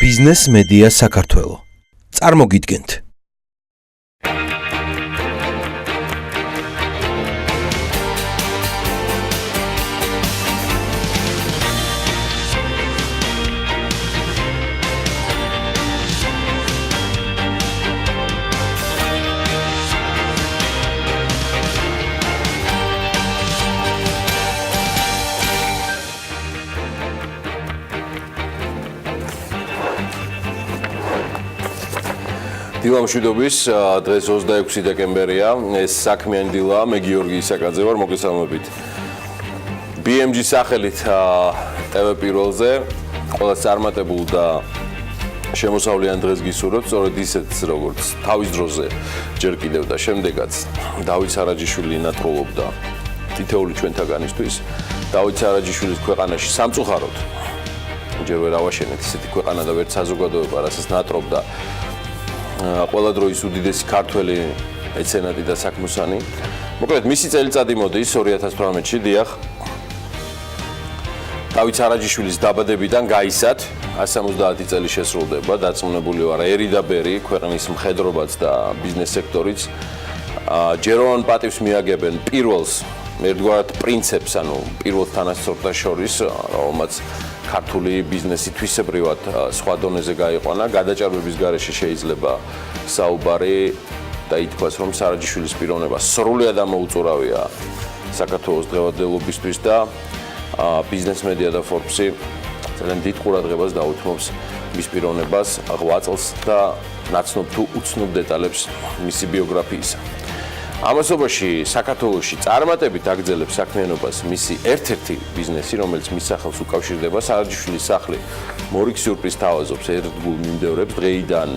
ბიზნეს მედია საქართველო. წარმოგიდგენთ. დილა მშვიდობის, დღეს 26 დეკემბერია, ეს საქმიანი დილა, მე გიორგი ისაკაძე ვარ, მოგესალმებით. BMG სახელით TV პირველზე, ყველა წარმატებულ და შემოსავლიან დღეს გისურვებთ, სწორედ ისეთს როგორც თავის დროზე ჯერ კიდევ და შემდეგაც დავით სარაჯიშვილი ნატყულობდა თითოეული ჩვენთაგანისთვის. დავით სარაჯიშვილის ქვეყანაში სამწუხაროდ ჯერ ვერ ავაშენეთ ისეთი ქვეყანა და ვერც საზოგადოება, რასაც ნატრობდა ყველა დროის უდიდესი ქართველი მეცენატი და საქმოსანი. მოკლედ, მისი წელიწადი მოდის 2018-ში, დიახ. დავით სარაჯიშვილის დაბადებიდან გაისად 170 წელი შესრულდება, დაწუნებული ვარ ერი და ბერი, ქვეყნის მხედრობაც და ბიზნეს სექტორიც. ჯეროვან პატივს მიაგებენ პირველს, ერთგვარად პრინციპს, ანუ პირველ თანასწორთა შორის, რომელმაც ქართული ბიზნესი თვისებრივად სხვა დონეზე გაიყვანა. გადაჭარბების გარეშე შეიძლება საუბარი და ითქვას, რომ სარაჯიშვილის პიროვნება სრულად ამოუწურავია საქართველოს დღევანდელობისთვის და ბიზნეს მედია და Forbes-ი ძალიან დიდ ყურადღებას დაუთმობს მის პიროვნებას, ღვაწლს და ნაცნობ თუ უცნობ დეტალებს მისი ბიოგრაფიისა. ამასობაში საქართველოში წარმატებით აგრძელებს საქმიანობას მისი ერთ-ერთი ბიზნესი, რომელიც მის სახელს უკავშირდება, სარაჯიშვილის სახლი მორიგ სიურპრიზს თავაზობს ერთგულ მიმდევრებს, დღეიდან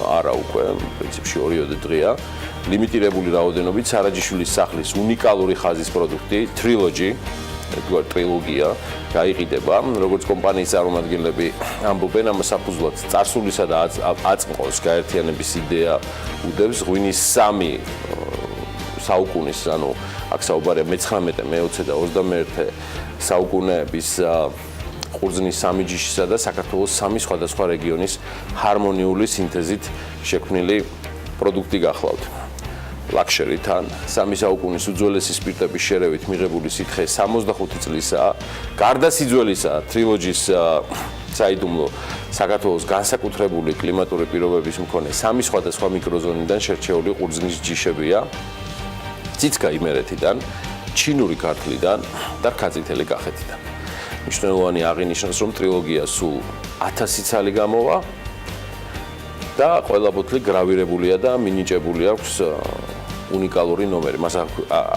არა უკვე, პრინციპში 2 დღეა, ლიმიტირებული რაოდენობით სარაჯიშვილის სახლის უნიკალური ხაზის პროდუქტი, ერთგვარი ტრილოგია გაიყიდება, როგორც კომპანიის წარმომადგენლები ამბობენ, ამ საფუძვლად წარსულისა და აწმყოს გაერთიანების იდეა უდევს ღვინის 3 საუკუნის, ანუ აქ საუბარია მე-19, მე-20 და 21 საუკუნეების ყურძნის 3 ჯიშისა და საქართველოს 3 სხვადასხვა რეგიონის ჰარმონიული სინთეზით შექმნილი პროდუქტი გახლავთ. ლაქშერითან 3 საუკუნის უძველესი სპირტების შერევით მიღებული სითხე 65 წლისაა. გარდა სიძველისა, ტრილოგიის საიდუმლო საქართველოს განსაკუთრებული კლიმატური პირობების მქონე 3 სხვადასხვა მიკროზონიდან შერჩეული ყურძნის ჯიშებია. ციცკა იმერეთიდან, ჩინური ქართლიდან და რქაწითელი კახეთიდან. მნიშვნელოვანი აღინიშნოს, რომ ტრილოგია სულ 1000 ცალი გამოვა და ყველა ბოთლი გრავირებულია და მინიჭებული აქვს უნიკალური ნომერი. მას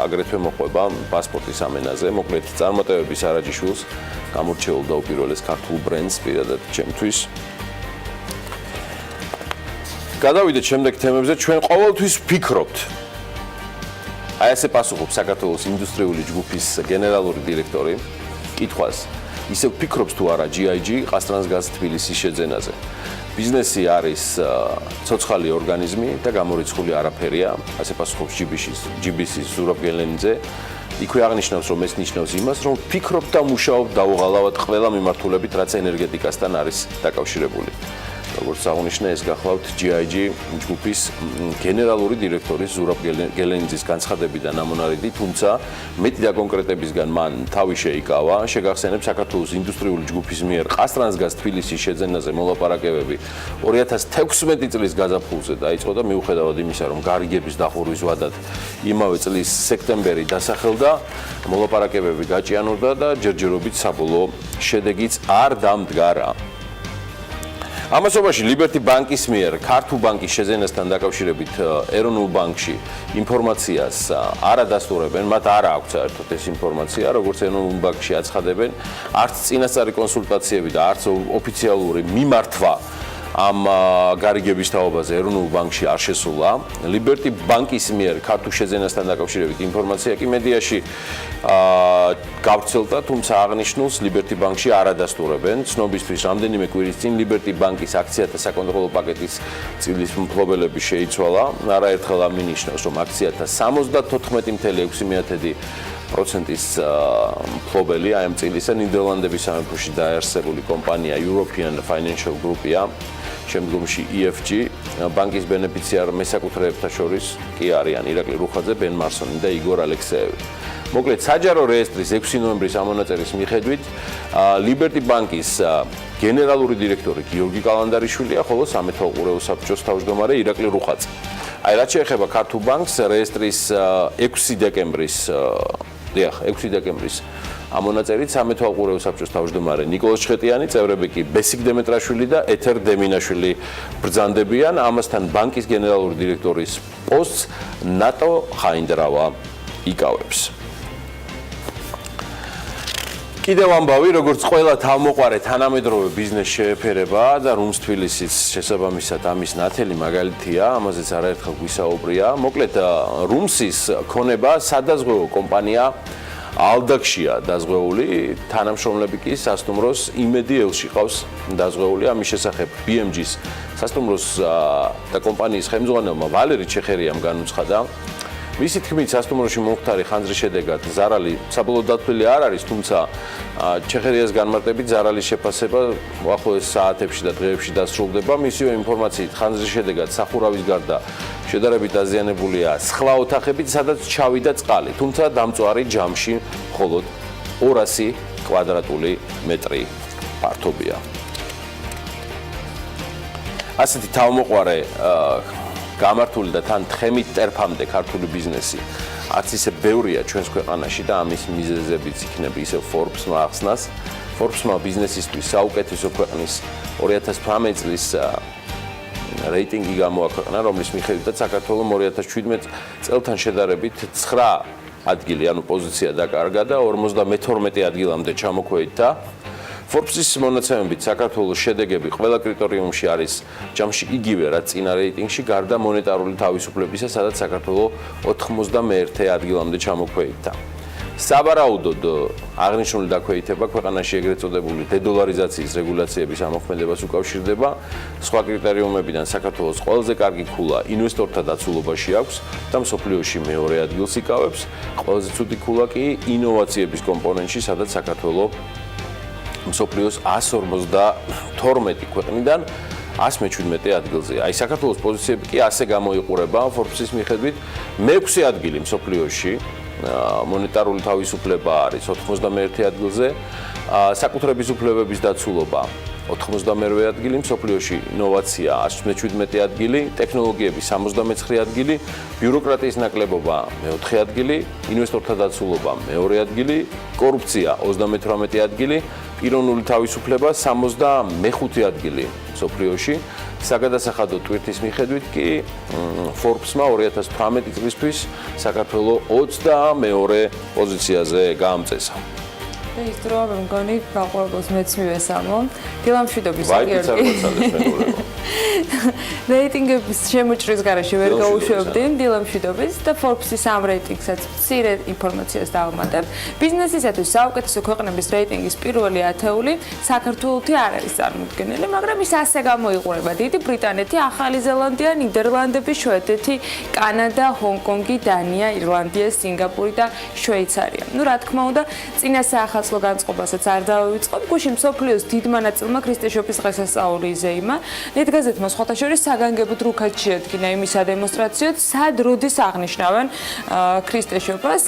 აგრეთვე მოყვება პასპორტის ამენაზე. მოკლედ, წარმატებების სარაჯიშვილს გამორჩეულ და უპირველეს ქართულ ბრენდს პირადად ჩემთვის. გადავიდეთ შემდეგ თემებზე, ჩვენ ყოველთვის ვფიქრობთ. აი ესე პასუხობს საქართველოს ინდუსტრიული ჯგუფის გენერალური დირექტორი კითხვას, ისე ვფიქრობს თუ არა GIG ყასტრანსგაზ თბილისის შეძენაზე. ბიზნესი არის ცოცხალი ორგანიზმი და გამორიცხული არაფერია, ასე პასუხობს GBC-ის ზურაბ გელენიძე. იქვე აღნიშნავს, რომ ეს ნიშნავს იმას, რომ ვფიქრობთ და მუშაობთ დაუღალავად ყველა მიმართულებით, რაც ენერგეტიკასთან არის დაკავშირებული. როგორც აღნიშნა, ეს გახლავთ GIG ჯგუფის გენერალური დირექტორის ზურაბ გელენიძის განცხადებიდან ამონარიდი, თუმცა მეტი და კონკრეტებისგან მან თავი შეიკავა. შეგახსენებ, საქართველოს ინდუსტრიული ჯგუფის მიერ ყასტრანსგაზ თბილისის შეძენაზე მოლაპარაკებები 2016 წლის გაზაფხულზე დაიწყო და მიუხედავად იმისა, რომ გარიგების დახურვის ვადად იმავე წლის სექტემბერი დასახელდა, მოლაპარაკებები გაჭიანურდა და ჯერჯერობით საბოლოო შედეგიც არ დამდგარა. ამასობაში ლიბერტი ბანკის მიერ ქართულ ბანკის შეძენასთან დაკავშირებით ეროვნულ ბანკში ინფორმაციას არ ადასტურებენ, მათ არ აქვს საერთოდ ეს ინფორმაცია, როგორც ეროვნულ ბანკში აცხადებენ, არც წინასწარი კონსულტაციები და არც ოფიციალური მიმართვა ამ გარიგების თაობაზე ეროვნულ ბანკში არ შესულა. ლიბერტი ბანკის მიერ ქართულ შეძენასთან დაკავშირებით ინფორმაცია კი მედიაში გავრცელდა, თუმცა აღნიშნულს ლიბერტი ბანკში არ ადასტურებენ. ცნობისთვის რამდენიმე კვირის წინ ლიბერტი ბანკის აქციათა საკონტროლო პაკეტის წილის მფლობელები შეიცვალა. არაერთხელ ამინიშნავს, რომ აქციათა 74.6 პროცენტის მფლობელი აი ამ წილისა ნიდერლანდების სამეფოში დაარსებული კომპანია European Financial Group-ია, შემდგომში EFG, ბანკის ბენეფიციარ მესაკუთრეებთა შორის კი არიან ირაკლი რუხაძე, ბენ მარსონი და იგორ ალექსეევი. მოკლედ საჯარო რეესტრის 6 ნოემბრის ამონაწერის მიხედვით Liberty ბანკის გენერალური დირექტორი გიორგი კალანდარიშვილია, ხოლო სამეფო უყურეო საბჭოს თავმჯდომარე ირაკლი რუხაძე. აი რაც შეეხება ქართულ ბანკს, რეესტრის 6 დეკემბრის ამონაწერით სამეფო უყურეო საბჭოს თავმჯდომარე ნიკოლოზ ჩხეტიანი, წევრები კი ბესიკ დემეტრაშვილი და ეთერ დემინაშვილი ბრძანდებიან. ამასთან ბანკის გენერალური დირექტორის პოსტს ნატო ხაინდრავა იკავებს. კიდევ ამბავი, როგორც ყველა თავმოყარე თანამედროვე ბიზნეს შეეფერება და რუმს თბილისის შესაბამისად ამის ნათელი მაგალითია, ამაზეც არაერთხელ გვისაუბრია. მოკლედ რუმსის ქონება სადაზღვევო კომპანია ალდაქშია დაზღვეული, თანამშრომლები კი სასტუმროს იმედი ელში ყავს დაზღვეული. ამის შესახებ BMG-ს სასტუმროს და კომპანიის ხელმძღვანელმა ვალერი ჩეხერიამ განუცხადა, მისი თქმით, სასტუმროში მომხდარი ხანძრის შედეგად ზარალი საბოლოოდ დათვლილი არ არის, თუმცა ჩეხერიას განმარტებით ზარალის შეფასება უახლოეს საათებში და დღეებში დასრულდება. მისივე ინფორმაციით, ხანძრის შედეგად სახურავის გარდა შედარებით დაზიანებულია სხვა ოთახებით, სადაც ჩავიდა წყალი, თუმცა დამწვარი ჯამში მხოლოდ 200 კვადრატული მეტრი ფართობია. ასეთი თავმოყარე გამართული და თან თხემით ტერფამდე ქართული ბიზნესი არც ისე ბევრია ჩვენს ქვეყანაში და ამის მიზეზებიც იქნება ისევ Forbes-მა ახსნას. Forbes-მა ბიზნესისთვის საუკეთესო ქვეყნის 2018 წლის რეიტინგი გამოაქვეყნა, რომლის მიხედვითაც საქართველოს 2017 წელთან შედარებით 9 ადგილი, ანუ პოზიცია დაკარგა და 52 ადგილამდე ჩამოქვეითდა. Forbes-ის მონაცემებით საქართველოს შედეგები ყველა კრიტერიუმში არის ჯამში იგივე, რაც წინა რეიტინგში, გარდა მონეტარული თავისუფლებისა, სადაც საქართველოს 91 ადგილამდე ჩამოქვეითდა. საბარაუდოდ აღნიშნული დაქვეითება ქვეყანაში ეგრეთ წოდებული დედოლარიზაციის რეგულაციების ამოქმედებას უკავშირდება. სხვა კრიტერიუმებიდან საქართველოს ყველაზე კარგი ქულა ინვესტორთა დაცულობაში აქვს და მსოფლიოში მეორე ადგილს იკავებს. ყველაზე ცუდი ქულა კი ინოვაციების კომპონენტში, სადაც საქართველოს მსოფლიოს 152 ქვეყნიდან 117 ადგილზეა. აი საქართველოს პოზიციები კი ასე გამოიყურება Forbes-ის მიხედვით, მე-6 ადგილი მსოფლიოში, მონეტარული თავისუფლება არის 91 ადგილზე, საკუთრების უფლებების დაცულობა 92 ადგილი, მსოფლიოში ინოვაცია 117 ადგილი, ტექნოლოგიები 69 ადგილი, ბიუროკრატიის ნაკლებობა მე-4 ადგილი, ინვესტორთა დაცულობა მე-2 ადგილი, კორუფცია 38 ადგილი, პიროვნული თავისუფლება 65 ადგილი მსოფლიოში. საგადასახადო ტვირთის მიხედვით კი Forbes-მა 2018 წლისთვის საქართველოს 22 პოზიციაზე გაამწესა. ის დრო მე მგონი გაყვარგოს მეც მივესალმო. დილა მშვიდობის აგიორგი. რეიტინგების შემოჭრის გარეშე ვერ გაუშვებდი დილა მშვიდობის და Forbes-ის ამ რეიტინგსაც მცირე ინფორმაციას დავამატებ. ბიზნესისათვის საუკეთესო ქვეყნების რეიტინგის პირველი ათეული საქართველოთი არ არის წარმოდგენილი, მაგრამ ის ასე გამოიყურება: დიდი ბრიტანეთი, ახალი ზელანდია, ნიდერლანდები, შვედეთი, კანადა, ჰონკონგი, დანია, ირლანდია, სინგაპური და შვეიცარია. ნუ რა თქმა უნდა, წინა საახალწლო განწყობასაც არ დავივიწყებ. გუშინ მსოფლიოს დიდმა ნაწილმა ქრისტეშობის დღესასწაული იზეიმა. ნეტგაზეთმა სხვათა შორის საგანგებო დრუქად შეადგინა იმის ადემონსტრაციოდ, სად როდის აღნიშნავენ ქრისტეშობას.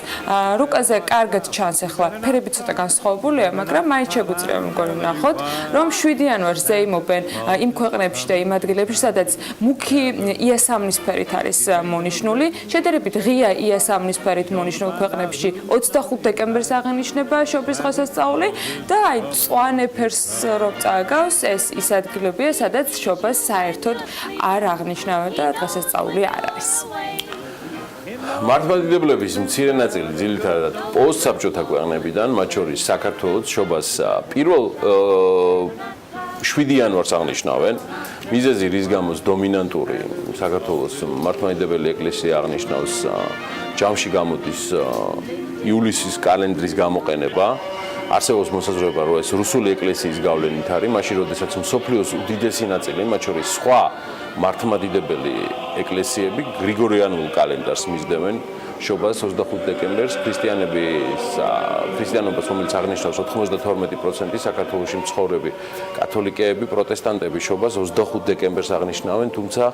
რუკაზე კარგად ჩანს ახლა, ფერები ცოტა განსხვავებულია, მაგრამ მაინც შეგვიძლია მგონი ვნახოთ, რომ 7 იანვარს ზეიმობენ იმ ქვეყნებში და იმ ადგილებში, სადაც მუქი იასამნისფერით არის მონიშნული. შედარებით ღია იასამნისფერით მონიშნულ ქვეყნებში 25 დეკემბერს აღინიშნება შობის დღესასწაული და აი მწვანე ფერს რომ წააგავს, ეს ის ადგილებია, სადაც შობას საერთოდ არ აღნიშნავენ და დღესასწაული არ არის. მართლმადიდებლების მცირე ნაწილი ძირითადად პოსტსაბჭოთა ქვეყნებიდან, მათ შორის საქართველოს შობას პირველ 7 იანვარს აღნიშნავენ. მიზეზი რის გამოც დომინანტური საქართველოს მართლმადიდებელი ეკლესია აღნიშნავს ჯამში გამოდის ივლისის კალენდრის გამოყენება. არსებობს მოსაზრება, რომ ეს რუსული ეკლესიის გავლენით არის, მაშინ როდესაც მსოფლიოს უდიდესი ნაწილი, მათ შორის სხვა მართლმადიდებელი ეკლესიები გრიგორიანულ კალენდარს მისდევენ შობას 25 დეკემბერს ქრისტიანობას, რომელიც აღნიშნავს 92% საქართველოში მცხოვრები კათოლიკეები, პროტესტანტები შობას 25 დეკემბერს აღნიშნავენ, თუმცა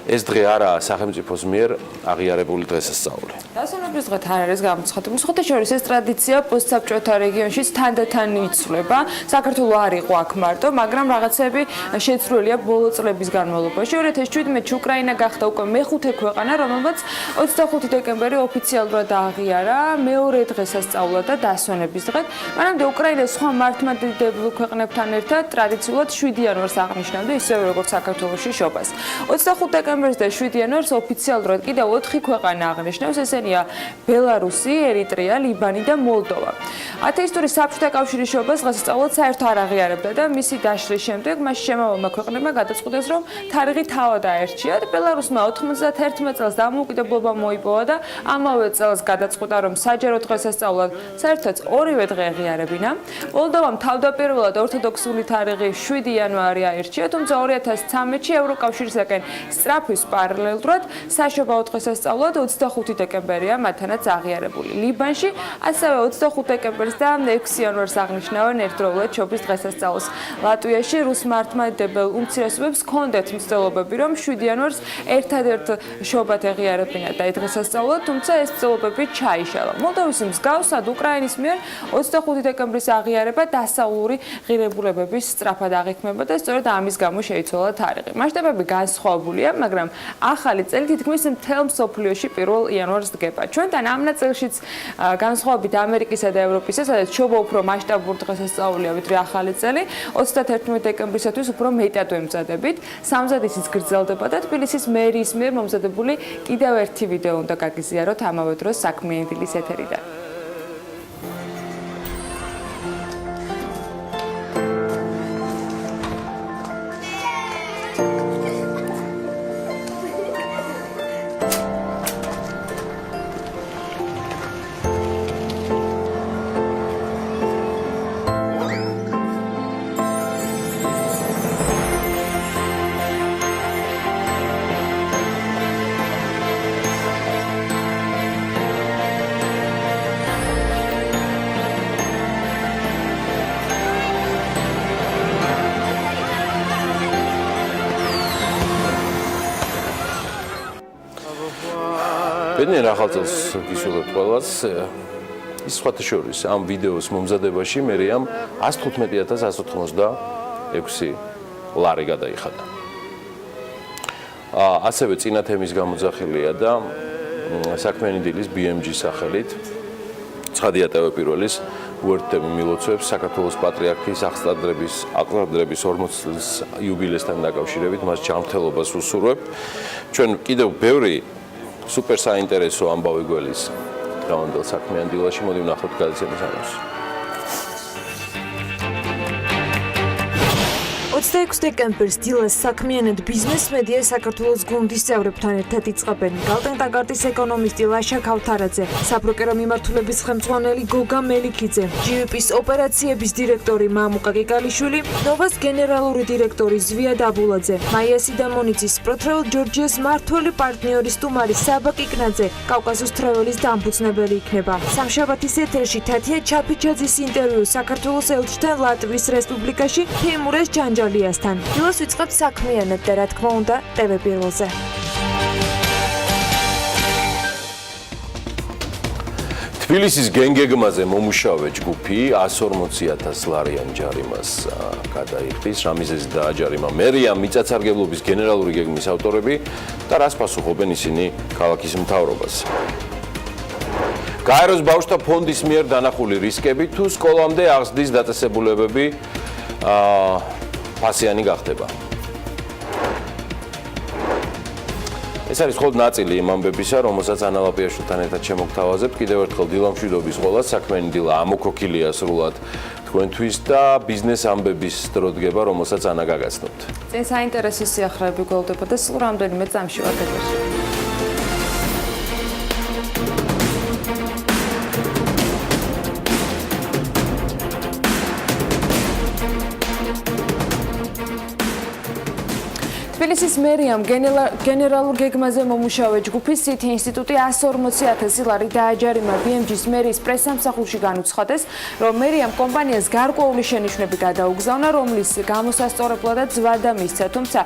ეს დღე არაა სახელმწიფოს მიერ აღიარებული დღესასწაული. დასვენების დღეთ არ არის გამოცხადებული. სხვათაშორის ეს ტრადიცია პოსტსაბჭოთა რეგიონშიც თანდათან იცვლება. საქართველოს არ იყო აქ მარტო, მაგრამ რაღაცები შეცვლილია ბოლო წლების განმავლობაში. 2017-ში უკრაინა გახდა უკვე მეხუთე ქვეყანა, რომელმაც 25 დეკემბერი ოფიციალურად აღიარა მეორე დღესასწაულად და დასვენების დღედ. მანამდე უკრაინა სხვა მართლმადიდებელ ქვეყნებთან ერთად ტრადიციულად 7 იანვარს აღნიშნავდა, ისევე როგორც საქართველოში შობას. 25 დეკემბერს და 7 იანვარს ოფიციალურად კიდევ 4 ქვეყანა აღნიშნავს, ესენია ბელარუსი, ერიტრეა, ლიბანი და მოლდოვა. ათეისტური საბჭოთა კავშირის შობას დღესასწაულად საერთოდ არ აღიარებდა და მისი დაშლის შემდეგ მასში შემავალმა ქვეყნებმა გადაწყვიტეს, რომ თარიღი თავად აერჩიათ. ბელარუსმა 91 წელს დამოუკიდებლობა მოიპოვა და ამავე წელს გადაწყვიტა, რომ საჯარო დღესასწაულად საერთოდ ორივე დღე აღიარებინა. მოლდოვამ თავდაპირველად ორთოდოქსული თარიღი 7 იანვარი აერჩია, თუმცა 2013-ში ევროკავშირისგან სწრაფვის პარალელურად საშობაო დღესასწაულად 25 დეკემბერია მათთანაც აღიარებული. ლიბანში ასევე 25 დეკემბერს და 6 იანვარს აღნიშნავენ ერთდროულად შობის დღესასწაულს. ლატვიაში რუს მართლმადიდებელ უმცირესობებს ჰქონდათ მცდელობები, რომ 7 იანვარს ერთადერთ შობად აღიარებინა და დღესასწაულად, თუმცა ეს მცდელობები ჩაიშალა. მოლდოვის მსგავსად უკრაინის მიერ 25 დეკემბრის აღიარება დასავლური ღირებულებების სწრაფად აღიქმება და სწორედ ამის გამო შეიცვალა თარიღი. მასშტაბები განსხვავებულია, მაგრამ ახალი წელი თითქმის მთელ მსოფლიოში 1 იანვარს დგება. ჩვენთან ამ ნაწილშიც განსხვავებით ამერიკისა და ევროპისა, სადაც შობა უფრო მასშტაბური დღესასწაულია, ვიდრე ახალი წელი, 31 დეკემბრისათვის უფრო მეტად ვემზადებით. სამზადისიც გრძელდება და თბილისის მერიის მიერ მომზადებული კიდევ ერთი ვიდეო უნდა გაგიზიაროთ ამავე დროს საქმიანი დილის ეთერიდან. ბედნიერ ახალ წელს გისურვებთ ყველას. ის სხვათა შორის ამ ვიდეოს მომზადებაში მერიამ 115,186 ლარი გადაიხადა. ასევე წინა თემის გამოძახილია და საქმიანი დილის BMG სახელით ცხადია ტევეპირველის უერთდები მილოცვებს საქართველოს პატრიარქის აღსტარდრების 40 წლის იუბილესთან დაკავშირებით მას ჯანმრთელობას უსურვებთ. ჩვენ კიდევ ბევრი სუპერ საინტერესო ამბავი გველის დღევანდელ საქმიან დილაში, მოდი ვნახოთ გადაცემის ანონსი. 26 დეკემბერს დილას საქმიანად ბიზნეს მედია საქართველოს გუნდის წევრებთან ერთად იწყებენ გალტენ-ტაგარტის ეკონომისტი ლაშა ქავთარაძე, საბროკერო მიმართულების ხელმძღვანელი გოგა მელიქიძე, GVP-ის ოპერაციების დირექტორი მამუკა გიგალიშვილი, ნოვას გენერალური დირექტორი ზვია დაბულაძე, მაია სიდამონიცის, პროტრეულ ჯორჯიას მართველი პარტნიორი სტუმარი საბა კიკნაძე, კავკასუს ტრეველის დამფუძნებელი იქნება. სამშაბათის ეთერში თათია ჩაფიჩაძის ინტერვიუ საქართველოს ელჩთან ლატვიის რესპუბლიკაში თეიმურეს ჯანჯალიასთან. დილას ვიწყებთ საქმიანად და რა თქმა უნდა ტევ1-ზე. თბილისის გენგეგმაზე მომუშავე ჯგუფი 140,000 ლარიან ჯარიმას გადაიხდის. რა მიზეზით დააჯარიმა მერია, მიწათსარგებლობის გენერალური გეგმის ავტორები და რას პასუხობენ ისინი ქალაქის მთავრობას. გაეროს ბავშვთა ფონდის მიერ დანახული რისკები თუ სკოლამდე აღზრდის დაწესებულებები ფასიანი გახდება. ეს არის მხოლოდ ნაწილი იმ ამბებისა, რომელსაც ანა ლაპიაშვილთან ერთად შემოგთავაზებთ. კიდევ ერთხელ დილა მშვიდობის ყოლას, საქმიანი დილა ამოქოქილია სრულად თქვენთვის და ბიზნეს ამბების დრო დგება, რომელსაც ანა გაგაცნობთ. წინ საინტერესო სიახლეები გველდება და სულ რამდენიმე წამში ვარ ეთერში. თბილისის მერიამ გენერალურ გეგმაზე მომუშავე ჯგუფის CT ინსტიტუტი 140,000 ლარი დააჯერიმა BMG-ის მერიის პრესსამსახურში განუცხადეს, რომ მერიამ კომპანიას გარკვეული შენიშვნები გადაუგზავნა, რომლის გამოსასწორებლადაც ზვარდა მისცა, თუმცა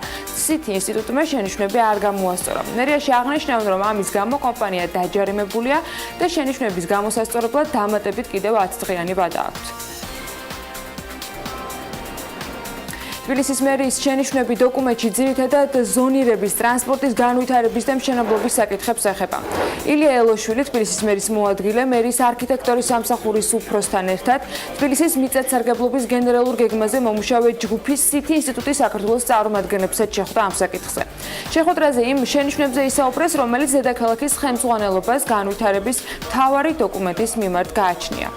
CT ინსტიტუტმა შენიშვნები არ გამოასწორა. მერიაში აღნიშნავენ, რომ ამის გამო კომპანია დაჯერიმებულია და შენიშვნების გამოსასწორებლად დამატებით კიდევ 10 დღიანი ვადა აქვთ. თბილისის მერიის შენიშვნები დოკუმენტში ძირითადად ზონირების, ტრანსპორტის განვითარების და მშენებლობის საკითხებს ეხება. ილია ელოშვილი, თბილისის მერის მოადგილე, მერის არქიტექტორის სამსახურის უფროსთან ერთად თბილისის მიწათსარგებლობის გენერალურ გეგმაზე მომუშავე ჯგუფის CT ინსტიტუტის საქართველოს წარმომადგენლებსაც შეხვდა ამ საკითხზე. შეხვედრაზე იმ შენიშვნებზე ისაუბრეს, რომელიც დედაქალაქის ხელმძღვანელობას განვითარების მთავარი დოკუმენტის მიმართ გააჩნია.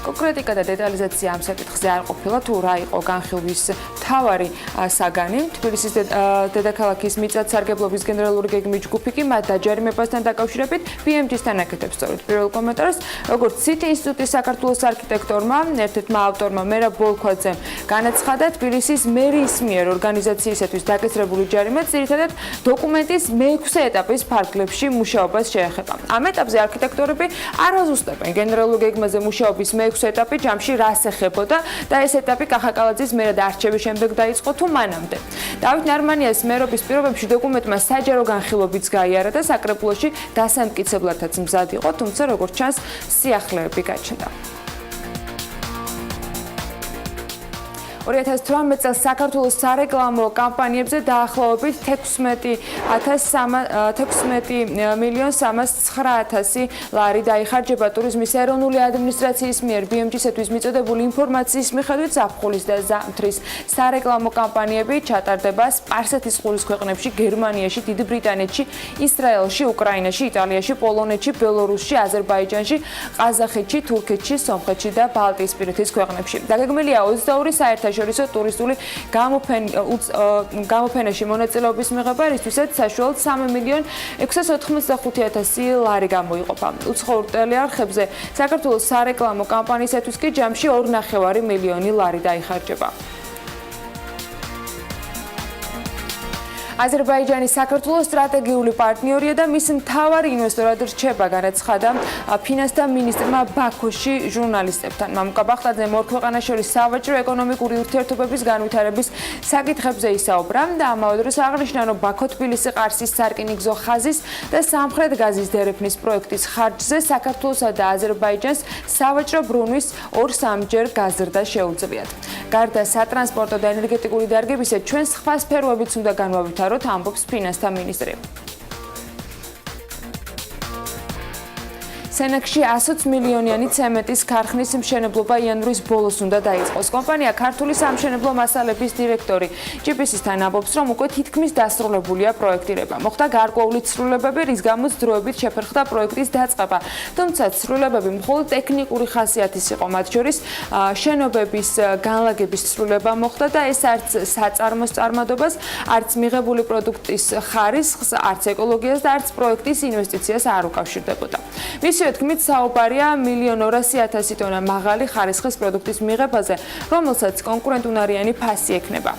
კონკრეტიკა და დეტალიზაცია ამ საკითხზე არ ყოფილა, თუ რა იყო განხილვის მთავარი საგანი. თბილისის დედაქალაქის მიწათსარგებლობის გენერალური გეგმის ჯგუფი კი მათ დაჯერიმებასთან დაკავშირებით BMG-სთან აკეთებს სწორედ პირველ კომენტარს, როგორც CT ინსტიტუტის საქართველოს არქიტექტორმა, ერთ-ერთმა ავტორმა მერაბ ბოლქვაძემ განაცხადა, თბილისის მერიის მიერ ორგანიზაციისათვის დაკისრებული ჯარიმა ძირითადად დოკუმენტის მე-6 ეტაპის ფარგლებში მუშაობას შეეხება. ამ ეტაპზე არქიტექტორები არ აზუსტებენ გენერალურ გეგმაზე მუშაობის მე-6 ეტაპი ჯამში რას ეხებოდა და ეს ეტაპი კახაკალაძის მერად არჩევის შემდეგ დაიწყო თუ მანამდე. დავით ნარმანიას მერობის პირობებში დოკუმენტმა საჯარო განხილვებიც გაიარა და საკრებულოში დასამტკიცებლადაც მზად იყო, თუმცა როგორც ჩანს, სიახლეები გაჩნდა. 2018 წელს საქართველოს სარეკლამო კამპანიებზე დაახლოებით 16,309,000 ლარი დაიხარჯება ტურიზმის ეროვნული ადმინისტრაციის მიერ BMG-სათვის მიწოდებული ინფორმაციის მიხედვით ზაფხულის და ზამთრის სარეკლამო კამპანიები ჩატარდება სპარსეთის ყურის ქვეყნებში, გერმანიაში, დიდ ბრიტანეთში, ისრაელში, უკრაინაში, იტალიაში, პოლონეთში, ბელორუსში, აზერბაიჯანში, ყაზახეთში, თურქეთში, სომხეთში და ბალტიისპირეთის ქვეყნებში. დაგეგმილია 22 საერთაშორისო ტურისტული გამოფენაში მონაწილეობის მიღება, რისთვისაც საშუალოდ 3,685,000 ლარი გამოიყოფა. უცხოურ ტელეარხებზე საქართველოს სარეკლამო კამპანიისათვის კი ჯამში 2,5 მილიონი ლარი დაიხარჯება. აზერბაიჯანი საქართველოს სტრატეგიული პარტნიორია და მის მთავარი ინვესტორად რჩება, განაცხადა ფინანსთა მინისტრმა ბაქოში ჟურნალისტებთან. მამუკა ბახტაძემ ორ ქვეყანას შორის სავაჭრო ეკონომიკური ურთიერთობების განვითარების საკითხებზე ისაუბრა და ამავე დროს აღნიშნა, რომ ბაქო-თბილისი-ყარსის სარკინიგზო ხაზის და სამხრეთ გაზის დერეფნის პროექტის ხარჯზე საქართველოსა და აზერბაიჯანს სავაჭრო ბრუნვის 2-3ჯერ გაზრდა შეუძლიათ. გარდა სატრანსპორტო და ენერგეტიკული დარგებისა, ჩვენ სხვა სფეროებიც უნდა განვავითაროთ, ამბობს ფინანსთა მინისტრი. სენაკში 120 მილიონიანი ცემენტის ქარხნის მშენებლობა იანვრის ბოლოს უნდა დაიწყოს. კომპანია ქართული სამშენებლო მასალების დირექტორი GPS-თან ამბობს, რომ უკვე თითქმის დასრულებულია პროექტირება. მოხდა გარკვეული ცვლილებები, რის გამოც დროებით შეფერხდა პროექტის დაწყება. თუმცა ცვლილებები მხოლოდ ტექნიკური ხასიათის იყო, მათ შორის შენობების განლაგების ცვლილება მოხდა და ეს არც საწარმოს წარმადობას, არც მიღებული პროდუქტის ხარისხს, არც ეკოლოგიას და არც პროექტის ინვესტიციას არ უკავშირდებოდა. მისი თქმით, საუბარია 1,200,000 ტონა მაღალი ხარისხის პროდუქტის მიღებაზე, რომელსაც კონკურენტუნარიანი ფასი ექნება.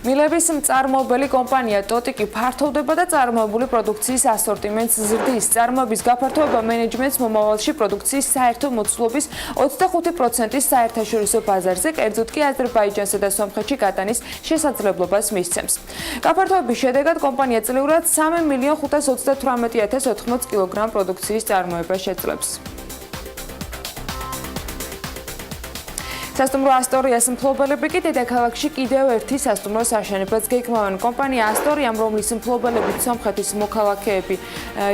მილების მწარმოებელი კომპანია ტოტიკი ფართოვდება და წარმოებული პროდუქციის ასორტიმენტს ზრდის. წარმოების გაფართოება მენეჯმენტს მომავალში პროდუქციის საერთო მოცულობის 25%-ის საერთაშორისო ბაზარზე, კერძოდ კი აზერბაიჯანსა და სომხეთში გატანის შესაძლებლობას მისცემს. გაფართოების შედეგად კომპანია წლიურად 3,538,080 კილოგრამ პროდუქციის წარმოება შეძლებს. სასტუმრო ასტორიას მფლობელები კი დედაქალაქში კიდევ ერთი სასტუმროს აშენებას გეგმავენ. კომპანია ასტორიამ, რომლის მფლობელებიც სომხეთის მოქალაქეები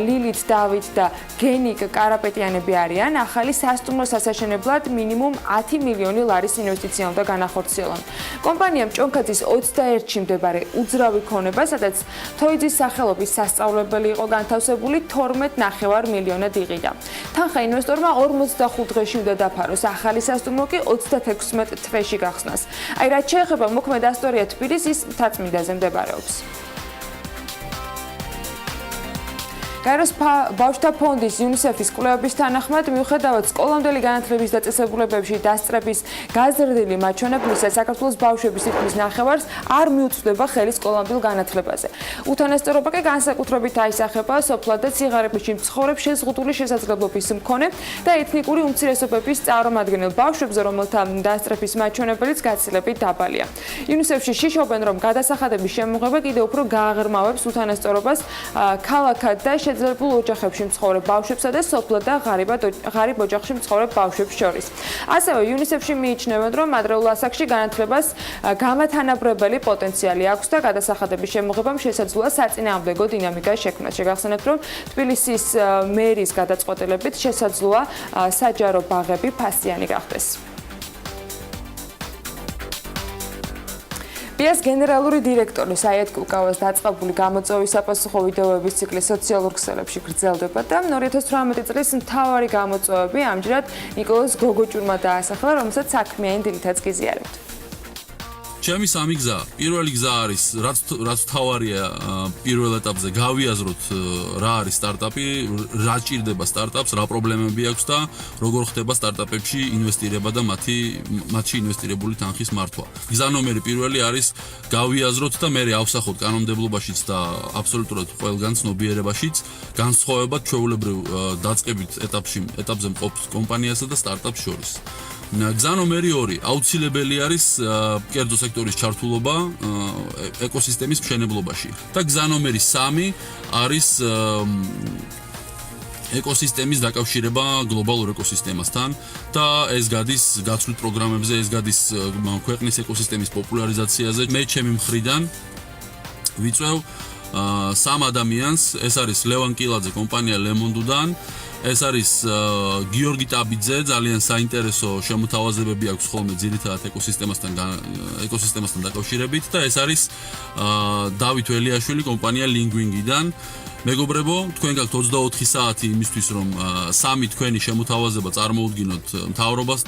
ლილით დავით და გენიკ კარაპეტიანები არიან, ახალი სასტუმროს ასაშენებლად მინიმუმ 10 მილიონი ლარის ინვესტიცია უნდა განახორციელონ. კომპანიამ ჭონქაძის 21-ში მდებარეობს უძრავი ქონება, სადაც თოიძის სახელობის სასწავლებელი იყო განთავსებული, 12,5 მილიონად იყიდა. თანხა ინვესტორმა 45 დღეში უნდა დაფაროს, ახალი სასტუმრო კი 16 თვეში გახსნას. აი რაც შეეხება მოქმედ ასტორია თბილისის მთაწმინდაზე მდებარეობს. გაეროს ბავშვთა ფონდის UNICEF-ის კვლევების თანახმად, მიუხედავად სკოლამდელი განათლების დაწესებულებებში დასწრების გაზრდილი მაჩვენებლისა, საქართველოს ბავშვების თითქმის ნახევარს არ მიუწვდება ხელი სკოლამდელ განათლებაზე. უთანასწორობა კი განსაკუთრებით აისახება სოფლად და სიღარიბეში მცხოვრებ შეზღუდული შესაძლებლობის მქონე და ეთნიკური უმცირესობების წარმომადგენელ ბავშვებზე, რომელთა დასწრების მაჩვენებელიც გაცილებით დაბალია. UNICEF-ში შიშობენ, რომ გადასახადების შემოღება კიდევ უფრო გააღრმავებს უთანასწორობას ქალაქად და შეძლებულ ოჯახებში მცხოვრებ ბავშვებსა და სოფლად და ღარიბ ოჯახში მცხოვრებ ბავშვებს შორის. ასევე UNICEF-ში მიიჩნევენ, რომ ადრეულ ასაკში განათლებას გამათანაბრებელი პოტენციალი აქვს და გადასახადების შემოღებამ შესაძლოა საწინააღმდეგო დინამიკა შექმნას. შეგახსენებთ, რომ თბილისის მერის გადაწყვეტილებით შესაძლოა საჯარო ბაღები ფასიანი გახდეს. ბიას გენერალური დირექტორი საიად კუკავას დაწყებული გამოწვევის საპასუხო ვიდეოების ციკლი სოციალურ ქსელებში გრძელდება და 2018 წლის მთავარი გამოწვევები ამჯერად ნიკოლოზ გოგოჭურმა დაასახელა, რომელსაც საქმიანი დილითაც გიზიარებთ. ჩემი სამი გზა. პირველი გზა არის, რაც თავარია პირველ ეტაპზე გავიაზროთ რა არის სტარტაპი, რა ჭირდება სტარტაპს, რა პრობლემები აქვს და როგორ ხდება სტარტაპებში ინვესტირება და მათში ინვესტირებული თანხის მართვა. გზა ნომერი პირველი არის გავიაზროთ და მე ავსახოთ კანონმდებლობაშიც და აბსოლუტურად ყველგან ცნობიერებაშიც განსხვავება ჩვეულებრივ დაწყებით ეტაპზე მყოფ კომპანიასა და სტარტაპს შორის. გზა ნომერი 2 აუცილებელი არის კერძო სექტორის ჩართულობა ეკოსისტემის მშენებლობაში და გზა ნომერი 3 არის ეკოსისტემის დაკავშირება გლობალურ ეკოსისტემასთან და ეს გადის გაცვლით პროგრამებზე, ეს გადის ქვეყნის ეკოსისტემის პოპულარიზაციაზე. მე ჩემი მხრიდან ვიწევ 3 ადამიანს, ეს არის ლევან კილაძე კომპანია ლემონდუდან, ეს არის გიორგი ტაბიძე, ძალიან საინტერესო შემოთავაზებები აქვს ხოლმე ძირითადად ეკოსისტემასთან დაკავშირებით და ეს არის დავით ელიაშვილი კომპანია ლინგვინგიდან. მეგობრებო, თქვენ გაქვთ 24 საათი იმისთვის, რომ 3 თქვენი შემოთავაზება წარმოუდგინოთ მთავრობას.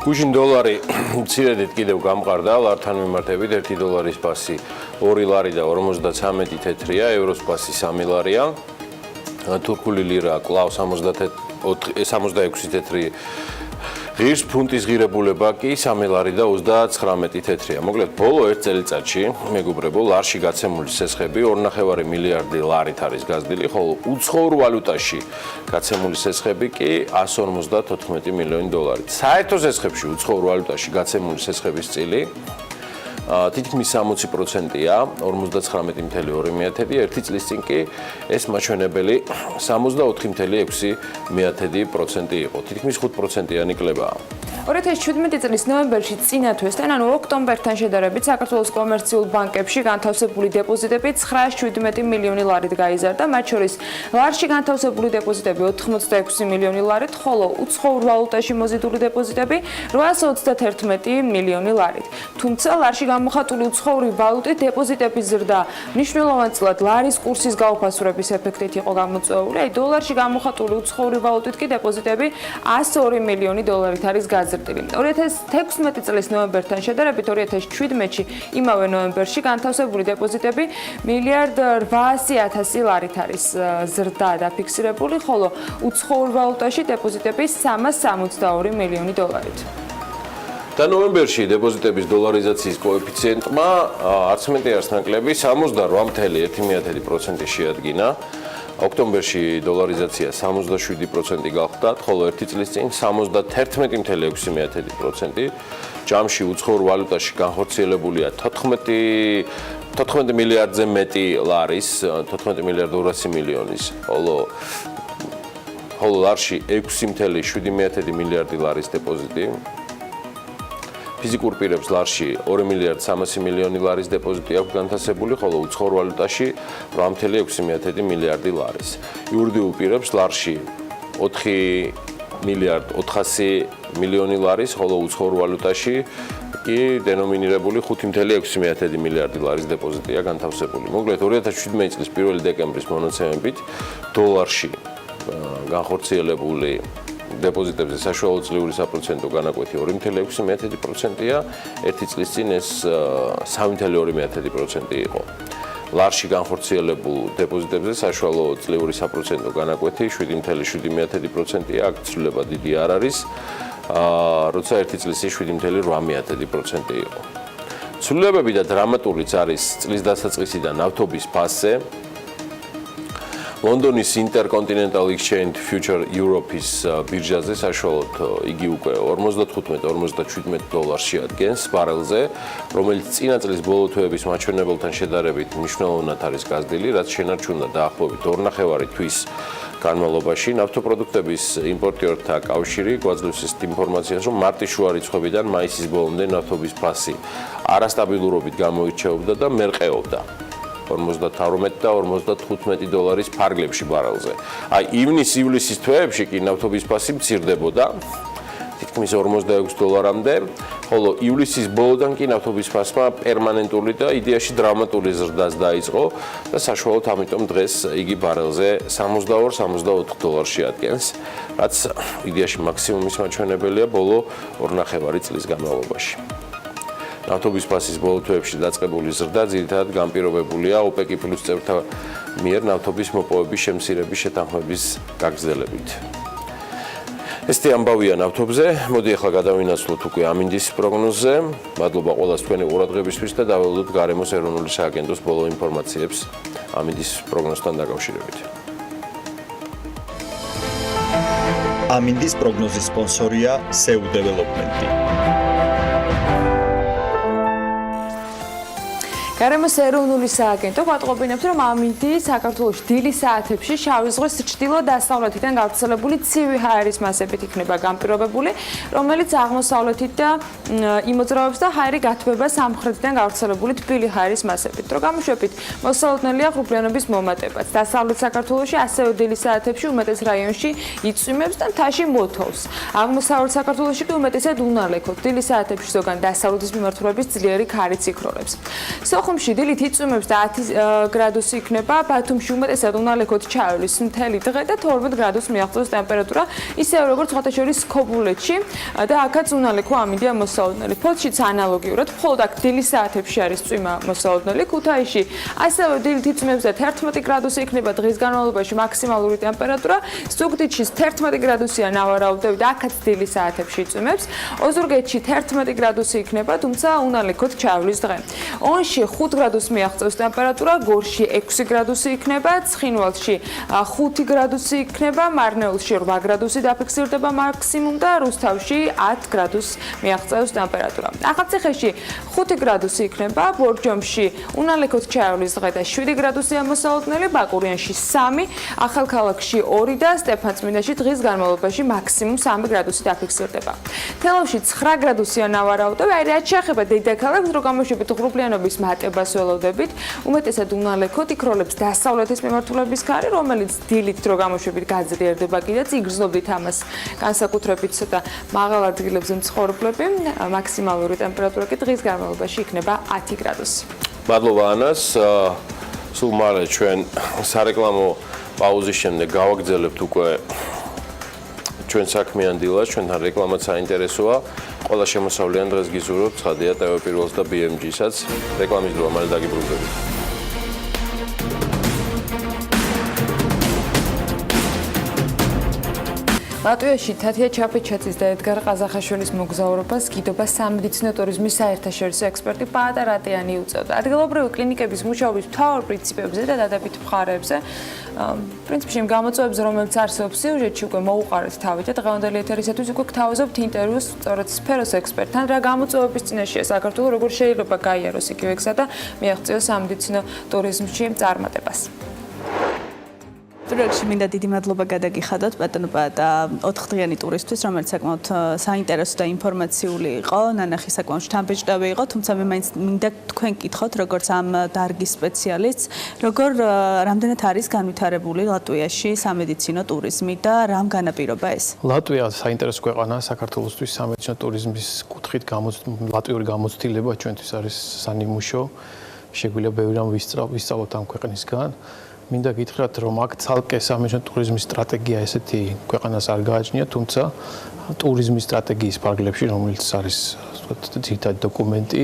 გუშინ დოლარი მცირედით კიდევ გამყარდა, ლართან მიმართებით 1 დოლარის ფასი 2 ლარი და 53 თეთრია, ევროს ფასი 3 ლარია. თურქული ლირა კვლავ 66 თეთრი ღირს, ფუნტის ღირებულება კი 3 ლარი და 39 თეთრია. მოკლედ, ბოლო 1 წელიწადში, მეგობრებო, ლარში გაცემული სესხები 2.5 მილიარდი ლარით არის გაზრდილი, ხოლო უცხოურ ვალუტაში გაცემული სესხები კი 154 მილიონი დოლარით. საერთო სესხებში უცხოურ ვალუტაში გაცემული სესხების წილი თითქმის 60%-ია, 59.2%, ერთი წლის წინ კი ეს მაჩვენებელი 64.6% იყო. თითქმის 5%-იანი კლებაა. 2017 წლის ნოემბერში წინა თვესთან, ანუ ოქტომბერთან შედარებით, საქართველოს კომერციულ ბანკებში განთავსებული დეპოზიტები 917 მილიონი ლარით გაიზარდა, მათ შორის ლარში განთავსებული დეპოზიტები 86 მილიონი ლარით, ხოლო უცხოურ ვალუტაში მოზიდული დეპოზიტები 831 მილიონი ლარით. თუმცა ლარში გამოხატული უცხოური ვალუტით დეპოზიტების ზრდა მნიშვნელოვანწილად ლარის კურსის გაუფასურების ეფექტით იყო გამოწვეული. აი, დოლარში გამოხატული უცხოური ვალუტით კი დეპოზიტები 102 მილიონი დოლარით არის გაზრდილი. 2016 წლის ნოემბერთან შედარებით 2017-ში იმავე ნოემბერში განთავსებული დეპოზიტები 1.8 ლარით არის ზრდა დაფიქსირებული, ხოლო უცხოურ ვალუტაში დეპოზიტები 362 მილიონი დოლარით. და ნოემბერში დეპოზიტების დოლარიზაციის კოეფიციენტმა არც მეტი არც ნაკლები 68.1% შეადგინა. ოქტომბერში დოლარიზაცია 67% გახდა, ხოლო ერთი წლის წინ 71.6%. ჯამში უცხოურ ვალუტაში განხორციელებულია 14 მილიარდზე მეტი ლარის, 14 მილიარდ 200 მილიონის, ხოლო ლარში 6.7 მილიარდი ლარის დეპოზიტი. ფიზიკურ პირებს ლარში 2 მილიარდ 300 მილიონი ლარის დეპოზიტი აქვს განთავსებული, ხოლო უცხოურ ვალუტაში 8.6 მილიარდი ლარის. იურიდიულ პირებს ლარში 4 მილიარდ 400 მილიონი ლარის, ხოლო უცხოურ ვალუტაში კი დენომინირებული 5.6 მილიარდი ლარის დეპოზიტია განთავსებული. მოკლედ 2017 წლის 1 დეკემბრის მონაცემებით დოლარში განხორციელებული დეპოზიტებზე საშუალო წლიური საპროცენტო განაკვეთი 2.6%-ია, ერთი წლის წინ ეს 3.2% იყო. ლარში განხორციელებულ დეპოზიტებზე საშუალო წლიური საპროცენტო განაკვეთი 7.7%-ია, აქ ცვლილება დიდი არ არის, როცა ერთი წლის წინ 7.8% იყო. ცვლილებები და დრამატულიც არის წლის დასაწყისიდან ნავთობის ფასზე. ლონდონის Intercontinental Exchange Future Europe-ის ბირჟაზე საშუალოდ იგი უკვე 55-57 დოლარს შეადგენს ბარელზე, რომელიც წინა წლის ბოლო თვეების მაჩვენებელთან შედარებით მნიშვნელოვნად არის გაზრდილი, რაც შენარჩუნდა დაახლოებით 2.5 თვის განმავლობაში. ნავთობპროდუქტების იმპორტიორთა კავშირი გვაძლევს ეს ინფორმაციას, რომ მარტის შუა რიცხვებიდან მაისის ბოლომდე ნავთობის ფასი არასტაბილურობით გამოირჩეოდა და მერყეობდა 52 და 55 დოლარის ფარგლებში ბარელზე. აი ივნის-ივლისის თვეებში კი ნავთობის ფასი მცირდებოდა თითქმის 46 დოლარამდე, ხოლო ივლისის ბოლოდან კი ნავთობის ფასმა პერმანენტული და იდეაში დრამატული ზრდაც დაიწყო და საშუალოდ ამიტომ დღეს იგი ბარელზე 62-64 დოლარს შეადგენს, რაც იდეაში მაქსიმუმის მაჩვენებელია ბოლო 2.5 წლის განმავლობაში. ნავთობის ფასის ბოლო თვეებში დაწყებული ზრდა ძირითადად განპირობებულია OPEC+ წევრთა მიერ ნავთობის მოპოვების შემცირების შეთანხმების გაგრძელებით. ესეთი ამბავია ნავთობზე. მოდი ახლა გადავინაცვლოთ უკვე ამინდის პროგნოზზე. მადლობა ყველას თქვენი ყურადღებისთვის და დაველოდოთ გარემოს ეროვნული სააგენტოს ბოლო ინფორმაციებს ამინდის პროგნოზთან დაკავშირებით. ამინდის პროგნოზის სპონსორია SEU Development. გარემოს ეროვნული სააგენტო გვატყობინებს, რომ ამინდი საქართველოში დილის საათებში შავი ზღვის ჩრდილო-დასავლეთიდან გავრცელებული ცივი ჰაერის მასებით იქნება განპირობებული, რომელიც აღმოსავლეთით და იმოძრავებს და ჰაერი გათბება სამხრეთიდან გავრცელებული თბილი ჰაერის მასებით. დრო გამოშვებით მოსალოდნელია ღრუბლიანობის მომატებაც. დასავლეთ საქართველოში ასევე დილის საათებში უმეტეს რაიონში იწვიმებს და მთაში მოთოვს. აღმოსავლეთ საქართველოში კი უმეტესად უნალექოთ. დილის საათებში ზოგან დასავლეთის მიმართულების ძლიერი ქარიც იქროლებს. სოხუმში დილით იწვიმებს და 10 გრადუსი იქნება, ბათუმში უმეტესად უნალექოთ ჩაივლის მთელი დღე და 12 გრადუსს მიაღწევს ტემპერატურა, ისევე როგორც ხოთაშორის ქობულეთში და აქაც უნალექო ამინდია მოსალოდნელი. ფოთშიც ანალოგიურად, მხოლოდ აქ დილის საათებში არის წვიმა მოსალოდნელი. ქუთაისში ასევე დილით იწვიმებს და 11 გრადუსი იქნება დღის განმავლობაში მაქსიმალური ტემპერატურა, ზუგდიდში 11 გრადუსია ნავარაუდები და აქაც დილის საათებში იწვიმებს. ოზურგეთში 11 გრადუსი იქნება, თუმცა უნალექოთ ჩაივლის დღე. ონში 5 გრადუსს მიაღწევს ტემპერატურა, გორში 6 გრადუსი იქნება, ცხინვალში 5 გრადუსი იქნება, მარნეულში 8 გრადუსი დაფიქსირდება მაქსიმუმ და რუსთავში 10 გრადუსს მიაღწევს ტემპერატურა. ახალციხეში 5 გრადუსი იქნება, ბორჯომში უნალექოთ ჩაივლის დღე და 7 გრადუსია მოსალოდნელი, ბაკურიანში 3, ახალქალაქში 2 და სტეფანწმინდაში დღის განმავლობაში მაქსიმუმ 3 გრადუსი დაფიქსირდება. თელავში 9 გრადუსია ნავარაუდები, აი რაც შეეხება დედაქალაქს, რო გამოშვებით ღრუბლიანობის მატებას ველოდებით, უმეტესად უნალექოთ იქროლებს დასავლეთის მიმართულების ქარი, რომელიც დილით დრო გამოშვებით გაძლიერდება კიდეც, იგრძნობდით ამას განსაკუთრებით ცოტა მაღალ ადგილებზე მცხოვრებლები, მაქსიმალური ტემპერატურა კი დღის განმავლობაში იქნება 10 გრადუსი. მადლობა ანას. სულ მალე ჩვენ სარეკლამო პაუზის შემდეგ გავაგრძელებთ უკვე ჩვენ საქმიან დილას, ჩვენთან რეკლამაც საინტერესოა. ყველა შემოსავლიან დღეს გიზურობთ, ცხადია TV პირველს და BMG-საც. რეკლამის დროა მალე დაგიბრუნდებით. ლატვიაში თათია ჩაფეჩაძის და ედგარ ყაზახაშვილის მოგზაურობას გიდობა სამედიცინო ტურიზმის საერთაშორისო ექსპერტი პაატა რატიანი უწევდა. ადგილობრივი კლინიკების მუშაობის მთავარ პრინციპებზე და დადებით მხარეებზე, პრინციპში იმ გამოწვევებს, რომელიც არსებობს სიუჟეტში, უკვე მოუყარეთ თავით და დღევანდელი ეთერისათვის უკვე გთავაზობთ ინტერვიუს სწორედ სფეროს ექსპერტთან, რა გამოწვევების წინაშეა საქართველო, როგორ შეიძლება გაიაროს იგივე გზა და მიაღწიოს სამედიცინო ტურიზმში წარმატებას. პირველ რიგში მინდა დიდი მადლობა გადაგიხადოთ ბატონობა და 4დღიანი ტურისთვის, რომელიც საკმაოდ საინტერესო და ინფორმაციული იყო, ნანახი საკმაოდ შთამბეჭდავი იყო, თუმცა მე მაინც მინდა თქვენ გითხოთ, როგორც ამ დარგის სპეციალისტს, რამდენად არის განვითარებული ლატვიაში სამედიცინო ტურიზმი და რამ განაპირობა ეს? ლატვია საინტერესო ქვეყანაა საქართველოსთვის სამედიცინო ტურიზმის კუთხით ლატვიური გამოცდილება ჩვენთვის არის სანიმუშო. შეგვიძლია ბევრი რამ ვისწავლოთ ამ ქვეყნისგან. მინდა გითხრათ, რომ აქ ცალკე სამედიცინო ტურიზმის სტრატეგია ესეთი ქვეყანას არ გააჩნია, თუმცა ტურიზმის სტრატეგიის ფარგლებში, რომელიც არის ძირითადი დოკუმენტი,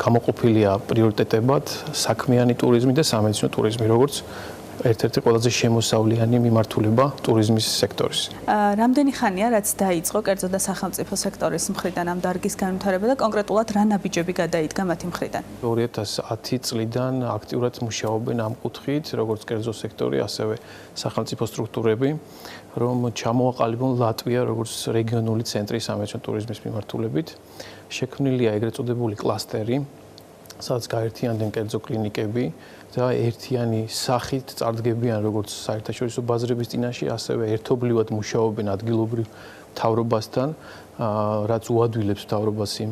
გამოყოფილია პრიორიტეტებად საქმიანი ტურიზმი და სამედიცინო ტურიზმი, როგორც ერთ-ერთი ყველაზე შემოსავლიანი მიმართულება ტურიზმის სექტორის. რამდენი ხანია, რაც დაიწყო კერძო და სახელმწიფო სექტორის მხრიდან ამ დარგის განვითარება და კონკრეტულად რა ნაბიჯები გადაიდგა მათი მხრიდან? 2010 წლიდან აქტიურად მუშაობენ ამ კუთხით, როგორც კერძო სექტორი, ასევე სახელმწიფო სტრუქტურები, რომ ჩამოაყალიბონ ლატვია როგორც რეგიონული ცენტრი სამედიცინო ტურიზმის მიმართულებით. შექმნილია ეგრეთ წოდებული კლასტერი, სადაც გაერთიანდნენ კერძო კლინიკები და ერთიანი სახით წარდგებიან როგორც საერთაშორისო ბაზრების წინაშე, ასევე ერთობლივად მუშაობენ ადგილობრივ მთავრობასთან, რაც უადვილებს მთავრობას იმ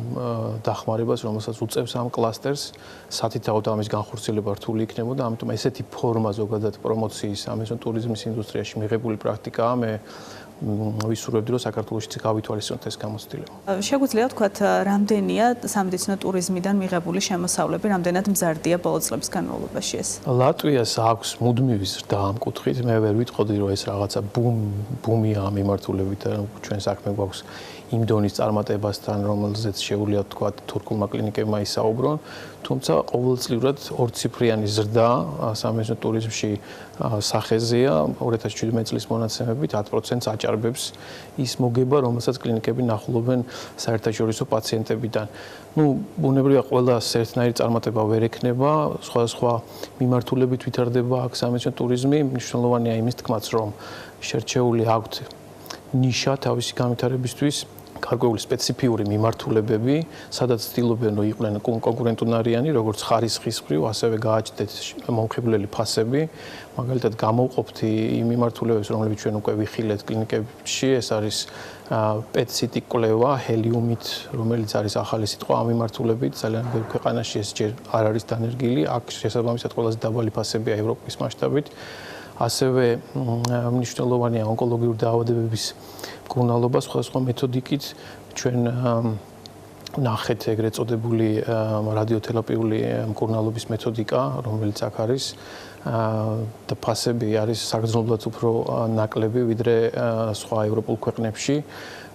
დახმარებას, რომელსაც უწევს ამ კლასტერს, სათითაოდ ამის განხორციელება რთული იქნებოდა, ამიტომ ესეთი ფორმა ზოგადად პრომოციის სამედიცინო ტურიზმის ინდუსტრიაში მიღებული პრაქტიკაა. მე ვისურვებდი, რომ საქართველოშიც გავითვალისწინოთ ეს გამოცდილება. შეგვიძლია ვთქვათ, რამდენია სამედიცინო ტურიზმიდან მიღებული შემოსავლები, რამდენად მზარდია ბოლო წლების განმავლობაში ეს? ლატვიას აქვს მუდმივი ზრდა ამ კუთხით. მე ვერ ვიტყოდი, რომ ეს რაღაცა ბუმია ამ მიმართულებით, ჩვენ საქმე გვაქვს იმ დონის წარმატებასთან, რომელზეც შეუძლია ვთქვათ თურქულმა კლინიკებმა ისაუბრონ, თუმცა ყოველწლიურად ორციფრიანი ზრდა სამედიცინო ტურიზმში სახეზეა. 2017 წლის მონაცემებით 10%-ს აჭარბებს ის მოგება, რომელსაც კლინიკები ნახულობენ საერთაშორისო პაციენტებიდან. ბუნებრივია ყველას ერთნაირი წარმატება ვერ ექნება, სხვადასხვა მიმართულებით ვითარდება აქ სამედიცინო ტურიზმი. მნიშვნელოვანია იმის თქმაც, რომ შერჩეული აქვთ ნიშა თავისი განვითარებისთვის, გარკვეული სპეციფიური მიმართულებები, სადაც ცდილობენ რომ იყვნენ კონკურენტუნარიანი, როგორც ხარისხის მხრივ, ასევე გააჩნდეთ მომხიბვლელი ფასები. მაგალითად, გამოვყოფთ იმ მიმართულებებს, რომლებიც ჩვენ უკვე ვიხილეთ კლინიკებში, ეს არის PET-CT კვლევა, ჰელიუმით, რომელიც არის ახალი სიტყვა ამ მიმართულებით, ძალიან ბევრ ქვეყანაში ეს ჯერ არ არის დანერგილი, აქ შესაბამისად ყველაზე დაბალი ფასებია ევროპის მასშტაბით. ასევე მნიშვნელოვანია ონკოლოგიური დაავადებების მკურნალობა სხვადასხვა მეთოდიკით. ჩვენ ნახეთ ეგრეთ წოდებული რადიოთერაპიული მკურნალობის მეთოდიკა, რომელიც აქ არის და ფასები არის საგრძნობლად უფრო ნაკლები ვიდრე სხვა ევროპულ ქვეყნებში.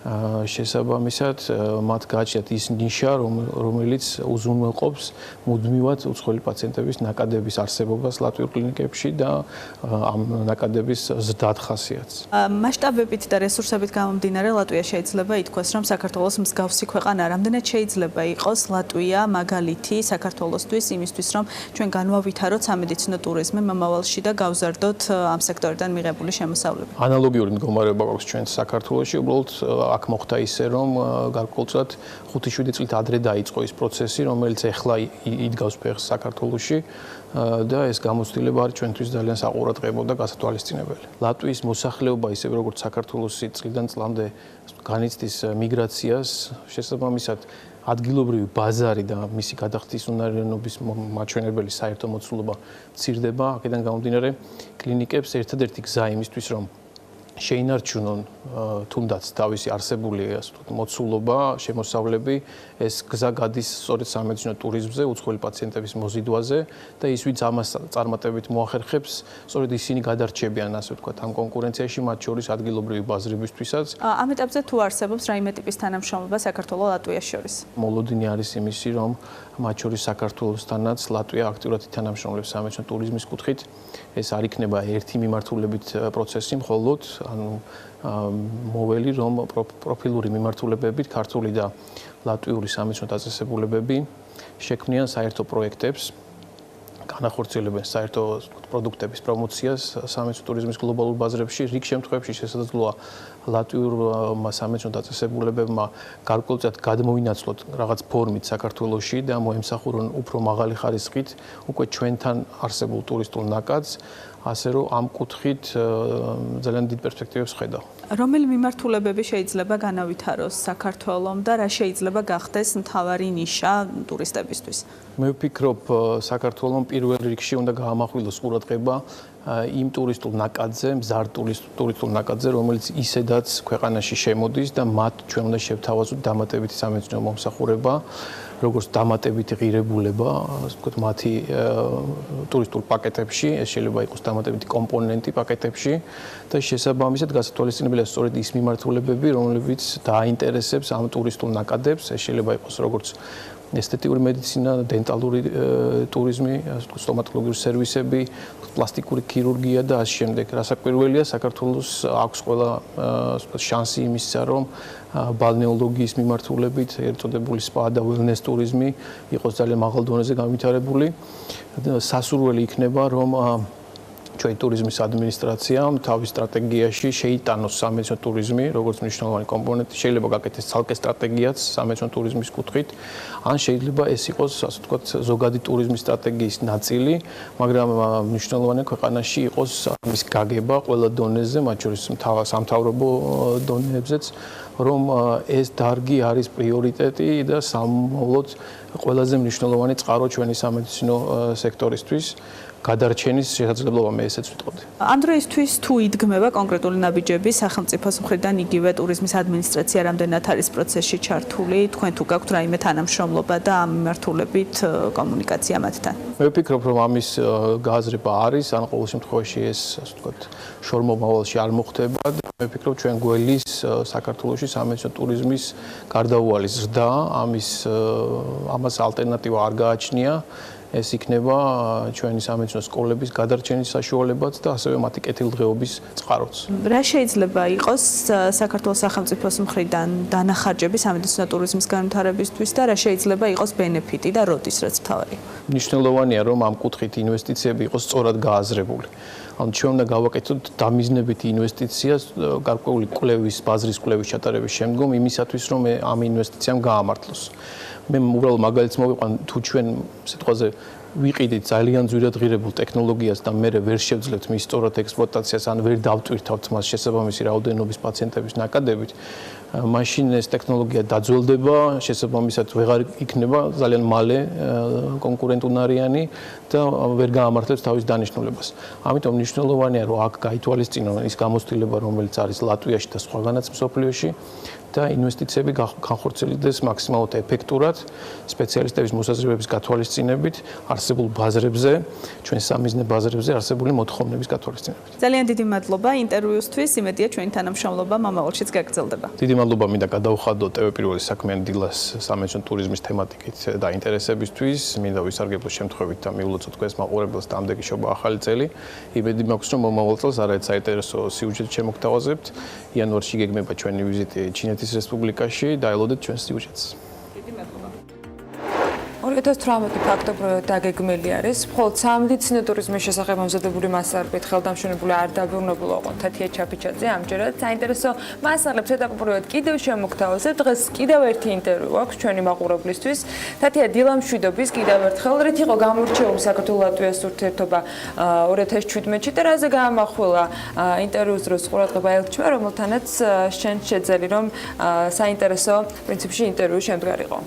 შესაბამისად, მათ გააჩნიათ ის ნიშა, რომელიც უზრუნველყოფს მუდმივად უცხოელი პაციენტების ნაკადების არსებობას ლატვიურ კლინიკებში და ამ ნაკადების ზრდად ხასიათს. მასშტაბებით და რესურსებით გამომდინარე, ლატვია შეიძლება ითქვას, რომ საქართველოს მსგავსი ქვეყანა. რამდენად შეიძლება იყოს ლატვია მაგალითი საქართველოსთვის იმისთვის, რომ ჩვენ განვავითაროთ სამედიცინო ტურიზმი მომავალში და გავზარდოთ ამ სექტორიდან მიღებული შემოსავლები? ანალოგიური მდგომარეობა გვაქვს ჩვენ საქართველოში, უბრალოდ აქ მოხდა ისე, რომ გარკვეულწილად 5-7 წლით ადრე დაიწყო ის პროცესი, რომელიც ეხლა იდგავს ფეხს საქართველოში და ეს გამოცდილება არის ჩვენთვის ძალიან საყურადღებო და გასათვალისწინებელი. ლატვიის მოსახლეობა ისევე როგორც საქართველოსი წლიდან წლამდე განიცდის მიგრაციას, შესაბამისად ადგილობრივი ბაზარი და მისი გადახდის უნარიანობის მაჩვენებელი საერთო მოცულობა მცირდება. აქედან გამომდინარე, კლინიკებს ერთადერთი გზა იმისთვის, რომ შეინარჩუნონ თუნდაც თავისი არსებული მოცულობა, შემოსავლები, ეს გზა გადის სწორედ სამედიცინო ტურიზმზე, უცხოელი პაციენტების მოზიდვაზე და ის ვინც ამას წარმატებით მოახერხებს, სწორედ ისინი გადარჩებიან, ასე ვთქვათ, ამ კონკურენციაში, მათ შორის ადგილობრივი ბაზრებისთვისაც. ამ ეტაპზე თუ არსებობს რაიმე ტიპის თანამშრომლობა საქართველოს-ლატვიას შორის? მოლოდინი არის იმისი, რომ მათ შორის საქართველოსთანაც ლატვია აქტიურად ითანამშრომლებს სამედიცინო ტურიზმის კუთხით. ეს არ იქნება ერთი მიმართულებით პროცესი, მხოლოდ მოველი, რომ პროფილური მიმართულებებით ქართული და ლატვიური სამედიცინო დაწესებულებები შექმნიან საერთო პროექტებს, განახორციელებენ საერთო პროდუქტების პრომოციას სამედიცინო ტურიზმის გლობალურ ბაზრებში. რიგ შემთხვევებში შესაძლოა ლატვიურმა სამედიცინო დაწესებულებებმა გარკვეულწილად გადმოინაცვლოთ რაღაც ფორმით საქართველოში და მოემსახურონ უფრო მაღალი ხარისხით უკვე ჩვენთან არსებულ ტურისტულ ნაკადს. ასე რომ ამ კუთხით ძალიან დიდ პერსპექტივებს ხედავ. რომელი მიმართულებები შეიძლება განავითაროს საქართველოს და რა შეიძლება გახდეს მთავარი ნიშა ტურისტებისთვის? მე ვფიქრობ, საქართველოს პირველ რიგში უნდა გაამახვილოს ყურადღება იმ ტურისტულ ნაკადზე, მზარ ტურისტულ ნაკადზე, რომელიც ისედაც ქვეყანაში შემოდის და მათ ჩვენ უნდა შევთავაზოთ დამატებითი სამეცნიერო მომსახურება, როგორც დამატებითი ღირებულება, ასე ვთქვათ, მათი ტურისტულ პაკეტებში, ეს შეიძლება იყოს დამატებითი კომპონენტი პაკეტებში და შესაბამისად გასათვალისწინებელია სწორედ ის მიმართულებები, რომლებიც დააინტერესებს ამ ტურისტულ ნაკადებს, ეს შეიძლება იყოს როგორც ესთეტიკური მედიცინა, დენტალური ტურიზმი, სტომატოლოგიური სერვისები, პლასტიკური ქირურგია და ასე შემდეგ. რასაკვირველია, საქართველოს აქვს ყველა შანსი იმისა, რომ ბალნეოლოგიის მიმართულებით ერთწოდებული სპა და ველნეს ტურიზმი იყოს ძალიან მაღალ დონეზე განვითარებული. სასურველი იქნება, რომ ჩვენი ტურიზმის ადმინისტრაციამ თავის სტრატეგიაში შეიტანოს სამეცნიერო ტურიზმი, როგორც მნიშვნელოვანი კომპონენტი, შეიძლება გაკეთდეს ცალკე სტრატეგიაც სამეცნიერო ტურიზმის კუთხით, ან შეიძლება ეს იყოს, ასე ვთქვათ, ზოგადი ტურიზმის სტრატეგიის ნაწილი, მაგრამ მნიშვნელოვანია ქვეყანაში იყოს მის გაგება ყველა დონეზე, მათ შორის სამთავრობო დონეებზეც, რომ ეს დარგი არის პრიორიტეტი და სამოვლოდ ყველაზე მნიშვნელოვანი წყარო ჩვენი სამედიცინო სექტორისთვის. გადარჩენის შესაძლებლობა მე ესეც ვიტყოდი. ამ დროისთვის თუ იდგმება კონკრეტული ნაბიჯები სახელმწიფოს მხრიდან იგივე ტურიზმის ადმინისტრაცია რამდენად არის პროცესში ჩართული, თქვენ თუ გაქვთ რაიმე თანამშრომლობა და ამ მიმართულებით კომუნიკაცია მათთან? მე ვფიქრობ, რომ ამის გააზრება არის, ან ყოველ შემთხვევაში ეს, ასე ვთქვათ, შორმომავალში არ მოხდება და მე ვფიქრობ, ჩვენ გველის საქართველოში სამეცნიერო ტურიზმის გარდაუვალი ზრდა, ამას ალტერნატივა არ გააჩნია. ეს იქნება ჩვენი სამეცნიერო სკოლების გადარჩენის საშუალებაც და ასევე მათი კეთილდღეობის წყაროც. რა შეიძლება იყოს საქართველოს სახელმწიფოს მხრიდან დანახარჯები სამედიცინო ტურიზმის განვითარებისთვის და რა შეიძლება იყოს ბენეფიტი და როდის რაც მთავარი? მნიშვნელოვანია, რომ ამ კუთხით ინვესტიციები იყოს სწორად გააზრებული. ან ჩვენ უნდა გავაკეთოთ დამიზნებითი ინვესტიცია გარკვეული კვლევის, ბაზრის კვლევის ჩატარების შემდგომ იმისათვის, რომ ამ ინვესტიციამ გაამართლოს. მე უბრალოდ მაგალითს მოვიყვან, თუ ჩვენ სიტყვაზე ვიყიდით ძალიან ძვირად ღირებულ ტექნოლოგიას და მე ვერ შევძლებთ მის სწორად ექსპლუატაციას, ან ვერ დავტვირთავთ მას შესაბამისი რაოდენობის პაციენტების ნაკადებით, მაშინ ეს ტექნოლოგია დაძველდება, შესაბამისად ვეღარ იქნება ძალიან მალე კონკურენტუნარიანი და ვერ გაამართლებს თავის დანიშნულებას. ამიტომ მნიშვნელოვანია, რომ აქ გაითვალისწინონ ის გამოცდილება, რომელიც არის ლატვიაში და სხვაგანაც მსოფლიოში და ინვესტიციები განხორციელდეს მაქსიმალურად ეფექტურად, სპეციალისტების მოსაზრებების გათვალისწინებით, არსებულ ბაზრებზე, ჩვენ სამიზნე ბაზრებზე არსებული მოთხოვნების გათვალისწინებით. ძალიან დიდი მადლობა ინტერვიუსთვის, იმედია ჩვენი თანამშრომლობა მომავალშიც გაგრძელდება. დიდი მადლობა მინდა გადავხადო პირველი საქმიანი დილას სამეცნიერო ტურიზმის თემატიკით და ინტერესებისთვის, მინდა ვისარგებლო შემთხვევით და მიულოცო თქვენს მაყურებელს დამდეგი შობა ახალი წელი. იმედი მაქვს, რომ მომავალ წელს არაერთ საინტერესო სიუჟეტს შემოგთავაზებთ. იანვარში გეგმება ჩვენი ვიზიტი ჩინეთის რესპუბლიკაში, დაელოდეთ ჩვენს სიუჟეტს. 2018 ფაქტობრივად დაგეგმილი არის, მხოლოდ სამედიცინო ტურიზმის შესახებ მომზადებული მასალებით ხელდამშენებული არ დაბრუნებულა ოღონდ თათია ჩაფიჩაძე. ამჯერად საინტერესო მასალებს ეტაპობრივად კიდევ შემოგთავაზებთ. დღეს კიდევ ერთი ინტერვიუ აქვს ჩვენი მაყურებლისთვის. თათია დილა მშვიდობის კიდევ ერთხელ რით იყო გამორჩეული საქართველოს-ლატვიის ურთიერთობა 2017-ში და რაზე გაამახვილა ინტერვიუს დროს ყურადღება ელჩმა, რომელთანაც შენ შეძელი რომ საინტერესო პრინციპში ინტერვიუ შემდგარიყო.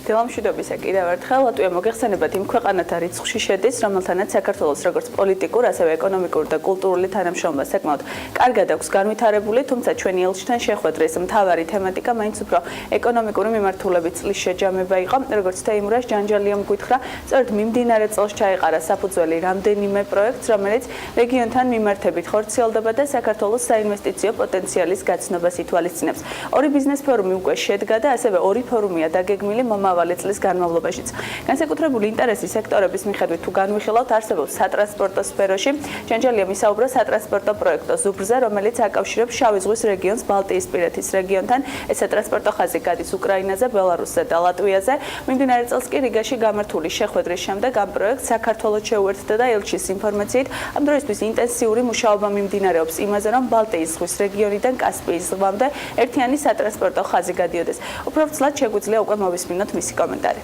დილა მშვიდობისა კიდევ ერთხელ ლატვია მოგეხსენებათ იმ ქვეყანათა რიცხვში შედის, რომელთანაც საქართველოს როგორც პოლიტიკურ, ასევე ეკონომიკური და კულტურული თანამშრომლობა საკმაოდ კარგად აქვს განვითარებული, თუმცა ჩვენი ელჩთან შეხვედრის მთავარი თემატიკა მაინც უფრო ეკონომიკური მიმართულებით წლის შეჯამება იყო. როგორც თეიმურას ჯანჯალიამ გითხრა, სწორედ მიმდინარე წელს ჩაეყარა საფუძველი რამდენიმე პროექტს, რომელიც რეგიონთან მიმართებით ხორციელდება და საქართველოს საინვესტიციო პოტენციალის გაცნობას ითვალისწინებს. ორი ბიზნეს ფორუმი უკვე შედგა და ასევე ორი ფორუმია დაგეგმილი მომავალი წლის განმავლობაშიც. განსაკუთრებული ინტერესის სექტორების მიხედვით თუ განვიხილავთ, არსებობს სატრანსპორტო სფეროში. ჯანჯალია მისაუბრა სატრანსპორტო პროექტო ზუბრზე, რომელიც აკავშირებს შავი ზღვის რეგიონს ბალტიისპირეთის რეგიონთან. ეს სატრანსპორტო ხაზი გადის უკრაინაზე, ბელარუსზე და ლატვიაზე. მიმდინარე წელს კი რიგაში გამართული შეხვედრის შემდეგ ამ პროექტს საქართველოს შეუერთდა და ელჩის ინფორმაციით ამ დროისთვის ინტენსიური მუშაობა მიმდინარეობს იმაზე, რომ ბალტიის ზღვის რეგიონიდან კასპიის ზღვამდე ერთიანი სატრანსპორტო ხაზი გადიოდეს. უფრო ვრცლად შეგვიძლია უკვე მოვისმინოთ მისი კომენტარი.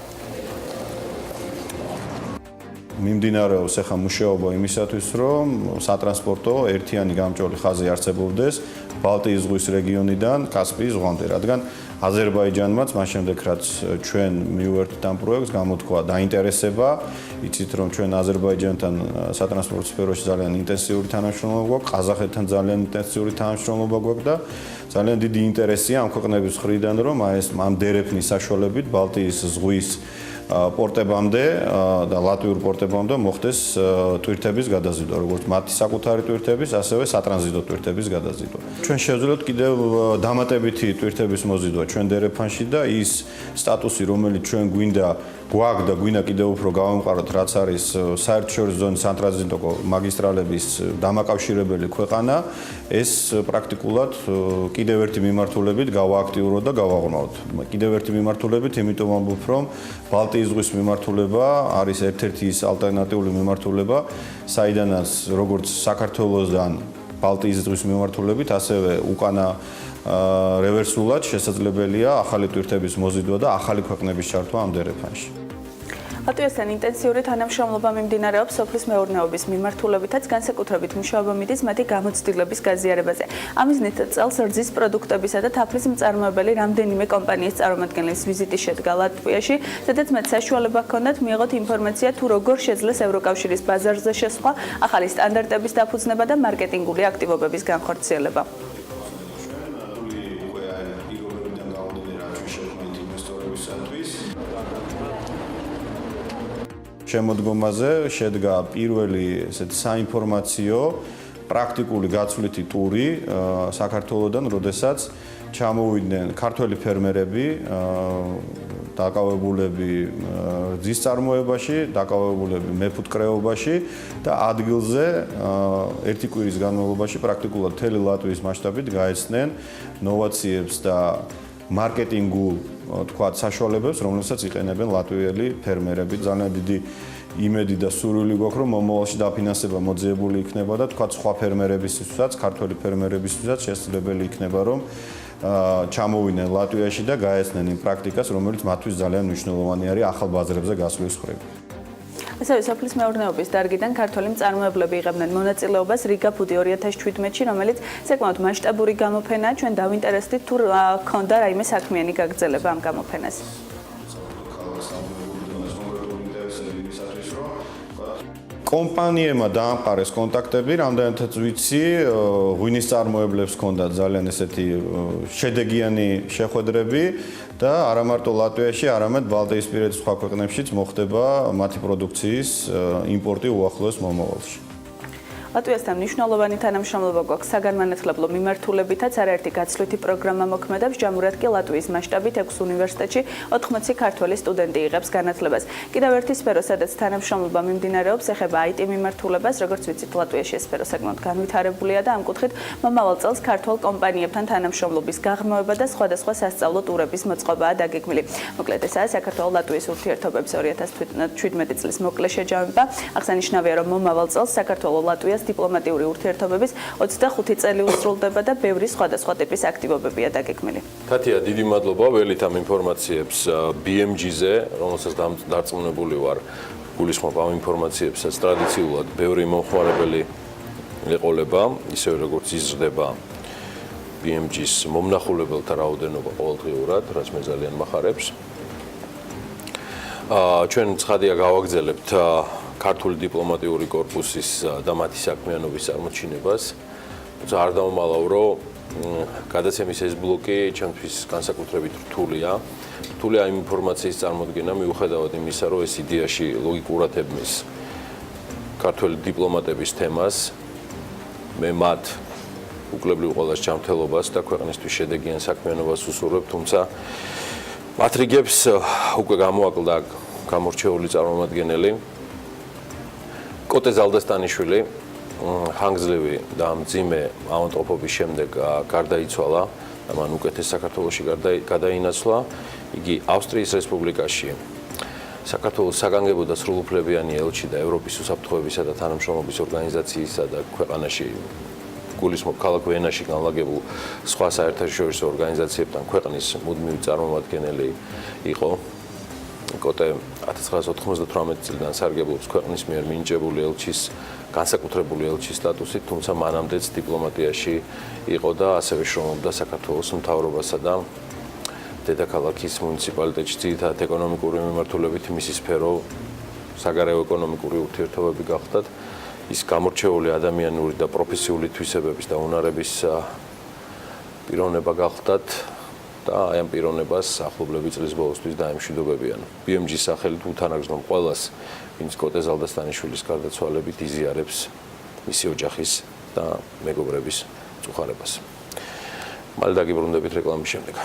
მიმდინარეობს ახლა მუშაობა იმისათვის, რომ სატრანსპორტო ერთიანი გამჭოლი ხაზი არსებობდეს ბალტიის ზღვის რეგიონიდან კასპიის ზღვამდე, რადგან აზერბაიჯანმაც მას შემდეგ რაც ჩვენ მივერთთ ამ პროექტს, გამოთქვა დაინტერესება, იცით რომ ჩვენ აზერბაიჯანთან სატრანსპორტო სფეროში ძალიან ინტენსიური თანამშრომლობა გვაქვს, ყაზახეთთან ძალიან ინტენსიური თანამშრომლობა გვაქვს და ძალიან დიდი ინტერესია ამ ქვეყნების მხრიდან, რომ ეს ამ დერეფნის საშუალებით ბალტიის ზღვის პორტებამდე და ლატვიურ პორტებამდე მოხდეს ტვირთების გადაზიდვა, როგორც მათი საკუთარი ტვირთების, ასევე სატრანზიტო ტვირთების გადაზიდვა. ჩვენ შევძლებთ კიდევ დამატებითი ტვირთების მოზიდვა ჩვენ დერეფანში და ის სტატუსი, რომელიც ჩვენ გვაქვს და გვინდა კიდევ უფრო გავამყაროთ, რაც არის საერთაშორისო ზონის სატრანზიტო მაგისტრალების დამაკავშირებელი ქვეყანა, ეს პრაქტიკულად კიდევ ერთი მიმართულებით გავააქტიუროთ და გავაღრმავოთ. კიდევ ერთი მიმართულებით, იმიტომ ამბობ, რომ ბალტიის ზღვის მიმართულება არის ერთ-ერთი ის ალტერნატიული მიმართულება, საიდანაც როგორც საქართველოსთან ბალტიის ზღვის მიმართულებით, ასევე უკანა რევერსულად შესაძლებელია ახალი ტვირთების მოზიდვა და ახალი ქვეყნების ჩართვა ამ დერეფანში. ლატვიასთან ინტენსიური თანამშრომლობა მიმდინარეობს სოფლის მეურნეობის მიმართულებითაც, განსაკუთრებით მუშაობა მიდის მათი გამოცდილების გაზიარებაზე. ამიზნით წელს რძის პროდუქტებისა და თაფლის მწარმოებელი რამდენიმე კომპანიის წარმომადგენლის ვიზიტი შედგა ლატვიაში, სადაც მათ საშუალება ჰქონდათ მიიღოთ ინფორმაცია თუ როგორ შეძლეს ევროკავშირის ბაზარზე შესვლა, ახალი სტანდარტების დაფუძნება და მარკეტინგული აქტივობების განხორციელება. შემოდგომაზე შედგა პირველი ესეთი საინფორმაციო პრაქტიკული გაცვლითი ტური საქართველოსდან, როდესაც ჩამოვიდნენ ქართველი ფერმერები, დაკავებულები რძის წარმოებაში, დაკავებულები მეფუტკრეობაში და ადგილზე ერთი კვირის განმავლობაში პრაქტიკულად მთელი ლატვიის მასშტაბით გაეცნენ ნოვაციებს და მარკეტინგულ თქვათ საშუალებებს, რომელსაც იყენებენ ლატვიელი ფერმერები. ძალიან დიდი იმედი და სურვილი გვაქვს, რომ მომავალში დაფინანსება მოძიებული იქნება და თქვათ სხვა ფერმერებისთვისაც, ქართველი ფერმერებისთვისაც შესაძლებელი იქნება, რომ ჩამოვიდნენ ლატვიაში და გაეცნენ იმ პრაქტიკას, რომელიც მათთვის ძალიან მნიშვნელოვანი არის ახალ ბაზრებზე გასვლის მხრივ. ასევე სოფლის მეურნეობის დარგიდან ქართველი მწარმოებლები იღებდნენ მონაწილეობას რიგა ფუდი 2017-ში, რომელიც საკმაოდ მასშტაბური გამოფენაა. ჩვენ დავინტერესდით თუ ქონდა რაიმე საქმიანი გაგრძელება ამ გამოფენას. კომპანიებმა დაამყარეს კონტაქტები, რამდენადაც ვიცი, ღვინის წარმოებლებს ჰქონდათ ძალიან ესეთი შედეგიანი შეხვედრები და არა მარტო ლატვიაში, არამედ ბალტიისპირეთის სხვა ქვეყნებშიც მოხდება მათი პროდუქციის იმპორტი უახლოეს მომავალში. ლატვიასთან მნიშვნელოვანი თანამშრომლობა გვაქვს საგანმანათლებლო მიმართულებითაც, არაერთი გაცვლითი პროგრამა მოქმედებს, ჯამურად კი ლატვიის მასშტაბით 6 უნივერსიტეტში 80 ქართველი სტუდენტი იღებს განათლებას. კიდევ ერთი სფერო, სადაც თანამშრომლობა მიმდინარეობს, ეხება IT მიმართულებას, როგორც ვიცით, ლატვიაში ეს სფერო საკმაოდ განვითარებულია და ამ კუთხით მომავალ წელს ქართველ კომპანიებთან თანამშრომლობის გაღრმავება და სხვადასხვა სასწავლო ტურების მოწყობაა დაგეგმილი. მოკლედ ესაა საქართველოს-ლატვიის ურთიერთობების 2017 წლის მოკლე შეჯამება. აღსანიშნავია, რომ მომავალ წელს საქართველოს-ლატვიის დიპლომატიური ურთიერთობების 25 წელი უსრულდება და ბევრი სხვადასხვა ტიპის აქტივობებია დაგეგმილი. თათია, დიდი მადლობა ველით ამ ინფორმაციებს BMG-ზე, რომელსაც დარწმუნებული ვარ, გულისხმობ ამ ინფორმაციებსაც ტრადიციულად ბევრი მომხმარებელი ეყოლება, ისევე როგორც იზრდება BMG-ს მომნახულებელთა რაოდენობა ყოველდღიურად, რაც მე ძალიან მახარებს. ჩვენ ცხადია გავაგრძელებთ ქართული დიპლომატიური კორპუსის და მათი საქმიანობის წარმოჩინებას. არ დავმალავრო, გადაცემის ეს ბლოკი ჩემთვის განსაკუთრებით რთულია. რთულია იმ ინფორმაციის წარმოდგენა, მიუხედავად იმისა, რომ ეს იდეაში ლოგიკურად ებმის ქართველი დიპლომატების თემას. მე მათ უკლებრივ ყოველას ჯანმრთელობას და ქვეყნისთვის შედეგიან საქმიანობას უსურვებ, თუმცა მათ რიგებს უკვე გამოაკლდა გამორჩეული წარმომადგენელი კოტე ზალდასტანიშვილი ხანგრძლივი და მძიმე ავადმყოფობის შემდეგ გარდაიცვალა და მან უკეთეს საქართველოში გადაინაცვლა. იგი ავსტრიის რესპუბლიკაში საქართველოს საგანგებო და სრულუფლებიანი ელჩი და ევროპის უსაფრთხოებისა და თანამშრომლობის ორგანიზაციისა და ქვეყანაში გულისხმობ ქალაქ ვენაში განლაგებულ სხვა საერთაშორისო ორგანიზაციებთან ქვეყნის მუდმივი წარმომადგენელი იყო. კოტე 1998 წლიდან სარგებლობს ქვეყნის მიერ მინიჭებული ელჩის განსაკუთრებული ელჩის სტატუსით, თუმცა მანამდეც დიპლომატიაში იყო და ასევე შრომობდა საქართველოს მთავრობასა და დედაქალაქის მუნიციპალიტეტში. ძირითადად ეკონომიკური მიმართულებით მისი სფერო საგარეო ეკონომიკური ურთიერთობები გახდათ. ის გამორჩეული ადამიანური და პროფესიული თვისებების და უნარების პიროვნება გახდათ და აი ამ პიროვნებას ახლობლები წლის ბოლოსთვის დაემშვიდობებიან. BMG-ის სახელით უთანაგზნობ ყველას, ვინც კოტე ზალდასტანიშვილის გარდაცვალებით იზიარებს მისი ოჯახის და მეგობრების წუხარებას. მალე დაგიბრუნდებით რეკლამის შემდეგ.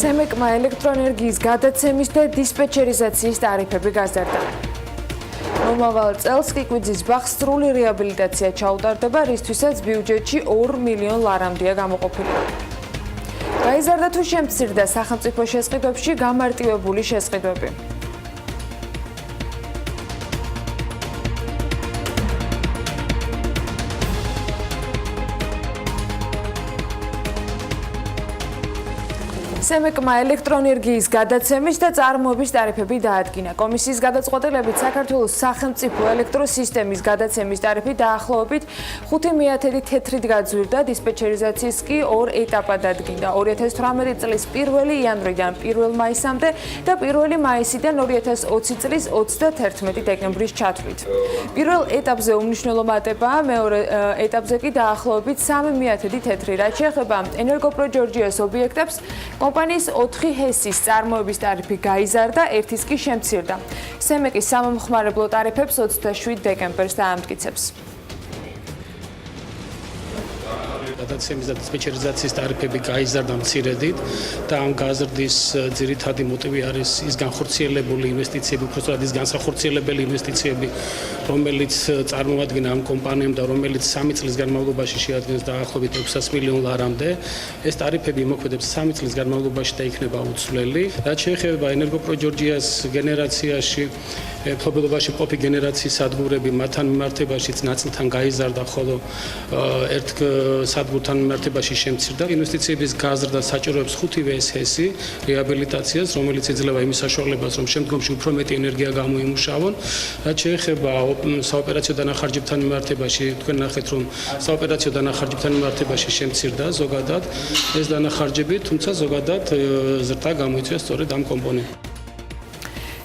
სემეკმა ელექტროენერგიის გადაცემის და დისპეჩერიზაციის ტარიფები გაზარდა. მომავალ წელს კიკვიძის ბაღს სრული რეაბილიტაცია ჩაუტარდება, რისთვისაც ბიუჯეტში 2 მილიონ ლარამდეა გამოყოფილი. გაიზარდა თუ შემცირდა სახელმწიფო შესყიდვებში გამარტივებული შესყიდვები. სემეკმა ელექტროენერგიის გადაცემის და წარმოების ტარიფები დაადგინა. კომისიის გადაწყვეტილებით საქართველოს სახელმწიფო ელექტროსისტემის გადაცემის ტარიფი დაახლოებით 5/10 თეთრით გაძვირდა, დისპეჩერიზაციის კი 2 ეტაპად დადგინდა. 2018 წლის 1 იანვრიდან 1 მაისამდე და 1 მაისიდან 2020 წლის 31 დეკემბრის ჩათვლით. პირველ ეტაპზე უმნიშვნელო მატებაა, მეორე ეტაპზე კი დაახლოებით 3/10 თეთრი, რაც შეეხება ენერგოპროჯორჯიას ობიექტებს. კომპანიის 4 ჰესის წარმოების ტარიფი გაიზარდა, ერთის კი შემცირდა. სემეკის სამომხმარებლო ტარიფებს 27 დეკემბერს დაამტკიცებს. გადაცემის და დისპეჩერიზაციის ტარიფები გაიზარდა მცირედით და ამ გაზრდის ძირითადი მოტივი არის ის განხორციელებული ინვესტიციები, უბრალოდ ის განსახორციელებელი ინვესტიციები, რომელიც წარმოადგენს ამ კომპანიამ და რომელიც 3 წლის განმავლობაში შეადგენს დაახლოებით 600 მილიონ ლარამდე. ეს ტარიფები იმოქმედებს 3 წლის განმავლობაში და იქნება უცვლელი. რაც შეეხება ენერგოპროჯორჯიას გენერაციაში, ფლობელობაში მყოფი გენერაციის სადგურები, მათთან მიმართებაშიც ნაწილთან გაიზარდა, ხოლო ერთ სადგურთან მიმართებაში შემცირდა. ინვესტიციების გაზრდა საჭიროებს 5 ჰესი რეაბილიტაციას, რომელიც იძლევა იმის საშუალებას, რომ შემდგომში უფრო მეტი ენერგია გამოიმუშავონ. რაც შეეხება საოპერაციო დანახარჯებთან მიმართებაში, თქვენ ნახეთ, რომ საოპერაციო დანახარჯებთან მიმართებაში შემცირდა ზოგადად ეს დანახარჯები, თუმცა ზოგადად ზრდა გამოიწვია სწორედ ამ კომპონენტს.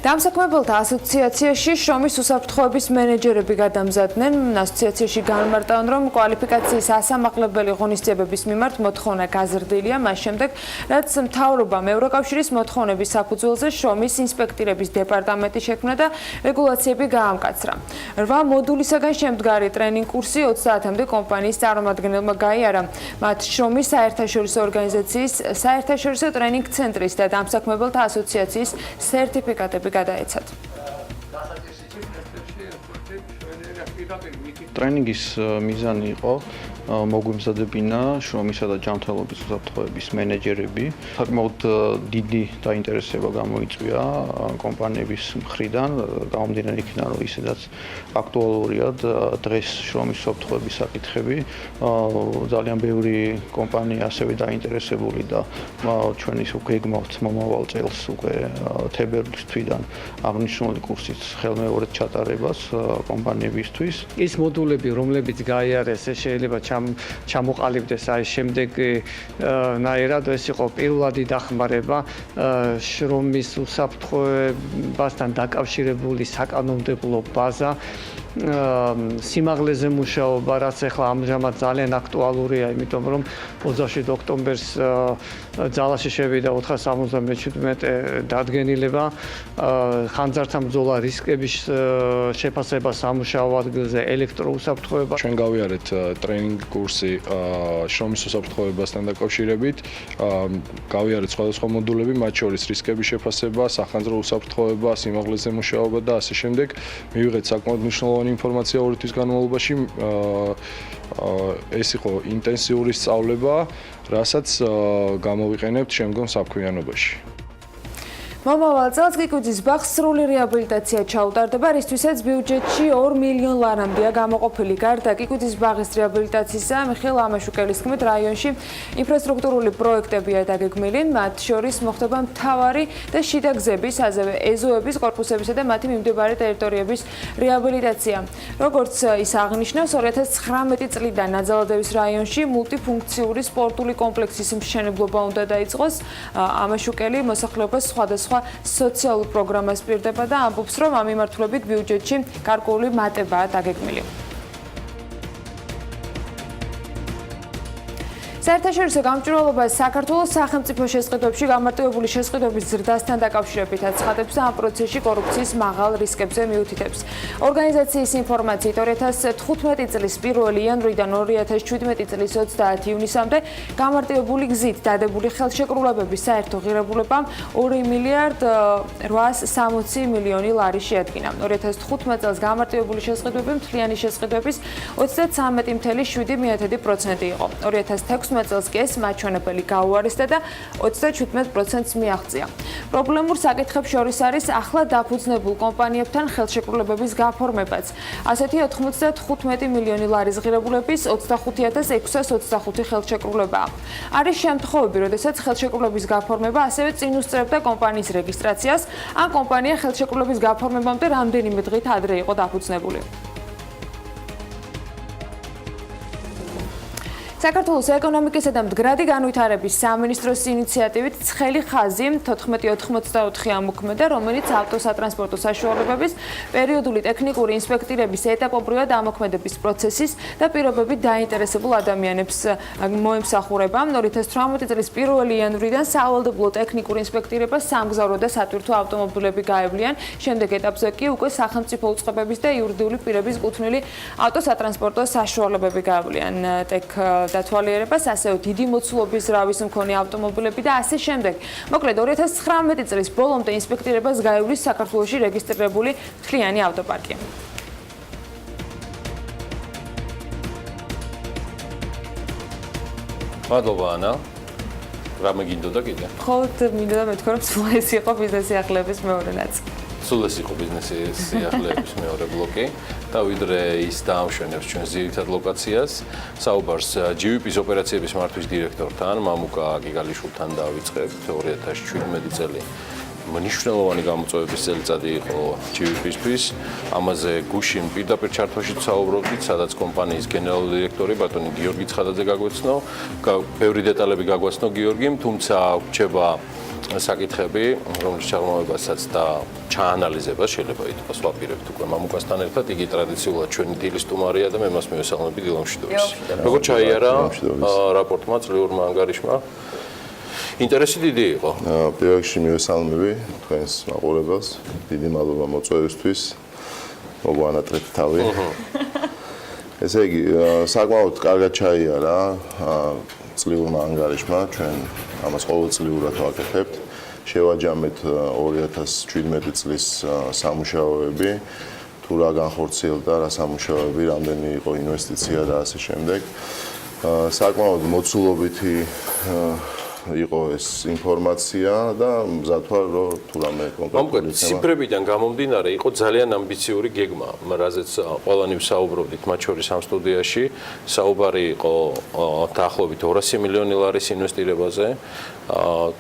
დამსაქმებელთა ასოციაციაში შრომის უსაფრთხოების მენეჯერები გადამზადდნენ. ასოციაციაში განმარტავენ, რომ კვალიფიკაციის ასამაღლებელი ღონისძიებების მიმართ მოთხოვნა გაზრდილია, მას შემდეგ, რაც მთავრობამ ევროკავშირის მოთხოვნების საფუძველზე შრომის ინსპექტირების დეპარტამენტი შექმნა და რეგულაციები გაამკაცრა. 8 მოდულისაგან შემდგარი ტრენინგ კურსი 30-მდე კომპანიის წარმომადგენელმა გაიარა. მათ შრომის საერთაშორისო ორგანიზაციის საერთაშორისო ტრენინგ ცენტრის და დამსაქმებელთა ასოციაციის სერტიფიკატები გადაეცათ. ტრენინგის მიზანი იყო მოგვიმზადებინა შრომისა და ჯანმრთელობის უსაფრთხოების მენეჯერები. საკმაოდ დიდი დაინტერესება გამოიწვია კომპანიების მხრიდან, გამომდინარე იქიდან, რომ ისედაც აქტუალურია დღეს შრომის უსაფრთხოების საკითხები. ძალიან ბევრი კომპანია ასევე დაინტერესებული და ჩვენ ის უკვე გეგმავთ მომავალ წელს უკვე თებერვლის თვიდან აღნიშნული კურსის ხელმეორედ ჩატარებას კომპანიებისთვის. ის მოდულები, რომლებიც გაიარეს, შეიძლება ჩამოყალიბდეს აი შემდეგ ნაირად, ეს იყო პირველადი დახმარება შრომის უსაფრთხოებასთან დაკავშირებული საკანონმდებლო ბაზა. სიმაღლეზე მუშაობა, რაც ახლა ამჟამად ძალიან აქტუალურია, იმიტომ რომ 27 ოქტომბერს ძალაში შევიდა 477 დადგენილება, ხანძართან ბრძოლა, რისკების შეფასება სამუშაო ადგილზე, ელექტროუსაფრთხოება. ჩვენ გავიარეთ ტრენინგ კურსი შრომის უსაფრთხოებასთან დაკავშირებით, გავიარეთ სხვადასხვა მოდულები, მათ შორის რისკების შეფასება, სახანძრო უსაფრთხოება, სიმაღლეზე მუშაობა და ასე შემდეგ. მივიღეთ საკმაოდ მნიშვნელოვანი ინფორმაცია 2 თვის განმავლობაში. ეს იყო ინტენსიური სწავლება, რასაც გამოვიყენებთ შემდგომ საქმიანობაში. მომავალ წელს კიკუძის ბაღს სრული რეაბილიტაცია ჩაუტარდება, რისთვისაც ბიუჯეტში 2 მილიონ ლარამდეა გამოყოფილი. გარდა კიკუძის ბაღის რეაბილიტაციისა, მიხეილ ამაშუკელის თქმით, რაიონში ინფრასტრუქტურული პროექტებია დაგეგმილი, მათ შორის მოხდება მთავარი და შიდა გზების, ასევე ეზოების, კორპუსებისა და მათი მიმდებარე ტერიტორიების რეაბილიტაცია. როგორც ის აღნიშნავს, 2019 წლიდან ნაძალადევის რაიონში მულტიფუნქციური სპორტული კომპლექსის მშენებლობა უნდა დაიწყოს. ამაშუკელი მოსახლეობას სხვადასხვა სოციალურ პროგრამას პირდება და ამბობს, რომ ამ მიმართულებით ბიუჯეტში გარკვეული მატებაა დაგეგმილი. საერთაშორისო გამჭვირვალობა საქართველოს სახელმწიფო შესყიდვებში გამარტივებული შესყიდვების ზრდასთან დაკავშირებით აცხადებს და ამ პროცესში კორუფციის მაღალ რისკებზე მიუთითებს. ორგანიზაციის ინფორმაციით 2015 წლის 1 იანვრიდან 2017 წლის 30 ივნისამდე გამარტივებული გზით დადებული ხელშეკრულებების საერთო ღირებულებამ 2 მილიარდ 860 მილიონი ლარი შეადგინა. 2015 წელს გამარტივებული შესყიდვები მთლიანი შესყიდვების 33.7% იყო. 2016 წელს კი ეს მაჩვენებელი გაუარესდა და 37%-ს მიაღწია. პრობლემურ საკითხებს შორის არის ახლა დაფუძნებულ კომპანიებთან ხელშეკრულებების გაფორმებაც. ასეთი 95 მილიონი ლარის ღირებულების 25625 ხელშეკრულებაა. არის შემთხვევები, როდესაც ხელშეკრულების გაფორმება ასევე წინ უსწრებდა კომპანიის რეგისტრაციას, ან კომპანია ხელშეკრულების გაფორმებამდე რამდენიმე დღით ადრე იყო დაფუძნებული. საქართველოს ეკონომიკისა და მდგრადი განვითარების სამინისტროს ინიციატივით ცხელი ხაზი 1484 ამოქმედა, რომელიც ავტოსატრანსპორტო საშუალებების პერიოდული ტექნიკური ინსპექტირების ეტაპობრივად ამოქმედების პროცესის და პირობებით დაინტერესებულ ადამიანებს მოემსახურება. 2018 წლის 1 იანვრიდან სავალდებულო ტექნიკურ ინსპექტირებას სამგზავრო და სატვირთო ავტომობილები გაევლიან. შემდეგ ეტაპზე კი უკვე სახელმწიფო უწყებების და იურიდიული პირების კუთვნილი ავტოსატრანსპორტო საშუალებები გაევლიან. დათვალიერებას, ასევე დიდი მოცულობის ზრავის მქონე ავტომობილები და ასე შემდეგ. მოკლედ 2019 წლის ბოლომდე ინსპექტირებას გაივლის საქართველოში რეგისტრირებული მთლიანი ავტოპარკი. მადლობა ანა. რამე გინდოდა კიდე? ხო, მინდოდა მეთქვა, რომ სულ ეს იყო ბიზნესი ახლების მეორე ნაწილი. სულ ეს იყო ბიზნესი ახლების მეორე ბლოკი და ვიდრე ის დაამშვენებს ჩვენს ძირითად ლოკაციას, საუბარს GVP-ის ოპერაციების მართვის დირექტორთან, მამუკა გიგალიშვილთან დავიწყებთ 2017 წელი. მნიშვნელოვანი გამოწვევების წელიწადი იყო GVP-ისთვის. ამაზე გუშინ პირდაპირ ჩართვაში საუბრობდით, სადაც კომპანიის გენერალური დირექტორი ბატონი გიორგი ცხადაძე გაგვეცნო. ბევრი დეტალები გაგვაცნო გიორგიმ, თუმცა რჩება საკითხები, რომლის ჩაღრმავებასაც და ჩაანალიზებას შეიძლება ითქვას ვაპირებთ უკვე მამუკასთან ერთად. იგი ტრადიციულად ჩვენი დილის სტუმარია და მე მას მივესალმები დილა მშვიდობის. როგორ ჩაიარა რაპორტმა წლიურმა ანგარიშმა? ინტერესი დიდი იყო. პირველ რიგში მივესალმები თქვენს მაყურებელს. დიდი მადლობა მოწვევისთვის. მოგვანატრეთ თავი. ესე იგი, საკმაოდ კარგად ჩაიარა წლიურმა ანგარიშმა, ჩვენ ამას ყოველწლიურად ვაკეთებთ. შევაჯამეთ 2017 წლის სამუშაოები, თუ რა განხორციელდა, რა სამუშაოები, რამდენი იყო ინვესტიცია და ასე შემდეგ. საკმაოდ მოცულობითი იყო ეს ინფორმაცია და მზად ვარ, რომ თუ რამე კონკრეტული ციფრებიდან გამომდინარე იყო ძალიან ამბიციური გეგმა, რაზეც ყველანი ვსაუბრობდით, მათ შორის ამ სტუდიაში. საუბარი იყო დაახლოებით 200 მილიონი ლარის ინვესტირებაზე.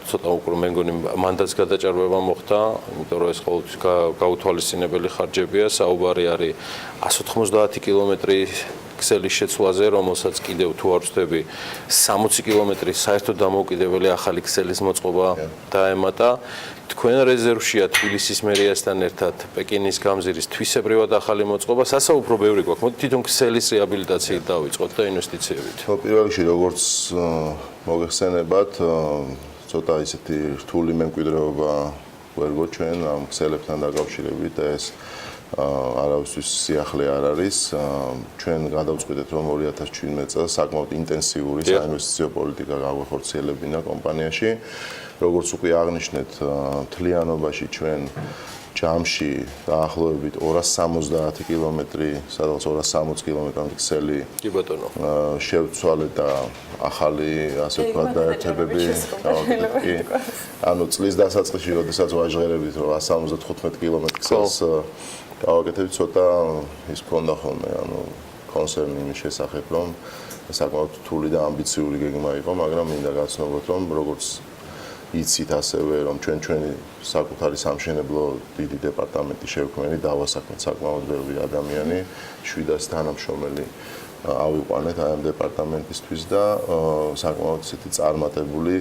ცოტა უკვე მე მგონი მანდატს გადაჭარბება მოხდა, იმიტომ რომ ეს ყოველთვის გაუთვალისწინებელი ხარჯებია. საუბარი არის 190 კილომეტრი ქსელის შეცვლაზე, რომელსაც კიდევ თუ არ ვწდები 60 კილომეტრი საერთო დამოუკიდებელი ახალი ქსელის მოწყობა დაემატა. თქვენ რეზერვშია თბილისის მერიასთან ერთად პეკინის გამზირის თვისებრივად ახალი მოწყობა, სასაუბრო ბევრი გვაქვს. მოდით თვითონ ქსელის რეაბილიტაციით დავიწყოთ და ინვესტიციებით. პირველ რიგში როგორც მოგეხსენებათ, ცოტა ისეთი რთული მემკვიდრეობა ვერ გვაჩვენ ამ ქსელებთან დაკავშირებით და ეს არავისთვის სიახლე არ არის. ჩვენ გადავწყვიტეთ, რომ 2017 წელს საკმაოდ ინტენსიური საინვესტიციო პოლიტიკა გაგვეხორციელებინა კომპანიაში. როგორც უკვე აღნიშნეთ, მთლიანობაში ჩვენ ჯამში დაახლოებით 270 კილომეტრი, სადღაც 260 კილომეტრამდე ქსელი კი ბატონო შევცვალეთ და ახალი ასე ვთქვათ გაერთებები კი ანუ წლის დასაწყისში როდესაც ვაჟღერებდით რომ 175 კილომეტრი ქსელს გავაკეთებთ ცოტა ის ქონდა ხოლმე ანუ კონსერნი იმის შესახებ რომ საკმაოდ რთული და ამბიციური გეგმა იყო მაგრამ მინდა გაცნობოთ რომ როგორც იცით ასევე რომ ჩვენი საკუთარი სამშენებლო დიდი დეპარტამენტი შევქმნით დავასაქმეთ საკმაოდ ბევრი ადამიანი 700 თანამშრომელი ავიყვანეთ აი ამ დეპარტამენტისთვის და საკმაოდ ისეთი წარმატებული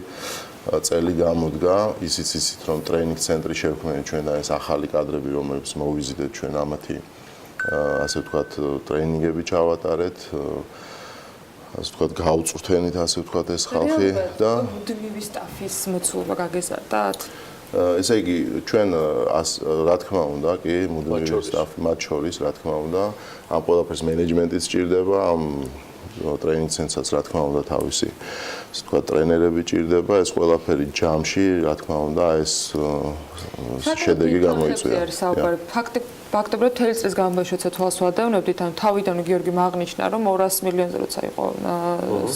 წელი გამოდგა ისიც იცით რომ ტრეინინგ ცენტრი შევქმნით ჩვენ და ეს ახალი კადრები რომლებიც მოვიზიდეთ ჩვენ ამათი ასე ვთქვათ ტრეინინგები ჩავატარეთ ასე ვთქვათ გაუწვრთენით ასე ვთქვათ ეს ხალხი და მუდმივი სტაფის მოცულობა გაგეზარდათ? ესე იგი ჩვენ რა თქმა უნდა კი მუდმივი სტაფი მათ შორის რა თქმა უნდა ამ ყველაფერს მენეჯმენტიც სჭირდება ამ ტრეინინგ ცენტრსაც რა თქმა უნდა თავისი ასე ვთქვათ ტრენერები სჭირდება ეს ყველაფერი ჯამში რა თქმა უნდა ეს შედეგი გამოიწვია ფაქტობრივად მთელი წლის განმავლობაში თვალს ვადევნებდით, ან თავიდან გიორგი აღნიშნა, რომ 200 მილიონზე როცა იყო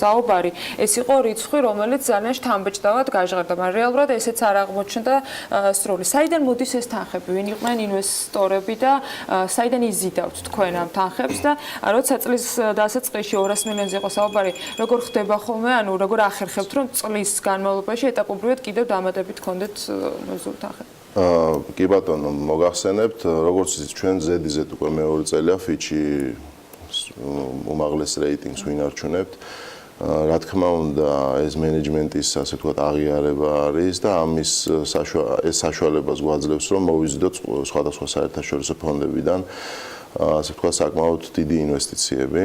საუბარი, ეს იყო რიცხვი, რომელიც ძალიან შთამბეჭდავად გაჟღერდა, მაგრამ რეალურად ესეც არ აღმოჩნდა სრული. საიდან მოდის ეს თანხები? ვინ იყვნენ ინვესტორები და საიდან იზიდავთ თქვენ ამ თანხებს და როცა წლის დასაწყისში 200 მილიონზე იყო საუბარი, როგორ ხდება ხოლმე, ანუ როგორ ახერხებთ, რომ წლის განმავლობაში ეტაპობრივად კიდევ დამატებით გქონდეთ ნოზური თანხები? კი ბატონო, მოგახსენებთ, როგორც იცით, ჩვენ ზედიზედ უკვე მეორე წელია ფიჩი უმაღლეს რეიტინგს ვინარჩუნებთ. რა თქმა უნდა, ეს მენეჯმენტის, ასე ვთქვათ, აღიარება არის და ამის ეს საშუალებას გვაძლევს, რომ მოვიზიდოთ სხვადასხვა საერთაშორისო ფონდებიდან, ასე ვთქვათ, საკმაოდ დიდი ინვესტიციები.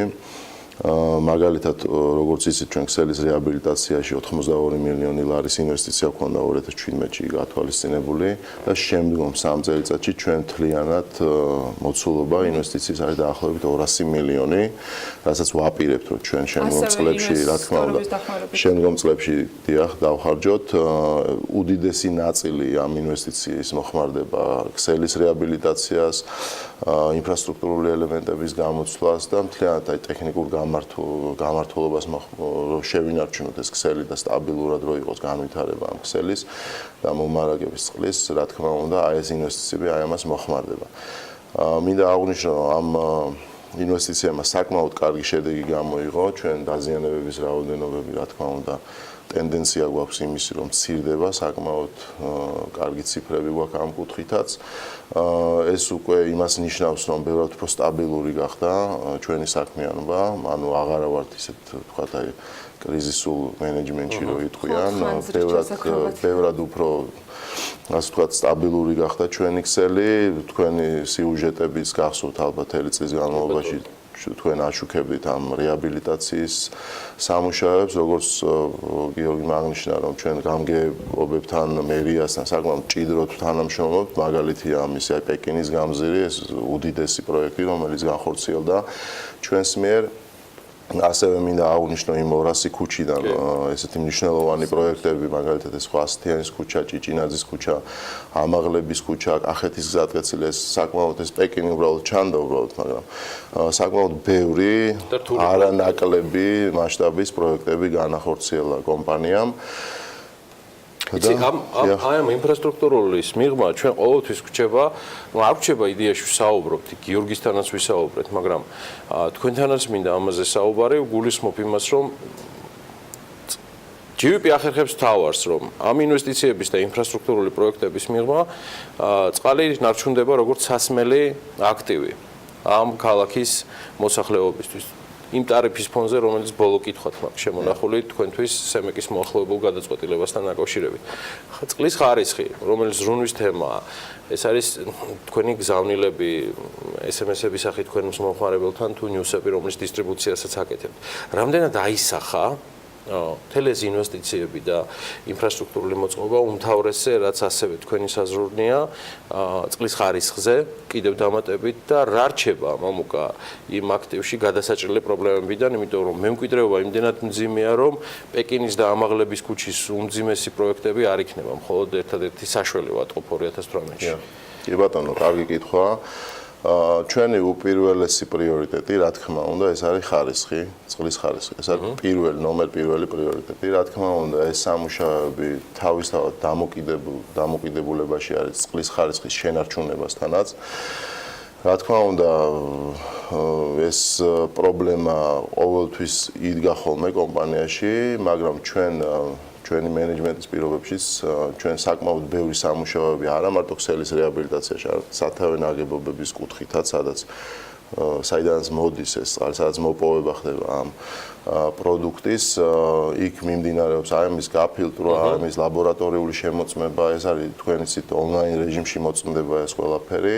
მაგალითად, როგორც იცით, ჩვენ ქსელის რეაბილიტაციაში 82 მილიონი ლარის ინვესტიცია გვქონდა 2017-ში გათვალისწინებული და შემდგომ 3 წელიწადში ჩვენ მთლიანად მოცულობა ინვესტიციის არის დაახლოებით 200 მილიონი, რასაც ვაპირებთ, რომ ჩვენ შემდგომ წლებში, რა თქმა უნდა, შემდგომ წლებში დიახ, დავხარჯოთ. უდიდესი ნაწილი ამ ინვესტიციის მოხმარდება ქსელის რეაბილიტაციას, ინფრასტრუქტურული ელემენტების გამოცვლას და მთლიანად აი ტექნიკურ გამართულობას შევინარჩუნოთ ეს ქსელი და სტაბილურად რო იყოს განვითარება ამ ქსელის და მომარაგების წყლის, რა თქმა უნდა, აი ეს ინვესტიციები აი ამას მოხმარდება. მინდა აღვნიშნო, ამ ინვესტიციებმა საკმაოდ კარგი შედეგი გამოიღო, ჩვენ დაზიანებების რაოდენობები, რა თქმა უნდა, ტენდენცია გვაქვს იმისი, რომ მცირდება, საკმაოდ კარგი ციფრები გვაქვს ამ კუთხითაც. ეს უკვე იმას ნიშნავს, რომ ბევრად უფრო სტაბილური გახდა ჩვენი საქმიანობა, ანუ აღარა ვართ ისეთ ვთქვათ აი კრიზისულ მენეჯმენტში რო იტყვიან, ბევრად უფრო ასე ვთქვათ სტაბილური გახდა ჩვენი ქსელი, თქვენი სიუჟეტებიც გახსოვთ ალბათ ელი წლის განმავლობაში თქვენ აშუქებდით ამ რეაბილიტაციის სამუშაოებს, როგორც გიორგი აღნიშნა, რომ ჩვენ გამგეობებთან, მერიასთან საკმაოდ მჭიდროდ თანამშრომლობთ, მაგალითია ამისი აი პეკინის გამზირი, ეს უდიდესი პროექტი, რომელიც განხორციელდა ჩვენს მიერ. ასევე მინდა აღვნიშნო იმ 200 ქუჩიდან ესეთი მნიშვნელოვანი პროექტები, მაგალითად ეს ხვასთიანის ქუჩა, ჭიჭინაძის ქუჩა, ამაღლების ქუჩა, კახეთის გზატკეცილი, ეს საკმაოდ ეს პეკინი უბრალოდ ჩანდა უბრალოდ, მაგრამ საკმაოდ ბევრი არანაკლები მასშტაბის პროექტები განახორციელა კომპანიამ. ამ ინფრასტრუქტურულის მიღმა ჩვენ ყოველთვის გვჭება, არ გვჭება იდეაში ვსაუბრობთ, გიორგისთანაც ვისაუბრეთ, მაგრამ თქვენთანაც მინდა ამაზე საუბარი, გულისხმობ იმას, რომ GVP ახერხებს თავარს, რომ ამ ინვესტიციების და ინფრასტრუქტურული პროექტების მიღმა წყალი ნარჩუნდება როგორც სასმელი აქტივი ამ ქალაქის მოსახლეობისთვის. იმ ტარიფის ფონზე, რომელიც ბოლო კითხვად მაქვს შემონახული თქვენთვის სემეკის მოახლოებულ გადაწყვეტილებასთან დაკავშირებით. წყლის ხარისხი, რომელიც ზრუნვის თემაა, ეს არის თქვენი გზავნილები, SMS-ების სახით თქვენ მომხმარებელთან თუ ნიუსები, რომლის დისტრიბუციასაც აკეთებთ. რამდენად აისახა თელეს ინვესტიციები და ინფრასტრუქტურული მოწყობა უმთავრესზე, რაც ასევე თქვენი საზრუნია წყლის ხარისხზე, კიდევ დამატებით და რა რჩება მამუკა იმ აქტივში გადასაჭრელი პრობლემებიდან, იმიტომ რომ მემკვიდრეობა იმდენად მძიმეა, რომ პეკინის და ამაღლების ქუჩის უმძიმესი პროექტები არ იქნება, მხოლოდ ერთადერთი საშველი ვატყობ 2018-ში. კი ბატონო, კარგი კითხვაა. ჩვენი უპირველესი პრიორიტეტი, რა თქმა უნდა, ეს არის ხარისხი, წყლის ხარისხი. ეს არის პირველი პრიორიტეტი. რა თქმა უნდა, ეს სამუშაოები თავისთავად დამოკიდებულებაში არის წყლის ხარისხის შენარჩუნებასთანაც. რა თქმა უნდა, ეს პრობლემა ყოველთვის იდგა ხოლმე კომპანიაში, მაგრამ ჩვენი მენეჯმენტის პირობებშიც ჩვენ საკმაოდ ბევრი სამუშაოები არა მარტო ქსელის რეაბილიტაციაში, არამედ სათავე ნაგებობების კუთხითაც, საიდანაც მოდის ეს წყალი, სადაც მოპოვება ხდება ამ პროდუქტის, იქ მიმდინარეობს ამის გაფილტრვა, ამის ლაბორატორიული შემოწმება, ეს არის თქვენი ცით ონლაინ რეჟიმში მოწმდება ეს ყველაფერი.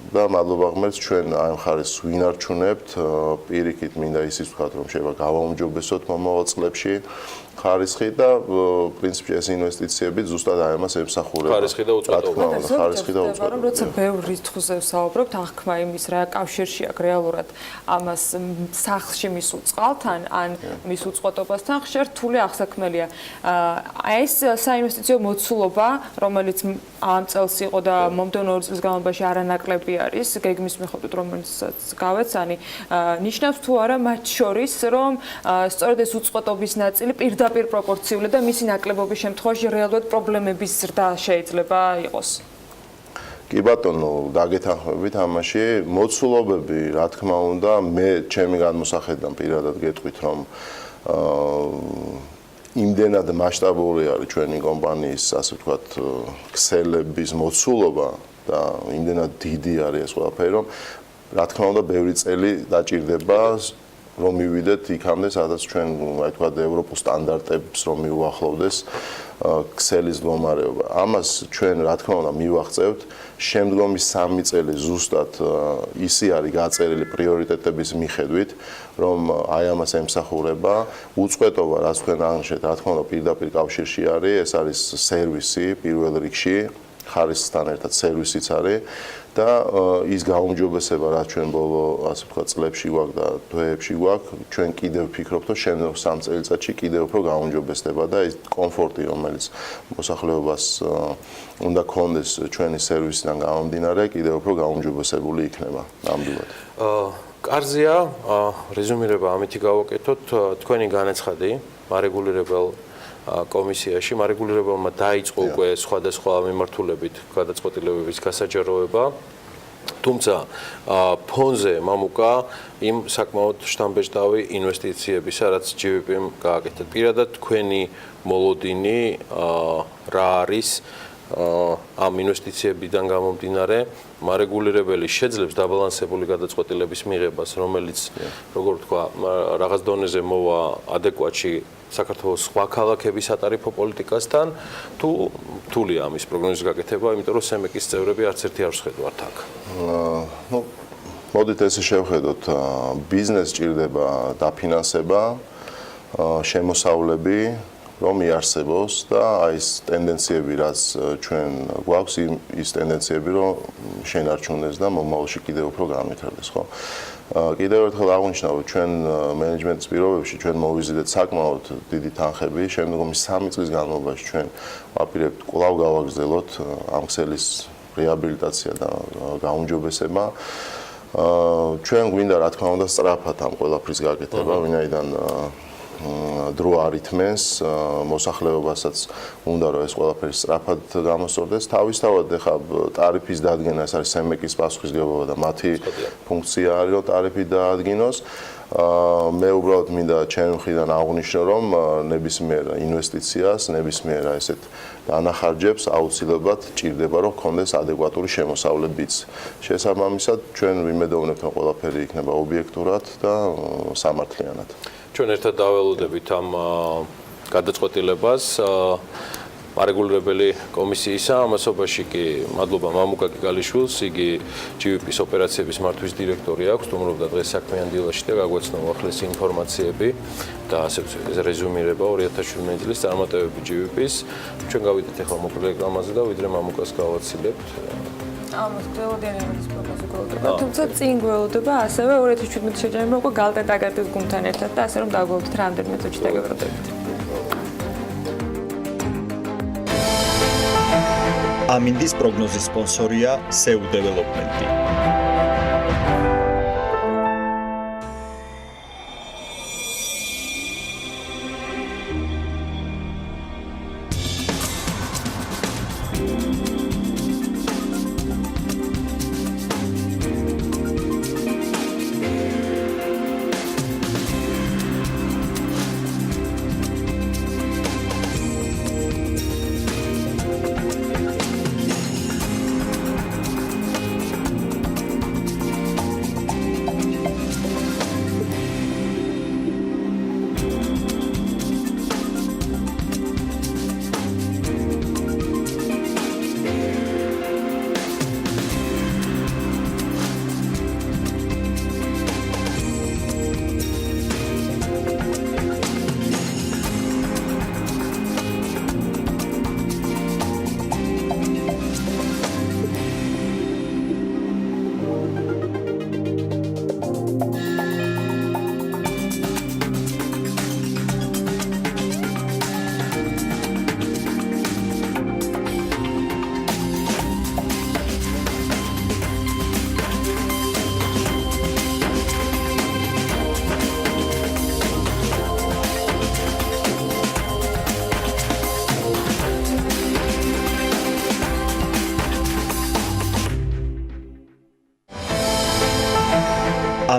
და მადლობა ღმერთს ჩვენ ამ ხარისხს ვინარჩუნებთ, პირიქით მინდა ისიც ვთქვათ, რომ შეიძლება გავაუმჯობესოთ მომავალ წლებში ხარისხი და პრინციპში ეს ინვესტიციები ზუსტად აი ამას ემსახურება. ხარისხი და უწყვეტობა. ხარისხი და უწყვეტობა. როცა ბევრ რიცხვზე ვსაუბრობთ, აღქმა იმის რა კავშირში აქვს რეალურად ამას სახლში მისულ წყალთან ან მის უწყვეტობასთან ხშირ რთული აღსაქმელია. ეს საინვესტიციო მოცულობა, რომელიც ამ წელს იყო და მომდევნო 2 წლის განმავლობაში არანაკლები არის, გეგმის მიხედვით რომელსაც გავეცანი, ნიშნავს თუ არა მათ შორის, რომ სწორედ ეს უწყვეტობის ნაწილი პირდაპირ პროპორციული და მისი ნაკლებობის შემთხვევაში რეალურად პრობლემების ზრდა შეიძლება იყოს. კი ბატონო, დაგეთანხმებით ამაში, მოცულობები, რა თქმა უნდა, მე ჩემი გადმოსახედიდან პირადად გეტყვით, რომ იმდენად მასშტაბური არის ჩვენი კომპანიის, ასე ვთქვათ, ქსელების მოცულობა და იმდენად დიდი არის ეს ყველაფერი, რომ რა თქმა უნდა, ბევრი წელი დაჭირდება რომ მივიდეთ იქამდე, სადაც ჩვენ, აი თქვა, ევროპულ სტანდარტებს რომ მიუახლოვდეს ქსელის მდგომარეობა. ამას ჩვენ, რა თქმა უნდა, მივაღწევთ. შემდგომი 3 წელი ზუსტად ისი არის გაწერილი პრიორიტეტების მიხედვით, რომ აი ამას ემსახურება. უწყვეტობა, რაც თქვენ აღნიშნეთ, რა თქმა უნდა, პირდაპირ კავშირში არის, ეს არის სერვისი პირველ რიგში, ხარისხთან ერთად სერვისიც არის. და ის გაუმჯობესება, რაც ჩვენ ბოლო, ასე ვთქვათ, წლებში გვაქვს და თვეებში გვაქვს, ჩვენ კიდევ ვფიქრობთ, რომ შემდგომ 3 წელიწადში კიდევ უფრო გაუმჯობესდება და ის კომფორტი, რომელიც მოსახლეობას უნდა ქონდეს ჩვენი სერვისიდან გამომდინარე, კიდევ უფრო გაუმჯობესებული იქნება ნამდვილად. კარზეა, რეზუმირება ამითი გავაკეთოთ, თქვენი განაცხადი მარეგულირებელ კომისიაში მარეგულირებელმა დაიწყო უკვე სხვადასხვა მიმართულებით გადაწყვეტილებების გასაჯაროება. თუმცა ფონზე მამუკა იმ საკმაოდ შთამბეჭდავი ინვესტიციებისა, რაც GVP-მ გააკეთა. პირადად თქვენი მოლოდინი რა არის ამ ინვესტიციებიდან გამომდინარე, მარეგულირებელი შეძლებს დაბალანსებული გადაწყვეტილების მიღებას, რომელიც, როგორ ვთქვა, რაღაც დონეზე მოვა ადეკვატში საქართველოს სხვა ქალაქების ატარიფო პოლიტიკასთან, თუ რთულია ამის პროგნოზის გაკეთება, იმიტომ რომ სემეკის წევრები არც ერთი არ შეხედავთ აქ. მოდით ესე შევხედოთ, ბიზნესს ჭირდება დაფინანსება, შემოსავლები, რომ იარსებოს და აი ეს ტენდენციები, რაც ჩვენ გვაქვს, ის ტენდენციები, რომ შენარჩუნდეს და მომავალში კიდევ უფრო განვითარდეს, ხო? კიდევ ერთხელ აღნიშნავ, ჩვენ მენეჯმენტის პირობებში ჩვენ მოვიზიდეთ საკმაოდ დიდი თანხები, შემდგომი 3 წლის განმავლობაში ჩვენ ვაპირებთ კვლავ გავაგრძელოთ ამ ქსელის რეაბილიტაცია და გაუმჯობესება. ჩვენ გვინდა, რა თქმა უნდა, სწრაფად ამ ყველაფრის გაკეთება, ვინაიდან დრო არ ითმენს, მოსახლეობასაც უნდა რომ ეს ყველაფერი სწრაფად გამოსწორდეს. თავისთავად ეხლა ტარიფის დადგენა, ეს არის სემეკის პასუხისმგებლობა და მათი ფუნქცია არის რომ ტარიფი დაადგინოს. მე უბრალოდ მინდა ჩემი მხრიდან აღვნიშნო, რომ ნებისმიერ ინვესტიციას, ნებისმიერ ესეთ დანახარჯებს აუცილებლად ჭირდება, რომ გქონდეს ადეკვატური შემოსავლებიც. შესაბამისად, ჩვენ ვიმედოვნებთ, რომ ყველაფერი იქნება ობიექტურად და სამართლიანად. ჩვენ ერთად დაველოდებით ამ გადაწყვეტილებას მარეგულირებელი კომისიისა, ამასობაში კი მადლობა მამუკა გიგალიშვილს, იგი GVP-ის ოპერაციების მართვის დირექტორი აქვს, სტუმრობდა დღეს საქმიანი დილაში და გაგვეცნო უახლესი ინფორმაციები და ასე ვთქვათ, რეზუმირება 2017 წლის წარმატებები GVP-ის. ჩვენ გავიდეთ ახლა მოკლე რეკლამაზე და ვიდრე მამუკას გავაცილებთ. ამას გველოდიანი ამის პროგნოზი გველოდება. თუმცა წინ გველოდება ასევე 2017 შეჯამება უკვე გალტეტაგატის გუნდთან ერთად და ასე რომ დაგველოდეთ რამდენიმე წუთში დაგებრუნდებით. ამინდის პროგნოზის სპონსორია SEU დეველოპმენტი.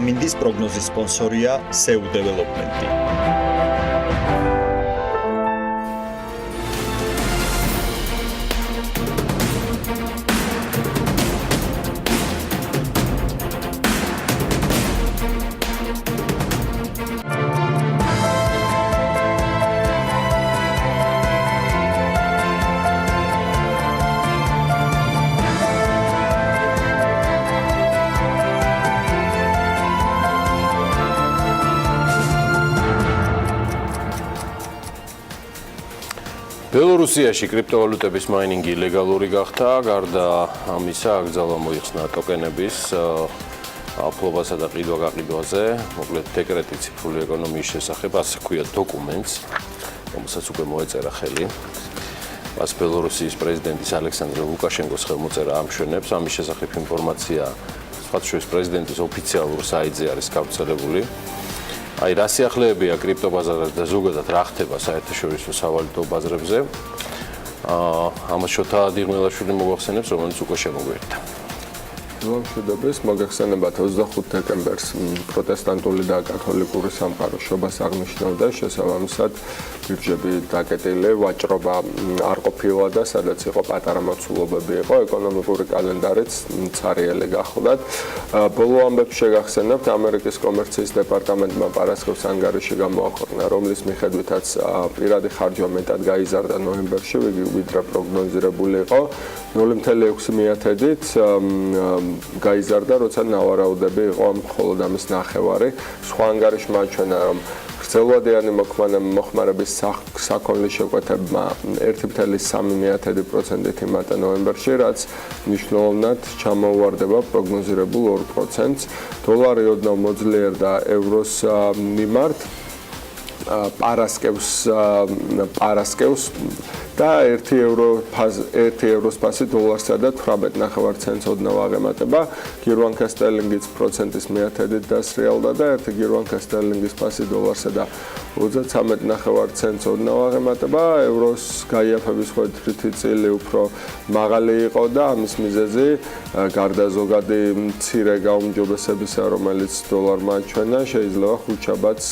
ამინდის პროგნოზის სპონსორია SEU დეველოპმენტი. ბელორუსიაში კრიპტოვალუტების მაინინგი ლეგალური გახდა, გარდა ამისა აკრძალვა მოიხსნა ტოკენების აფლობასა და ყიდვა-გაყიდვაზე, მოკლედ დეკრეტი ციფრული ეკონომიის შესახებ, ასე ქვია დოკუმენტს, რომელსაც უკვე მოეწერა ხელი. მას ბელორუსიის პრეზიდენტის ალექსანდრე ლუკაშენკოს ხელმოწერა ამშვენებს, ამის შესახებ ინფორმაცია სხვათა შორის პრეზიდენტის ოფიციალურ საიტზე არის გავრცელებული. აი რა სიახლეებია კრიპტობაზარზე და ზოგადად რა ხდება საერთაშორისო სავალუტო ბაზრებზე. ამას შოთა დიღმელაშვილი მოგვახსენებს, რომელიც უკვე შემოგვერთა. მშვიდობის, მოგეხსენებათ 25 დეკემბერს პროტესტანტული და კათოლიკური სამყაროს შობას აღნიშნავდა, შესაბამისად ბირჟები დაკეტილი, ვაჭრობა არ ყოფილა და სადაც იყო პატარა მოცულობები იყო, ეკონომიკური კალენდარიც ცარიელი გახლდათ. ბოლო ამბებს შეგახსენებთ, ამერიკის კომერციის დეპარტამენტმა პარასკევს ანგარიში გამოაქვეყნა, რომლის მიხედვითაც პირადი ხარჯვა მეტად გაიზარდა ნოემბერში, ვიდრე პროგნოზირებული იყო, 0.6%-ით გაიზარდა, როცა ნავარაუდები იყო მხოლოდ ამის ნახევარი. სხვა ანგარიშმა აჩვენა, რომ გრძელვადიანი მოხმარების საქონლის შეკვეთებმა 1.3%-ით იმატა ნოემბერში, რაც მნიშვნელოვნად ჩამოუვარდება პროგნოზირებულ 2%-ს. დოლარი ოდნავ მოძლიერდა ევროს მიმართ, პარასკევს და 1 ევროს ფასი დოლარსა და 18.9 ცენტს ოდნავ აღემატება. გირვანქა სტერლინგიც პროცენტის მეათედით დასრიალდა და 1 გირვანქა სტერლინგის ფასი დოლარსა და 33.9 ცენტს ოდნავ აღემატება. ევროს გაიაფების ხვედრითი წილი უფრო მაღალი იყო და ამის მიზეზი გარდა ზოგადი მცირე გაუმჯობესებისა, რომელიც დოლარმა აჩვენა, შეიძლება ხუთშაბათს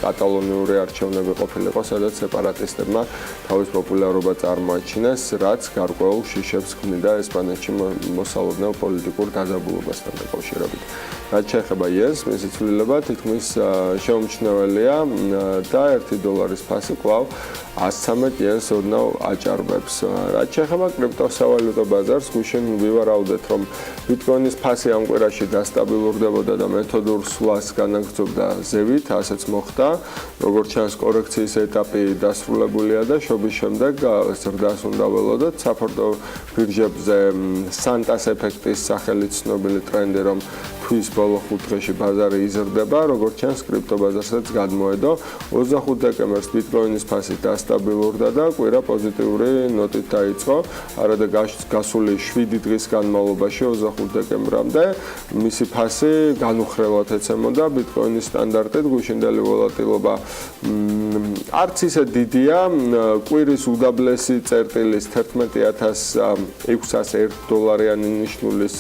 კატალონიური არჩევნები ყოფილიყო, სადაც სეპარატისტებმა თავის პოპულარობა წარმოაჩინეს, რაც გარკვეულ შიშებს ქმნიდა ესპანეთში მოსალოდნელ პოლიტიკურ დაძაბულობასთან დაკავშირებით. რაც შეეხება იენს, მისი ცვლილება თითქმის შეუმჩნეველია და 1 დოლარის ფასი კვლავ 113 იენს ოდნავ აჭარბებს. რაც შეეხება კრიპტოსავალუტო ბაზარს, გუშინ ვივარაუდეთ, რომ ბიტკოინის ფასი ამ კვირაში დასტაბილურდებოდა და მეთოდურ სვლას განაგრძობდა ზევით, ასეც მოხდა. როგორც ჩანს, კორექციის ეტაპი დასრულებულია და შობის შემდეგ ზრდას უნდა ველოდოთ. საფორტო ბირჟებზე სანტას ეფექტის სახელით ცნობილი ტრენდი, რომ თვის ბოლო 5 დღეში ბაზარი იზრდება, როგორც ჩანს კრიპტო ბაზარსაც გადმოედო. 25 დეკემბერს ბიტკოინის ფასი დასტაბილურდა და კვირა პოზიტიური ნოტით დაიწყო. არადა გასული 7 დღის განმავლობაში 25 დეკემბრამდე მისი ფასი განუხრელად ეცემოდა ბიტკოინის სტანდარტით, გუშინდელი ვალატილობა არც ისე დიდია, კვირის უდაბლესი წერტილის 11601 დოლარიანი ნიშნულის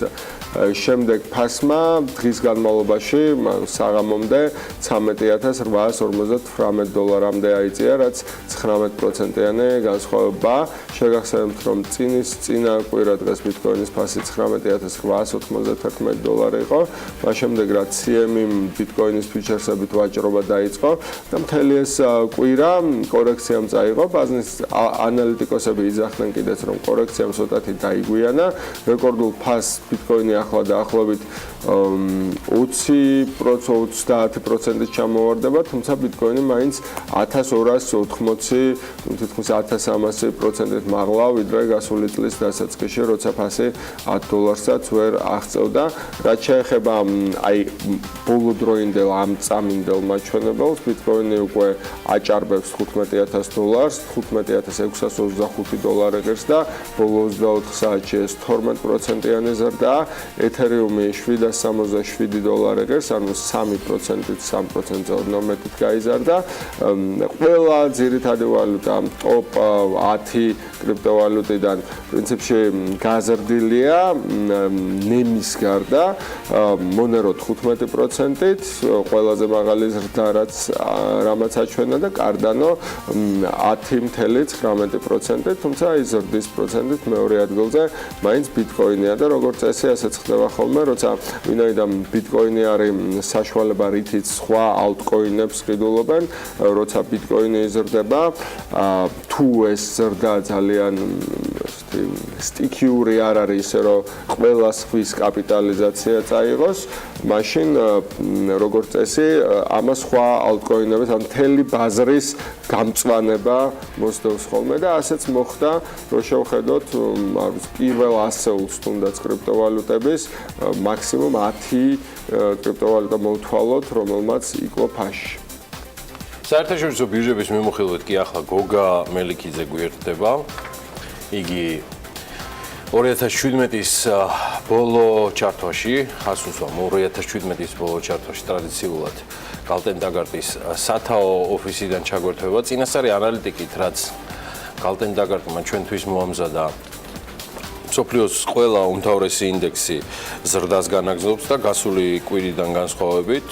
შემდეგ ფასმა დღის განმავლობაში საღამომდე 13858 დოლარამდე აიწია, რაც 19%-იანი განსხვავება. შეგახსენებთ, რომ წინა კვირა დღეს ბიტკოინის ფასი 19891 დოლარი იყო, მას შემდეგ რაც CME ბიტკოინის ფიუჩერსებით ვაჭრობა დაიწყო და მთელი ეს კვირა კორექციამ წაიღო. ბაზრის ანალიტიკოსები იძახდნენ კიდეც, რომ კორექციამ ცოტათი დაიგვიანა, რეკორდულ ფასს ბიტკოინი ახლა დაახლოებით 20% ჩამოვარდება, თუმცა ბიტკოინი მაინც 1280, თითქმის 1300%-ით მაღლა, ვიდრე გასული წლის დასაწყისში, როცა ფასი $10-საც ვერ აღწევდა. რაც შეეხება ბოლოდროინდელ ამ წამინდელ მაჩვენებელს, ბიტკოინი უკვე აჭარბებს $15000, $15625 ღირს და ბოლო 24 საათში ეს 12%-იანი ზრდაა. ეთერიუმი $767 ღირს, ანუ 3%-ით 3%-ზე ოდნავ მეტით გაიზარდა. ყველა ძირითადი ვალუტა ტოპ 10 კრიპტოვალუტიდან პრინციპში გაზრდილია, ნემის გარდა, მონერო 15%-ით, ყველაზე მაღალი ზრდა რამაც აჩვენა და კარდანო 10.19%-ით, თუმცა ის ზრდის პროცენტით მეორე ადგილზე მაინც ბიტკოინია და როგორც წესი ასეც ხდება ხოლმე, როცა ვინაიდან ბიტკოინი არის საშუალება, რითიც სხვა ალტკოინებს ყიდულობენ, როცა ბიტკოინი იზრდება, თუ ეს ზრდა ძალიან სტიქიური არ არის, ისე რომ ყველა სხვის კაპიტალიზაცია წაიღოს, მაშინ როგორც წესი, ამას სხვა ალტკოინების, ან მთელი ბაზრის გამწვანება მოსდევს ხოლმე და ასეც მოხდა, რომ შევხედოთ პირველ ასეულს თუნდაც კრიპტოვალუტების მაქსიმუმ 10 კრიპტოვალუტა მოვთვალოთ, რომელმაც იკლო ფასში. საერთაშორისო ბირჟების მიმოხილვით კი ახლა გოგა მელიქიძე გვერდება. იგი 2017-ის ბოლო ჩარტვაში, ხასუსვამ 2017-ის ბოლო ჩარტვაში ტრადიციულად გალტენ-დაგარტის სათაო ოფისიდან ჩაგვერთვება. წინასწარი ანალიტიკით, რაც გალტენ-დაგარტმა ჩვენთვის მოამზადა მსოფლიოს ყველა უმთავრესი ინდექსი ზრდას განაგრძობს და გასული კვირიდან განსხვავებით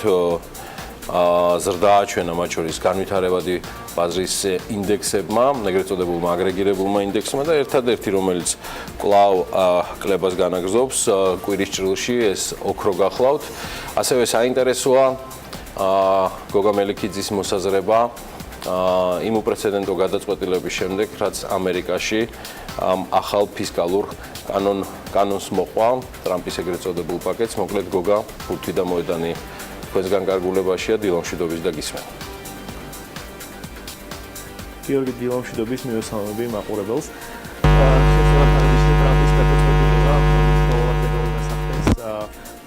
ზრდა აჩვენა მათ შორის განვითარებადი ბაზრის ინდექსებმა, ეგრეთ წოდებულმა აგრეგირებულმა ინდექსმა და ერთადერთი, რომელიც კვლავ კლებას განაგრძობს კვირის ჭრილში, ეს ოქრო გახლავთ. ასევე საინტერესოა გოგა მელიქიძის მოსაზრება იმ უპრეცედენტო გადაწყვეტილების შემდეგ, რაც ამერიკაში ახალ ფისკალურ კანონს მოყვა ტრამპის ეგრეთ წოდებულ პაკეტს. მოკლედ გოგა ბურთი და მოედანი თქვენსგან გარგულებაშია, დილა მშვიდობის და გისმენ. გიორგი, დილა მშვიდობის მივესალმები მაყურებელს. შესაძლოა ტრამპის გადაწყვეტილება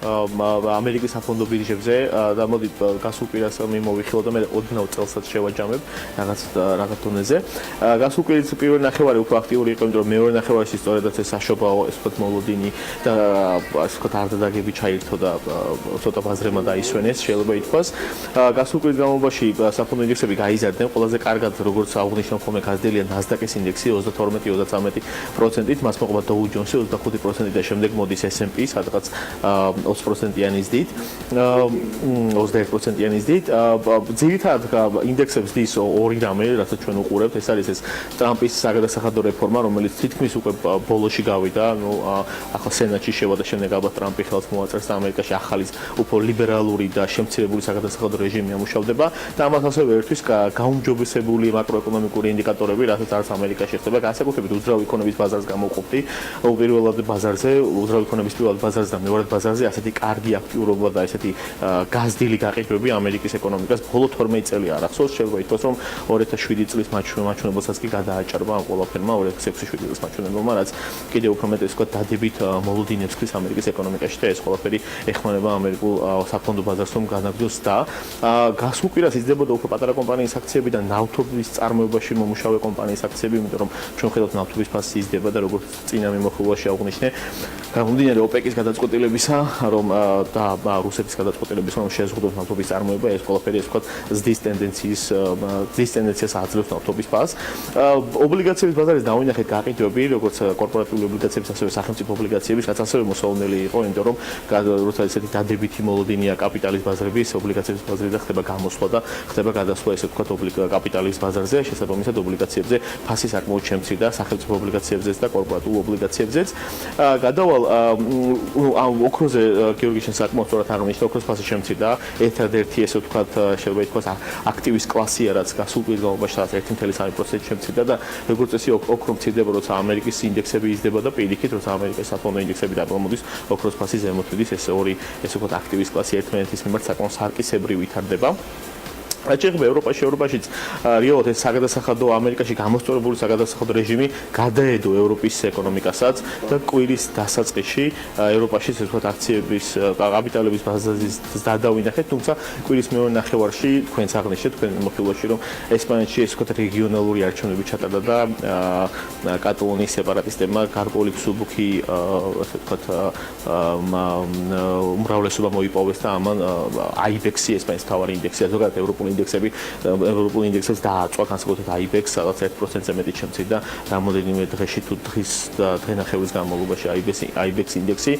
ამერიკის საფონდო ბირჟებზე და მოდი გასულ კვირას მიმოვიხილოთ და მე ოდნავ წელსაც შევაჯამებ რაღაც დონეზე. გასულ კვირის პირველი ნახევარი უფრო აქტიური იყო, იმიტომ რომ მეორე ნახევარში სწორედაც ეს საშობაო ეს ვთქვათ მოლოდინი და ასე ვთქვათ არდადაგები ჩაირთო და ცოტა ბაზრებმა დაისვენეს, შეიძლება ითქვას. გასულ კვირის განმავლობაში საფონდო ინდექსები გაიზარდნენ, ყველაზე კარგად როგორც აღნიშნავ ხოლმე გაზრდილია NASDAQ-ის ინდექსი 32-33%-ით, მას მოყვა Dow Jones-ი 25%-ით და შემდეგ მოდის S&P სადღაც 20%-იანი ზრდით, 21%-იანი ზრდით. ძირითადად ინდექსებს დის ორი რამე, რასაც ჩვენ უყურებთ, ეს არის ეს ტრამპის საგადასახადო რეფორმა, რომელიც თითქმის უკვე ბოლოში გავიდა, ახლა სენატში შევა და შემდეგ ალბათ ტრამპი ხელს მოაწერს და ამერიკაში ახალი უფრო ლიბერალური და შემცირებული საგადასახადო რეჟიმი ამუშავდება და ამას ასევე ერთვის გაუმჯობესებული მაკროეკონომიკური ინდიკატორები, რასაც არც ამერიკაში ხდება, განსაკუთრებით უძრავი იქონების ბაზარს გამოვყოფდი, პირველად ბაზარზე, უძრავი იქონების პირველად ბაზარზე და მეორად ბაზარზე ასეთი ესეთი კარგი აქტიურობა და ესეთი გაზრდილი გაყიდვები ამერიკის ეკონომიკას ბოლო 12 წელი არ ახსოვს, შეიძლება ითქვას, რომ 2007 წლის მაჩვენებელსაც კი გადააჭარბა ამ ყველაფერმა 2006-7 წლის მაჩვენებელმა, რაც კიდევ უფრო მეტ ეს ვთქვათ დადებით მოლოდინებს ხდის ამერიკის ეკონომიკაში და ეს ყველაფერი ეხმარება ამერიკულ საფონდო ბაზარს რომ განაგრძოს და გასულ კვირას იზრდებოდა უფრო პატარა კომპანიის აქციები და ნავთობის წარმოებაში მომუშავე კომპანიის აქციები, იმიტომ რომ ჩვენ ხედავთ ნავთობის ფასი იზრდება და როგორც წინა მიმოხილვაში აღვნიშნე, გამომდინარე ოპეკის გადაწყვეტილებისა, რომ და რუსეთის გადაწყვეტილებისა, რომ შეზღუდოს ნავთობის წარმოება, ეს ყველაფერი ეს ვთქვათ ზრდის ტენდენციას აძლევს ნავთობის ფასს. ობლიგაციების ბაზარის დავინახეთ გაყიდვები, როგორც კორპორატიული ობლიგაციების, ასევე სახელმწიფო ობლიგაციების, რაც ასევე მოსავალნელი იყო, იმიტომ რომ როცა ესეთი დადებითი მოლოდინია კაპიტალის ბაზრების, ობლიგაციების ბაზრები და ხდება გამოსვლა და ხდება გადასვლა ესე ვთქვათ კაპიტალის ბაზარზე, შესაბამისად ობლიგაციებზე ფასი საკმაოდ შემცირდა, სახელმწიფო ობლიგაციებზეც და კორპორატულ ობლიგაციებზეც. გადავალ ოქროზე გიორგი შენ საკმაოდ სწორად აღნიშნე, ოქროს ფასი შემცირდა, ერთადერთი ესე ვთქვათ შეიძლება ითქვას აქტივის კლასია, რაც გასულ კვირის განმავლობაში 1.3% შემცირდა და როგორც წესი ოქრო მცირდება, როცა ამერიკის ინდექსები იზრდება და პირიქით, როცა ამერიკის საფონდო ინდექსები დაბომოდის, ოქროს ფასი ზემოთ მიდის, ეს ორი ესე ვთქვათ აქტივის კლასი ერთმანეთის მიმართ საკმაოდ სარკისებრი ვითარდება. Აჭირება ევროპაშიც რეალურად ეს საგადასახადო ამერიკაში გამოსწორებული საგადასახადო რეჟიმი გადაედო ევროპის ეკონომიკასაც და კვირის დასაწყისში ევროპაშიც ეს ვთქვათ აქციების კაპიტალების ბაზაზის დადავინახეთ, თუმცა კვირის მეორე ნახევარში თქვენც აღნიშნეთ თქვენ მოხილვაში, რომ ესპანეთში ეს ვთქვათ რეგიონალური არჩევნები ჩატარდა და კატალონიის სეპარატისტებმა გარკვეული მსუბუქი ასე ვთქვათ უმრავლესობა მოიპოვეს და ამან აიბექსი ესპანეთის მთავარი ინდექსია ზოგადად ევროპული ინდექსებს დააწვა განსაკუთრებით აიბექს, სადაც 1%-ზე მეტი შემცირდა რამოდენიმე დღეში თუ დღენახევრის განმავლობაში აიბექს ინდექსი.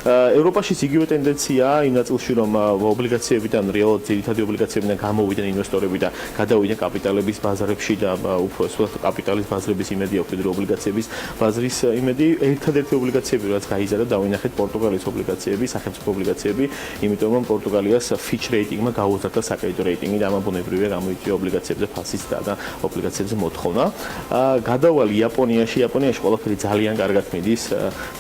ევროპაშიც იგივე ტენდენციაა იმ ნაწილში, რომ ობლიგაციებიდან რეალურად ძირითადი ობლიგაციებიდან გამოვიდნენ ინვესტორები და გადავიდნენ კაპიტალების ბაზრებში და უფრო კაპიტალის ბაზრების იმედი აქვს, ვიდრე ობლიგაციების ბაზრის იმედი. ერთადერთი ობლიგაციები, რაც გაიზარდა, დავინახეთ პორტუგალიის ობლიგაციები, სახელმწიფო ობლიგაციები, იმიტომ რომ პორტუგალიას Fitch რეიტინგმა გაუზარდა საკრედიტო რეიტინგი და ბუნებრივია გამოიწვია ობლიგაციებზე ფასის და ობლიგაციებზე მოთხოვნა. გადავალ იაპონიაში ყველაფერი ძალიან კარგად მიდის.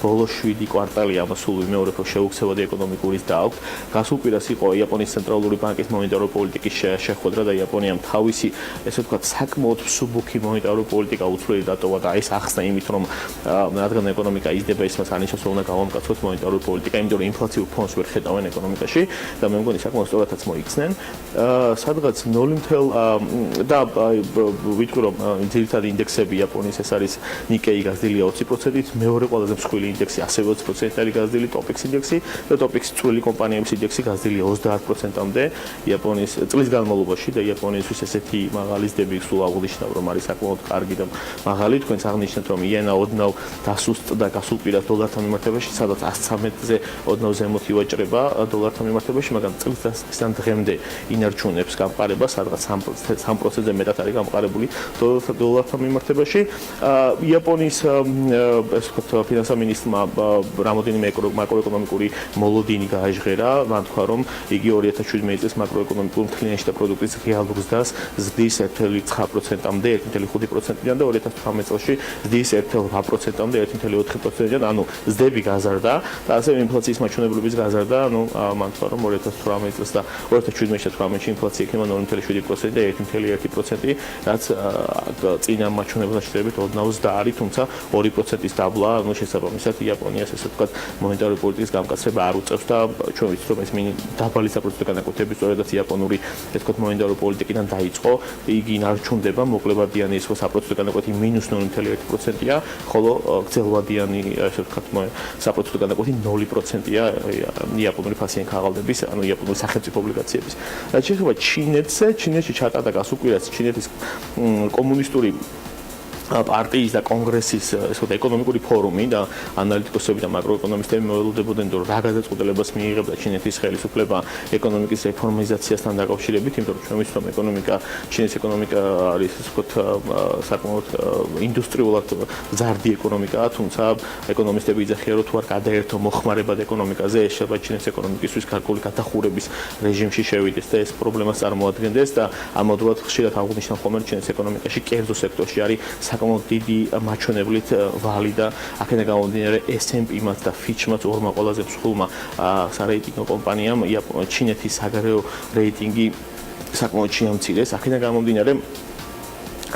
ბოლო 7 კვარტალი ამას სულ ვიმეორებ, რომ შეუქცევადი ეკონომიკური ზრდა აქვს. გასულ კვირას იყო იაპონიის ცენტრალური ბანკის მონეტარული პოლიტიკის შეხვედრა და იაპონიამ თავისი ესე ვთქვათ საკმაოდ მსუბუქი მონეტარული პოლიტიკა უცვლელი დატოვა და ეს ახსნა იმით, რომ რადგან ეკონომიკა იზრდება, ის მას ანიშნავს, რომ უნდა გავამკაცოთ მონეტარული პოლიტიკა, იმიტომ რომ ინფლაციურ ფონს ვერ ხედავენ ეკონომიკაში და მე მგონი საკმაოდ სწორადაც მოიქცნენ. სადღაც 0 და ვიტყვი რომ ძირითადი ინდექსები იაპონიის ეს არის ნიკეი გაზრდილია 20%-ით, მეორე ყველაზე მსხვილი ინდექსი ასევე 20% არის გაზრდილი, ტოპიქს ინდექსი და ტოპიქს წვრილი კომპანიების ინდექსი გაზრდილია 30%-მდე იაპონიის წლის განმავლობაში და იაპონიისთვის ესეთი მაღალი ზრდები სულ აღნიშნავ, რომ არის საკმაოდ კარგი და მაღალი. თქვენც აღნიშნეთ, რომ იენა ოდნავ დასუსტდა გასულ კვირას დოლართან მიმართებაში, სადაც 113-ზე ოდნავ ზემოთ ივაჭრება დოლართან მიმართებაში, მაგრამ წლის დასაწყისიდან დღემდე ინარჩუნებს გამყარება, სადღაც 3%-ზე მეტად არის გამყარებული დოლართან მიმართებაში. იაპონიის ეს ვთქვათ ფინანსთა მინისტრმა რამოდენიმე მაკროეკონომიკური მოლოდინი გააჟღერა, მან თქვა, რომ იგი 2017 წლის მაკროეკონომიკურ მთლიანში და პროდუქტის რეალურ ზრდას ზრდის 1.9%-მდე 1.5%-დან და 2018 წელში ზრდის 1.8%-მდე 1.4%-დან, ანუ ზრდები გაზარდა და ასევე ინფლაციის მაჩვენებლების გაზარდა, ანუ მან თქვა, რომ 2018 წელს და 2017-18-ში ინფლაცია იქნება 0.7% და 1.1%, რაც წინა მაჩვენებელთან შედარებით ოდნავ ზრდა არის, თუმცა 2%-ის დაბლა, ანუ შესაბამისად იაპონიას ესე ვთქვათ მონეტარული პოლიტიკის გამკაცრება არ უწევს და ჩვენ ვიცით, რომ ეს დაბალი საპროცენტო განაკვეთები სწორედაც იაპონური ესე ვთქვათ მონეტარული პოლიტიკიდან დაიწყო. იგი ინარჩუნდება, მოკლებადიანი ეს საპროცენტო განაკვეთი -0.1%-ია, ხოლო გრძელვადიანი ესე ვთქვათ საპროცენტო განაკვეთი 0%-ია იაპონური ფასიანი ქაღალდების, ანუ იაპონური სახელმწიფო ობლიგაციების. რაც შეეხება ჩინეთში ჩატარდა გასულ კვირას ჩინეთის კომუნისტური პარტიის და კონგრესის ეს ვთქვათ ეკონომიკური ფორუმი და ანალიტიკოსები და მაკროეკონომისტები მოელოდებოდნენ, რომ რა გადაწყვეტილებას მიიღებდა ჩინეთის ხელისუფლება ეკონომიკის რეფორმიზაციასთან დაკავშირებით, იმიტომ რომ ჩვენ ვიცით, რომ ჩინეთის ეკონომიკა არის ეს ვთქვათ საკმაოდ ინდუსტრიულად მზარდი ეკონომიკაა, თუმცა ეკონომისტები იძახიან, რომ თუ არ გადაერთო მოხმარებად ეკონომიკაზე, ეს შეიძლება ჩინეთის ეკონომიკისთვის გარკვეული გადახურების რეჟიმში შევიდეს და ეს პრობლემას წარმოადგენდეს და ამავდროულად ხშირად აღნიშნავ ხოლმე ჩინეთის ეკონომიკაში კერძო სექტორში არის საკმაოდ დიდი მაჩვენებლით ვალი და აქედან გამომდინარე S&P-მაც და Fitch-მაც ორმა ყველაზე მსხვილმა სარეიტინგო კომპანიამ ჩინეთის საგარეო რეიტინგი საკმაოდ შეამცირეს. აქედან გამომდინარე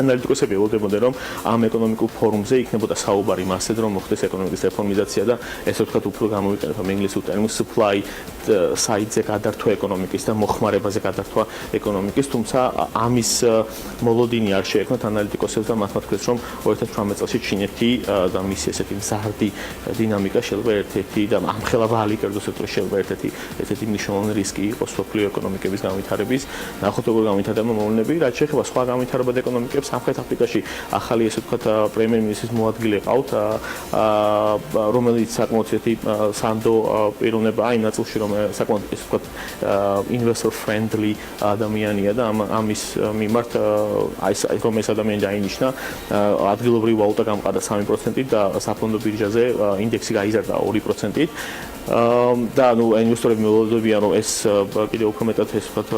ანალიტიკოსები ველოდებოდნენ, რომ ამ ეკონომიკურ ფორუმზე იქნებოდა საუბარი მასზე, რომ მოხდეს ეკონომიკის რეფორმიზაცია და ესე ვთქვათ, უფრო გამოვიყენებ ამ ინგლისურ ტერმინს supply side-ზე გადართვა ეკონომიკის და მოხმარებაზე გადართვა ეკონომიკის, თუმცა ამის მოლოდინი არ შეექმნათ ანალიტიკოსებს და მათმა თქვეს, რომ 2018 წელს ჩინეთი და მისი ესეთი მზარდი დინამიკა შეიძლება ერთ-ერთი და ამხელა ვალი კერძო სექტორის შეიძლება ერთ-ერთი მნიშვნელოვანი რისკი იყოს სოფლიო ეკონომიკების განვითარების. ნახოთ როგორ განვითარდება მოვლენები, რაც შეეხება სხვა განვითარებად ეკონომიკებს. სამხრეთ აფრიკაში ახალი ესე ვთქვათ პრემიერ-მინისტრის მოადგილე ყავთ, რომელიც საკმაოდ ისეთი სანდო პიროვნება იმ ნაწილში, რომ საკმაოდ ესე ვთქვათ investor friendly ადამიანია და ამის მიმართ რომ ეს ადამიანი დაინიშნა, ადგილობრივი ვალუტა გამყარდა 3%-ით და საფონდო ბირჟაზე ინდექსი გაიზარდა 2%-ით. და ნუ ინვესტორები მოლოდებიან, რომ ეს კიდევ უფრო მეტად ეს ვთქვათ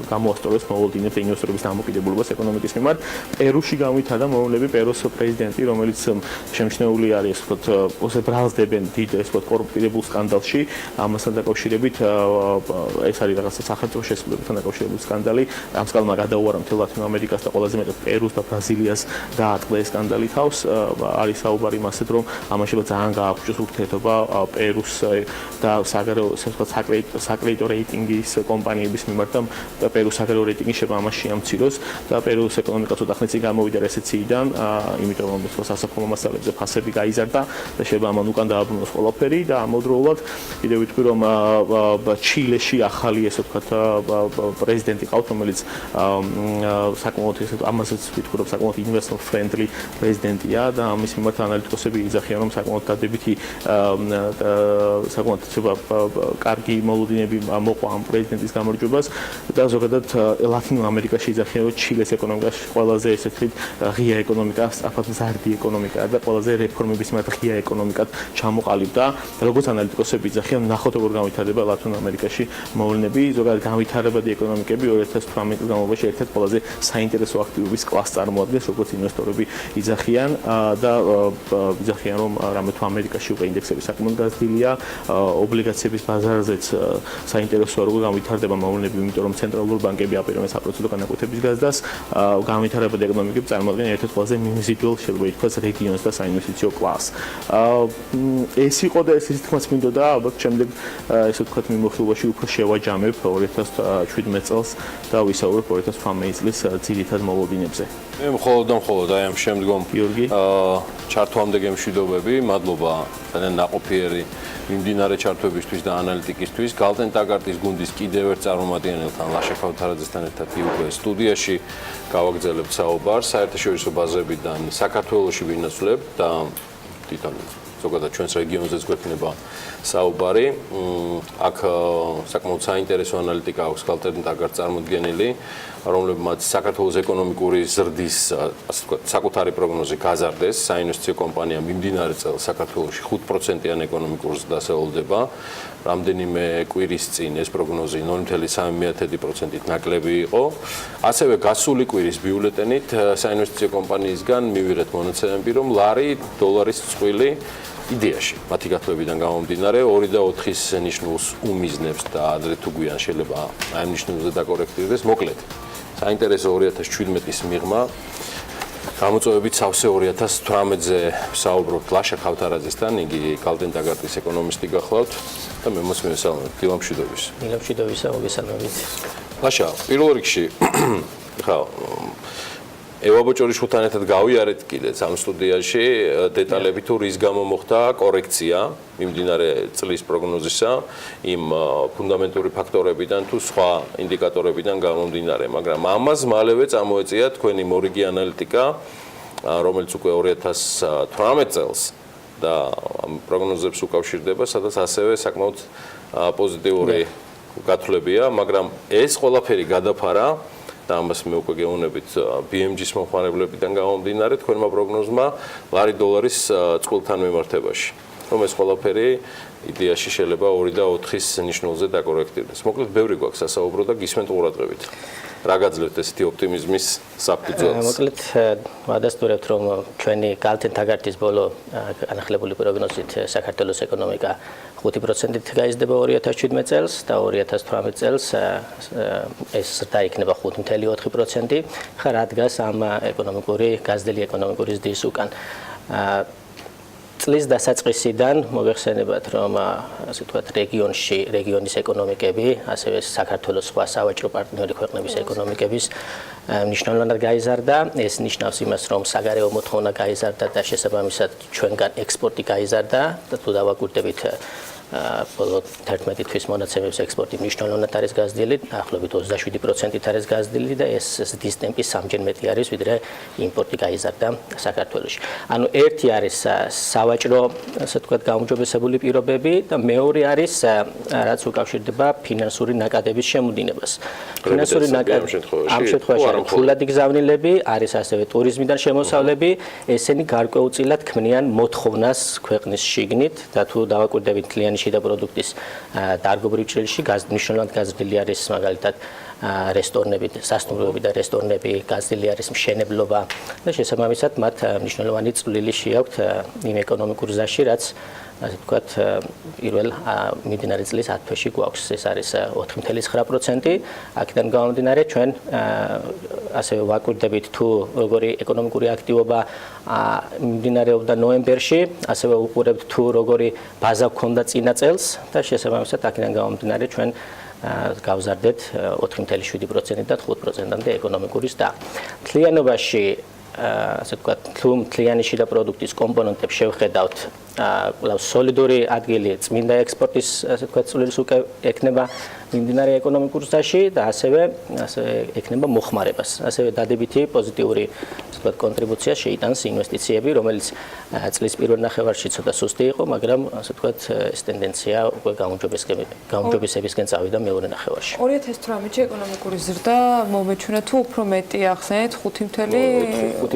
გამოასწორებს მოლოდინებს ინვესტორების დამოკიდებულებას ეკონომიკის მიმართ. პერუში განვითარდა მოვლენები, პერუს პრეზიდენტი, რომელიც შემჩნეული არის, ვთქვათ, ოსე ბრალდებენ დიდ ეს ვთქვათ კორუფტირებულ სკანდალში, ამასთან დაკავშირებით ეს არის რაღაცა სახელმწიფო შესაძლებლობებთან დაკავშირებული სკანდალი. ამ სკანდალმა გადაუარა მთელ ლათინო ამერიკას და ყველაზე მეტად პერუს და ბრაზილიას დაატყდა ეს სკანდალი თავს. არის საუბარი მასეთ, რომ ამაშება ძალიან გააფუჭოს ურთიერთობა პერუს და საგარეო საკრედიტო რეიტინგის კომპანიების მიმართ და პერუს საგარეო რეიტინგი შეიძლება ამაში შეამციროს და პერუს ეკონომიკა ცოტა ხნის წინ გამოვიდა რეცესიიდან, იმიტომ რომ სასოფლო მასალებზე ფასები გაიზარდა და შეიძლება ამან უკან დააბრუნოს ყველაფერი და ამავდროულად კიდევ ვიტყვი, რომ ჩილეში ახალი ესე ვთქვათ პრეზიდენტი ყავთ, რომელიც საკმაოდ ესე ამასაც ვიტყვი, რომ საკმაოდ investor friendly პრეზიდენტია და ამის მიმართ ანალიტიკოსები იძახიან, რომ საკმაოდ დადებითი საკმაოდ კარგი მოლოდინები მოყვა ამ პრეზიდენტის გამარჯვებას და ზოგადად ლათინო ამერიკაში იძახიან, რომ ჩილეს ეკონომიკაში ყველაზე ესეთი ღია ეკონომიკა, სწრაფად მზარდი ეკონომიკაა და ყველაზე რეფორმების მიმართ ღია ეკონომიკად ჩამოყალიბდა. როგორც ანალიტიკოსები იძახიან, ნახოთ როგორ განვითარდება ლათინო ამერიკაში მოვლენები, ზოგადად განვითარებადი ეკონომიკები 2018 წლის განმავლობაში ერთ-ერთ ყველაზე საინტერესო აქტივობის კლასს წარმოადგენს, როგორც ინვესტორები იძახიან და იძახიან, რომ რამე თუ ამერიკაში უკვე ინდექსები საკმაოდ გაზრდილია, ობლიგაციების ბაზარზეც საინტერესოა როგორ განვითარდება მოვლენები, იმიტომ რომ ცენტრალური ბანკები აპირებენ საპროცენტო განაკვეთების გაზრდას, განვითარებადი ეკონომიკები წარმოადგენენ ერთ-ერთ ყველაზე მიმზიდველ შეიძლება ითქვას რეგიონს და საინვესტიციო კლასს. ეს იყო და ეს თქმაც მინდოდა, ალბათ შემდეგ ესე ვთქვათ მიმოხილვაში უფრო შევაჯამებ 2017 წელს და ვისაუბრებ 2018 წლის ძირითად მოლოდინებზე. მე მხოლოდ აი ამ შემდგომ ჩართვამდე გემშვიდობები, მადლობა ძალიან ნაყოფიერი მიმდინარე ჩართვებისთვის და ანალიტიკისთვის. გალტენ ტაგარტის გუნდის კიდევ ერთ წარმომადგენელთან ლაშა ქავთარაძესთან ერთად უკვე სტუდიაში გავაგრძელებთ საუბარს საერთაშორისო ბაზებიდან საქართველოში ვინაცვლებ და თვითონ ზოგადად ჩვენს რეგიონზეც გვექნება საუბარი. აქ საკმაოდ საინტერესო ანალიტიკა აქვს გალტენ ტაგარტს წარმოდგენილი, რომლებმაც საქართველოს ეკონომიკური ზრდის საკუთარი პროგნოზი გაზარდეს. საინვესტიციო კომპანია მიმდინარე წელს საქართველოში 5%-იან ეკონომიკურ ზრდას ელოდება. რამდენიმე კვირის წინ ეს პროგნოზი 0.3%-ით ნაკლები იყო. ასევე გასული კვირის ბიულეტენით საინვესტიციო კომპანიისგან მივიღეთ მონაცემები, რომ ლარი დოლარის წყვილი იდეაში მათი გათვლებიდან გამომდინარე 2 და 4-ის ნიშნულს უმიზნებს და ადრე თუ გვიან შეიძლება ამ ნიშნულზე დაკორექტირდეს. მოკლედ, საინტერესო 2017-ის მიღმა გამოწვევებით სავსე 2018-ზე საუბრობთ ლაშა ქავთარაძესთან, იგი გალტენ ტაგარტის ეკონომისტი გახლავთ და მე მოსმენთ სალამət. დილა მშვიდობის. დილა მშვიდობისა, მოგესალმებით. ლაშა, პირველ რიგში ხა ევაბოჭორიშვილთან ერთად გავიარეთ კიდეც ამ სტუდიაში დეტალები თუ რის გამო მოხდა კორექცია მიმდინარე წლის პროგნოზისა იმ ფუნდამენტური ფაქტორებიდან თუ სხვა ინდიკატორებიდან გამომდინარე, მაგრამ ამას მალევე წამოეწია თქვენი მორიგი ანალიტიკა, რომელიც უკვე 2018 წელს და ამ პროგნოზებს უკავშირდება, სადაც ასევე საკმაოდ პოზიტიური გათვლებია, მაგრამ ეს ყველაფერი გადაფარა და ამას მე უკვე გეუბნებით BMG-ის მომხმარებლებიდან გამომდინარე თქვენმა პროგნოზმა ლარი დოლარის წყვილთან მიმართებაში. რომ ეს ყველაფერი იდეაში შეიძლება 2 და 4-ის ნიშნულზე დაკორექტირდეს. მოკლედ, ბევრი გვაქვს სასაუბრო და გისმენთ ყურადღებით. რა გაძლევთ ესეთი ოპტიმიზმის საფუძველს? მოკლედ, ვადასტურებთ, რომ ჩვენი კალთენთაგარტის ბოლო განახლებული პროგნოზით საქართველოს ეკონომიკა 5%-ით გაიზრდება 2017 წელს და 2018 წელს ეს ზრდა იქნება 5.4%. ხა რა დგას ამ გაზრდილი ეკონომიკური ზრდის უკან? წლის დასაწყისიდან მოიხსენებათ, რომ ასე ვთქვათ, რეგიონის ეკონომიკები, ასევე საქართველოს სხვა სავაჭრო პარტნიორი ქვეყნების ეკონომიკების მნიშვნელოვნად გაიზარდა. ეს ნიშნავს იმას, რომ საგარეო მოთხოვნა გაიზარდა და შესაბამისად ჩვენგან ექსპორტი გაიზარდა და თუ დავაკვირდებით ბოლო 11 თვის მონაცემების ექსპორტი მნიშვნელოვნად არის გაზრდილი, დაახლოებით 27%-ით არის გაზრდილი და ეს ზრდის ტემპი სამჯერ მეტი არის, ვიდრე იმპორტი გაიზარდა საქართველოში. ანუ ერთი არის სავაჭრო, ასე ვთქვათ, გაუმჯობესებული პირობები და მეორე არის რაც უკავშირდება ფინანსური ნაკადების შემოდინებას. ფინანსური ნაკადები ამ შემთხვევაში არის ფულადი გზავნილები, არის ასევე ტურიზმიდან შემოსავლები, ესენი გარკვეულწილად ქმნიან მოთხოვნას ქვეყნის შიგნით და თუ დავაკვირდებით მთლიანი შიდა პროდუქტის დარგობრივ ჭრილში მნიშვნელოვნად გაზრდილი არის მაგალითად რესტორნები, სასტუმროები და რესტორნები, გაზრდილი არის მშენებლობა და შესაბამისად მათ მნიშვნელოვანი წვლილი შეაქვთ იმ ეკონომიკურ ზრდაში, რაც ასე ვთქვათ, პირველ მიმდინარე წლის 10 თვეში გვაქვს. ეს არის 4.9%. აქედან გამომდინარე ჩვენ ასევე ვაკვირდებით თუ როგორი ეკონომიკური აქტივობა მიმდინარეობდა ნოემბერში, ასევე უყურებთ თუ როგორი ბაზა გქონდა წინა წელს და შესაბამისად აქედან გამომდინარე ჩვენ გავზარდეთ 4.7%-დან 5%-მდე ეკონომიკური ზრდა. მთლიანობაში ასე ვთქვათ, თუ მთლიანი შიდა პროდუქტის კომპონენტებს შევხედავთ, კვლავ სოლიდური ადგილი წმინდა ექსპორტის, ასე ვთქვათ, წვლილის უკვე ექნება მიმდინარე ეკონომიკურ ზრდაში და ასევე ექნება მოხმარებას. ასევე დადებითი პოზიტიური, ასე ვთქვათ, კონტრიბუცია შეიტანს ინვესტიციები, რომელიც წლის პირველ ნახევარში ცოტა სუსტი იყო, მაგრამ ასე ვთქვათ, ეს ტენდენცია უკვე გაუმჯობესებისკენ წავიდა მეორე ნახევარში. 2018-ში ეკონომიკური ზრდა მომეჩვენა თუ უფრო მეტი ახსენეთ 5.4%.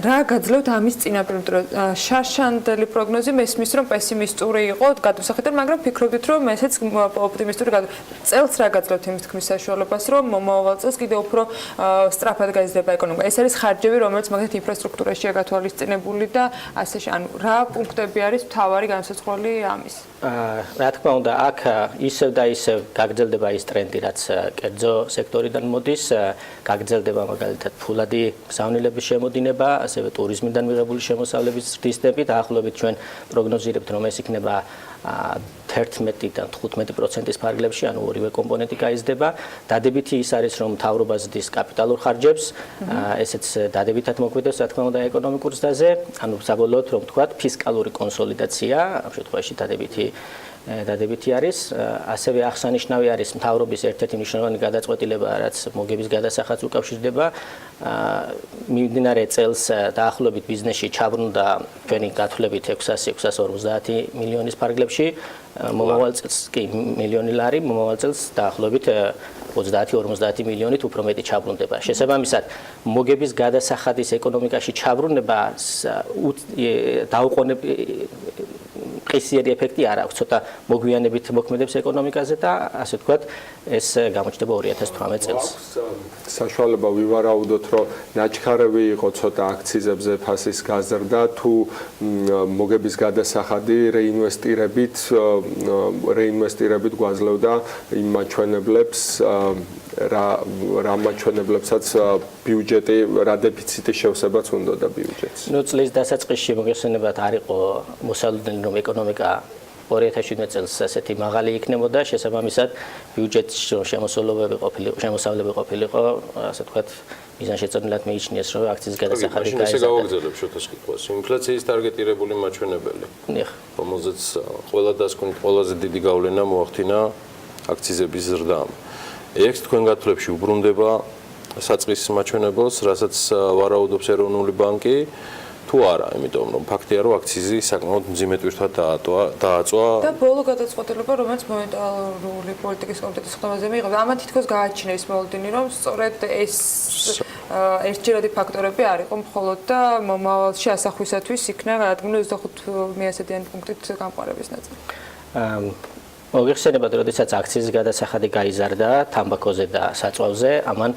რა გაძლევთ ამის წინაპირობთ? შარშანდელი პროგნოზი მესმის რომ პესიმისტური იყო გადასახედად, მაგრამ ფიქრობდით რომ ესეც ოპტიმისტური წელს რა გაძლევთ იმის თქმის საშუალებას, რომ მომავალ წელს კიდევ უფრო სწრაფად გაიზრდება ეკონომიკა. ეს არის ხარჯები, რომელიც მაგალითად ინფრასტრუქტურაშია გათვალისწინებული და ასე ანუ რა პუნქტები არის მთავარი განსაზღვრელი ამის? რა თქმა უნდა, აქ ისევ და ისევ გაგრძელდება ის ტრენდი, რაც კერძო სექტორიდან მოდის, გაგრძელდება მაგალითად ფულადი გზავნილების შემოდინება, ასევე ტურიზმიდან მიღებული შემოსავლების ზრდის ტემპი, დაახლოებით ჩვენ პროგნოზირებთ, რომ ეს იქნება 11-დან 15%-ის ფარგლებში, ანუ ორივე კომპონენტი გაიზრდება. დადებითი ის არის, რომ მთავრობა ზრდის კაპიტალურ ხარჯებს, ესეც დადებითად მოქმედებს, რა თქმა უნდა, ეკონომიკურ ზრდაზე, ანუ საბოლოოდ რომ ვთქვათ, ფისკალური კონსოლიდაცია ამ შემთხვევაში დადებითი არის. ასევე აღსანიშნავი არის მთავრობის ერთ-ერთი მნიშვნელოვანი გადაწყვეტილება, რაც მოგების გადასახადს უკავშირდება. მიმდინარე წელს დაახლოებით ბიზნესში ჩაბრუნდა ჩვენი გათვლებით 650 მილიონის ფარგლებში, მომავალ წელს კი მილიონი ლარი, მომავალ წელს დაახლოებით 30-50 მილიონით უფრო მეტი ჩაბრუნდება. შესაბამისად, მოგების გადასახადის ეკონომიკაში ჩაბრუნება ყისიერი ეფექტი არ აქვს, ცოტა მოგვიანებით მოქმედებს ეკონომიკაზე და ასე ვთქვათ, ეს გამოჩნდება 2018 წელს. საშუალება ვივარაუდოთ, რომ ნაჩქარევი იყო ცოტა აქციზებზე ფასის გაზრდა, თუ მოგების გადასახადი რეინვესტირებით გვაძლევდა იმ მაჩვენებლებს, რა მაჩვენებლებსაც ბიუჯეტი, რა დეფიციტის შევსებაც უნდოდა ბიუჯეტს. ნუ წლის დასაწყისში მოგეხსენებათ არ იყო მოსალოდნელი, რომ ეკონომიკა 2017 წელს ასეთი მაღალი იქნებოდა, შესაბამისად ბიუჯეტის შემოსავლები ყოფილიყო, ასე ვთქვათ, მიზანშეწონილად მიიჩნიეს, რომ აქციის გადასახადი გაიზარდა. ესე გავაგრძელებ შოთას კითხვას. ინფლაციის ტარგეტირებული მაჩვენებელი, რომელზეც ყველა დასკვნით ყველაზე დიდი გავლენა მოახდინა აქციზების ზრდამ. ეს თქვენ გათვლებში უბრუნდება საწყის მაჩვენებელს, რასაც ვარაუდობს ეროვნული ბანკი, თუ არა, იმიტომ რომ ფაქტია, რომ აქციზი საკმაოდ მძიმე ტვირთად დააწვა. და ბოლო გადაწყვეტილება, რომელიც მონეტარული პოლიტიკის კომიტეტის ხდომაზე მიიღო, ამან თითქოს გააჩნია ის მოლოდინი, რომ სწორედ ეს ერთჯერადი ფაქტორები არ იყო მხოლოდ და მომავალში ასახვისათვის იქნა გადადგმული 25,000-დან პუნქტით გამყარების ნაწილი. მოგიხსენებათ, როდესაც აქციის გადასახადი გაიზარდა თამბაქოზე და საწვავზე, ამან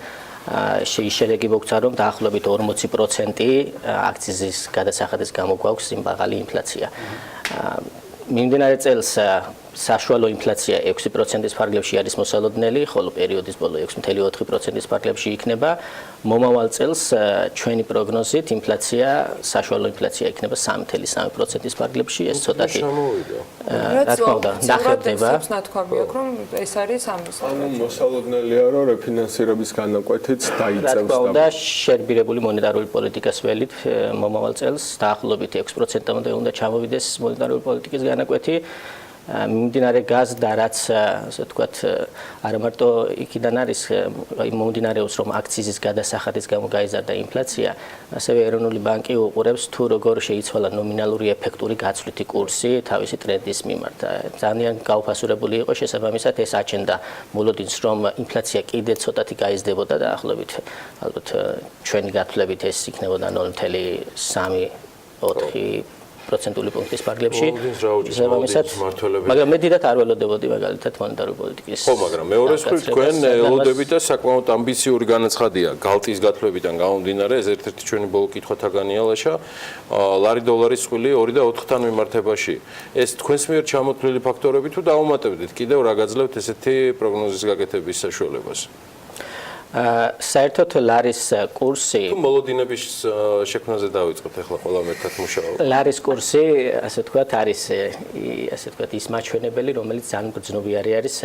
შეიძლება მოგცა რომ დაახლოებით 40% აქციის გადასახადის გამო გვაქვს სიმაღალი ინფლაცია. მიმდინარე წელს საშუალო ინფლაცია 6%-ის ფარგლებში არის მოსალოდნელი, ხოლო პერიოდის ბოლო 6.4%-ის ფარგლებში იქნება. მომავალ წელს ჩვენი პროგნოზით ინფლაცია, საშუალო ინფლაცია იქნება 3.3%-ის ფარგლებში, ეს ცოტათი რა თქმა უნდა, დახრდება. ნათქვამი აქვს, რომ ეს არის ამის. ანუ მოსალოდნელია, რომ რეფინანსირების განაკვეთიც დაიწევს. რა თქმა უნდა, შერბირებული მონეტარული პოლიტიკის ველით მომავალ წელს დაახლოებით 6%-მდე უნდა ჩამოვიდეს მონეტარული პოლიტიკის განაკვეთი. მიმდინარე გაზ და რაც ასე ვთქვათ არა მარტო იქიდან არის მომდინარეობს რომ აქციის გადასახადის გამო გაიზარდა ინფლაცია, ასევე ეროვნული ბანკი უყურებს თუ როგორ შეიცვალა ნომინალური ეფექტური გაცვლითი კურსი თავისი ტრენდის მიმართ. ძალიან გაუფასურებული იყო შესაბამისად ეს აჩენდა მოლოდინს რომ ინფლაცია კიდე ცოტათი გაიზრდებოდა და ახლობით ალბათ ჩვენი გათვლებით ეს იქნებოდა 0.3-4 პროცენტული პუნქტის ფარგლებში. მაგრამ მე დიდად არ ველოდებოდი მაგალითად მონეტარული პოლიტიკის. ხო, მაგრამ მეორე მხრივ თქვენ ელოდებით და საკმაოდ ამბიციური განაცხადია გალტის გათვლებიდან გამომდინარე, ეს ერთ-ერთი ჩვენი ბოლო კითხვათაგანია ლაშა. ლარი დოლარის წყვილი 2 და 4-თან მიმართებაში. ეს თქვენს მიერ ჩამოთვლილი ფაქტორები თუ დაუმატებდით კიდევ რა გაძლევთ ესეთი პროგნოზის გაკეთების საშუალებას? საერთოდ ლარის კურსი თუ მოლოდინების შექმნაზე დავიწყოთ ახლა ყველამ ერთად მუშაობა. ლარის კურსი, ასე ვთქვათ, არის ასე ვთქვათ ის მაჩვენებელი, რომელიც ძალიან გრძნობიარე არის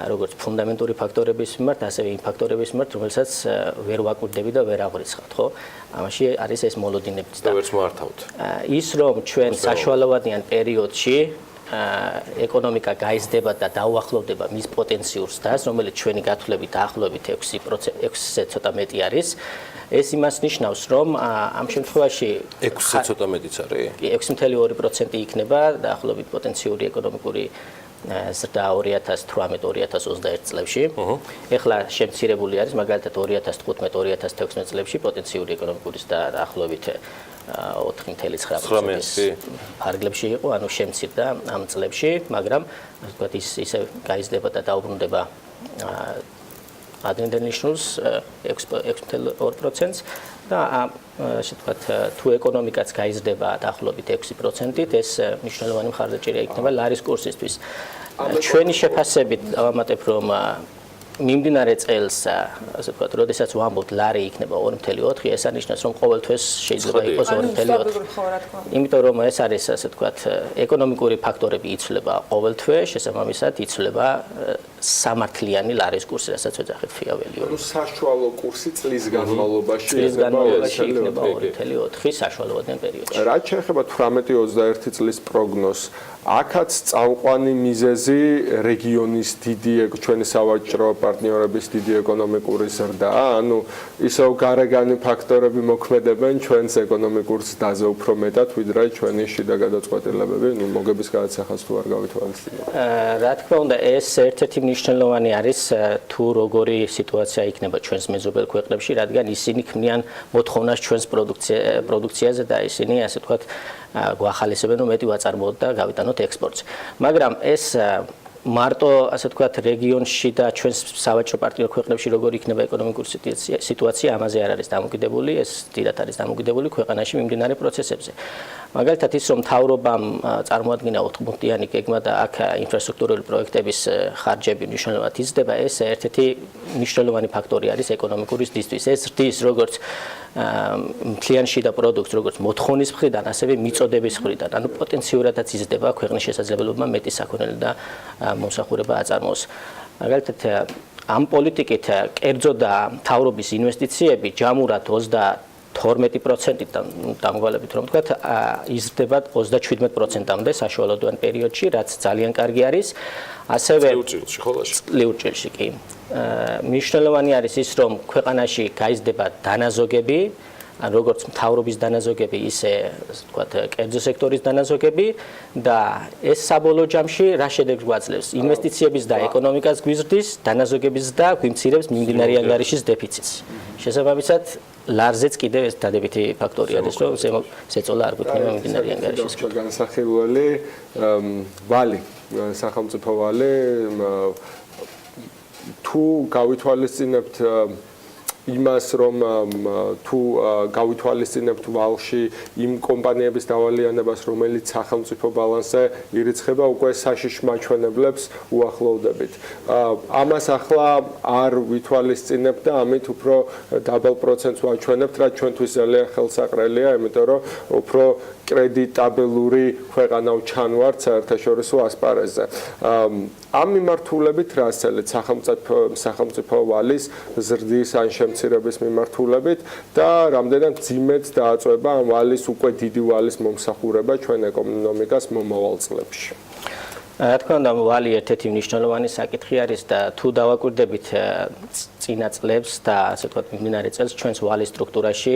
როგორც ფუნდამენტური ფაქტორების მიმართ, ასევე იმ ფაქტორების მიმართ, რომელსაც ვერ ვაკვირდები და ვერ აღვრიცხავთ, ხო? ამაში არის ეს მოლოდინებიც და ვერც მართავთ. ის რომ ჩვენ საშუალოვადიან პერიოდში ეკონომიკა გაიზრდება და დაუახლოვდება მის პოტენციურ ზრდას, რომელიც ჩვენი გათვლებით დაახლოებით 6%-ზე ცოტა მეტი არის. ეს იმას ნიშნავს, რომ ამ შემთხვევაში 6-ზე ცოტა მეტიც არის? 6.2% იქნება დაახლოებით პოტენციური ეკონომიკური ზრდა 2018-2021 წლებში. ეხლა შემცირებული არის მაგალითად 2015-2016 წლებში პოტენციური ეკონომიკური ზრდა დაახლოებით 4.9% ფარგლებში იყო, ანუ შემცირდა ამ წლებში, მაგრამ ასე ვთქვათ ისე გაიზრდება და დაუბრუნდება ადრინდელ ნიშნულს 6.2%-ს და ასე ვთქვათ თუ ეკონომიკაც გაიზრდება დაახლოებით 6%-ით, ეს მნიშვნელოვანი მხარდაჭერა იქნება ლარის კურსისთვის. ჩვენი შეფასებით დავამატებ, რომ მიმდინარე წელს, ასე ვთქვათ, როდესაც ვამბობთ ლარი იქნება 2.4, ეს არნიშნავს, რომ ყოველთვის შეიძლება იყოს 2.4. იმიტომ რომ ეს არის, ასე ვთქვათ, ეკონომიკური ფაქტორები იცვლება ყოველთვე, შესაბამისად იცვლება სამართლიანი ლარის კურსი, რასაც ვეძახით ფიაველი. ანუ საშუალო კურსი წლის განმავლობაში იქნება 2.4 საშუალოვადიან პერიოდში. რაც შეეხება 18-21 წლის პროგნოზს, აქაც წამყვანი მიზეზი რეგიონის დიდი ჩვენი სავაჭრო პარტნიორების დიდი ეკონომიკური ზრდა, ანუ ისევ გარეგანი ფაქტორები მოქმედებენ ჩვენს ეკონომიკურ ზრდაზე უფრო მეტად, ვიდრე ჩვენი შიდა გადაწყვეტილებები, ნუ მოგების გადაცახადს თუ არ გავითვალისწინებთ. რა თქმა უნდა, ეს ერთ-ერთი მნიშვნელოვანი არის თუ როგორი სიტუაცია იქნება ჩვენს მეზობელ ქვეყნებში, რადგან ისინი ქმნიან მოთხოვნას ჩვენს პროდუქციაზე და ისინი, ასე ვთქვათ, გვახალისებენ, რომ მეტი ვაწარმოოთ და გავიტანოთ ექსპორტს. მაგრამ ეს მარტო, ასე ვთქვათ, რეგიონში და ჩვენს სავაჭრო პარტნიორ ქვეყნებში როგორი იქნება ეკონომიკური სიტუაცია, ამაზე არ არის დამოკიდებული, ეს დიდად არის დამოკიდებული ქვეყანაში მიმდინარე პროცესებზე. მაგალითად ის რომ მთავრობამ წარმოადგინა 4-პუნქტიანი გეგმა და აქ ინფრასტრუქტურული პროექტების ხარჯები მნიშვნელოვნად იზრდება, ეს ერთ-ერთი მნიშვნელოვანი ფაქტორი არის ეკონომიკური ზრდისთვის. ეს ზრდის როგორც მთლიან შიდა პროდუქტს, როგორც მოთხოვნის მხრიდან, ასევე მიწოდების მხრიდან, ანუ პოტენციურადაც იზრდება ქვეყნის შესაძლებლობა მეტი საქონელი და მომსახურება აწარმოოს. მაგალითად ამ პოლიტიკით კერძო და მთავრობის ინვესტიციები ჯამურად 12%-დან დამოვალებით რომ ვთქვათ, იზრდება 37%-მდე საშუალოვან პერიოდში, რაც ძალიან კარგი არის. ასევე წლიურ ჭრილში კი. მნიშვნელოვანი არის ის, რომ ქვეყანაში გაიზრდება დანაზოგები, ან როგორც მთავრობის დანაზოგები, ისე ასე ვთქვათ, კერძო სექტორის დანაზოგები და ეს საბოლოო ჯამში რა შედეგს გვაძლევს? ინვესტიციების და ეკონომიკას გვიზრდის, დანაზოგების და გვიმცირებს მიმდინარე ანგარიშის დეფიციტს. შესაბამისად, ლარზეც კიდევ ეს დადებითი ფაქტორი არის, რომ ზეწოლა არ გვექნება მიმდინარე ანგარიშის. განსახილველი ვალი, სახელმწიფო ვალი თუ გავითვალისწინებთ იმას, რომ თუ გავითვალისწინებთ ვალში იმ კომპანიების დავალიანებას, რომელიც სახელმწიფო ბალანსზე ირიცხება, უკვე საშიში მაჩვენებლებს უახლოვდებით. ამას ახლა არ ვითვალისწინებთ და ამით უფრო დაბალ პროცენტს ვაჩვენებთ, რაც ჩვენთვის ძალიან ხელსაყრელია, იმიტომ რომ უფრო კრედიტაბელური ქვეყანა ვჩანვართ საერთაშორისო ასპარეზზე. ამ მიმართულებით რა ასწავლეთ სახელმწიფო ვალის ზრდის ან შემცირების მიმართულებით და რამდენად ძიმედ დააწვება ამ ვალის უკვე დიდი ვალის მომსახურება ჩვენ ეკონომიკას მომავალ წლებში. რა თქმა უნდა, ვალი ერთ-ერთი მნიშვნელოვანი საკითხი არის და თუ დავაკვირდებით წინა წლებს და ასე ვთქვათ მიმდინარე წელს ჩვენს ვალის სტრუქტურაში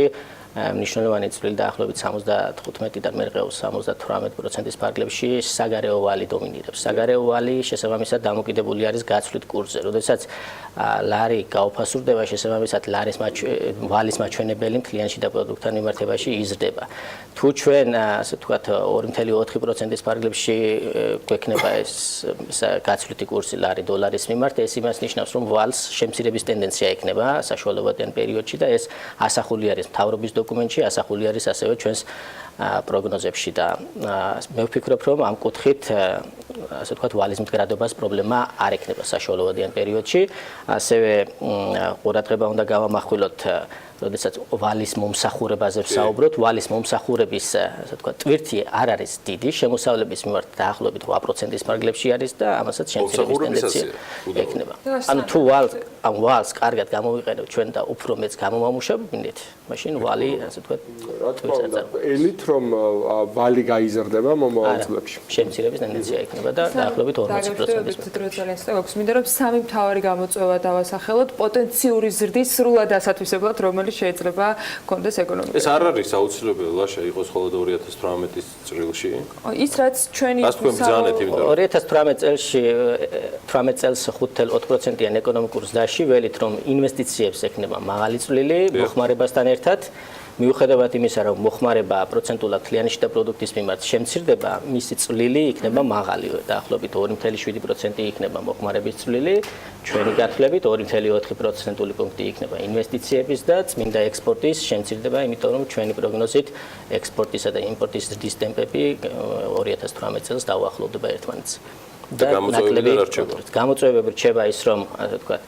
მნიშვნელოვანი წვლილი დაახლოებით 75-დან მერყეობს 78%-ის ფარგლებში საგარეო ვალი დომინირებს. საგარეო ვალი შესაბამისად დამოკიდებული არის გაცვლით კურსზე. როდესაც ლარი გაუფასურდება, შესაბამისად ვალის მაჩვენებელი მთლიანში და პროდუქტთან მიმართებაში იზრდება. თუ ჩვენ ასე ვთქვათ 2.4%-ის ფარგლებში გვექნება ეს გაცვლითი კურსი ლარი დოლარის მიმართ, ეს იმას ნიშნავს, რომ ვალს შემცირების ტენდენცია ექნება საშუალებრივ პერიოდში და ეს ასახული არის მთავრობის დოკუმენტში, ასახული არის ასევე ჩვენს პროგნოზებში და მე ვფიქრობ, რომ ამ კუთხით ასე ვთქვათ ვალის მდგრადობას პრობლემა არ ექნება საშუალებრივ პერიოდში. ასევე ყურადღება უნდა გავამახვილოთ როდესაც ვალის მომსახურებაზე ვსაუბრობთ, ვალის მომსახურების ასე ვთქვათ ტვირთი არ არის დიდი, შემოსავლების მიმართ დაახლოებით 8%-ის ფარგლებში არის და ამასაც შემცირების ტენდენცია ექნება. ანუ თუ ვალს კარგად გამოვიყენებთ ჩვენ და უფრო მეც გამომამუშავებთ, მაშინ ვალი ასე ვთქვათ ელით რომ ვალი გაიზრდება მომავალ წლებში. შემცირების ტენდენცია ექნება და დაახლოებით 40%-ის. გვაქვს მინდა რომ სამი მთავარი გამოწვევა დავასახელოთ პოტენციური ზრდის სრულად ასათვისებლად, რომელიც შეიძლება კონდეს ეკონომიკაში. ეს არ არის აუცილებელი ლაშა იყოს ხოლმე 2018 წრილში. ის რაც ჩვენი 2018 წელში 18 წელს 5.4%-იან ეკონომიკურ ზრდაში ველით რომ ინვესტიციებს ექნება მაღალი წვლილი მოხმარებასთან ერთად მიუხედავად იმისა, რომ მოხმარება პროცენტულად თლიანში და პროდუქტის მიმართ შემცირდება, მისი წვლილი იქნება მაღალი, დაახლოებით 2.7% იქნება მოხმარების წვლილი, ჩვენი გათვლებით 2.4% პუნქტი იქნება ინვესტიციების და წმინდა ექსპორტის შემცირდება, იმიტომ რომ ჩვენი პროგნოზით ექსპორტისა და იმპორტის ზრდის ტემპები 2018 წელს დაუახლოვდება ერთმანეთს. და გამოწვევები რჩება ის, რომ ასე ვთქვათ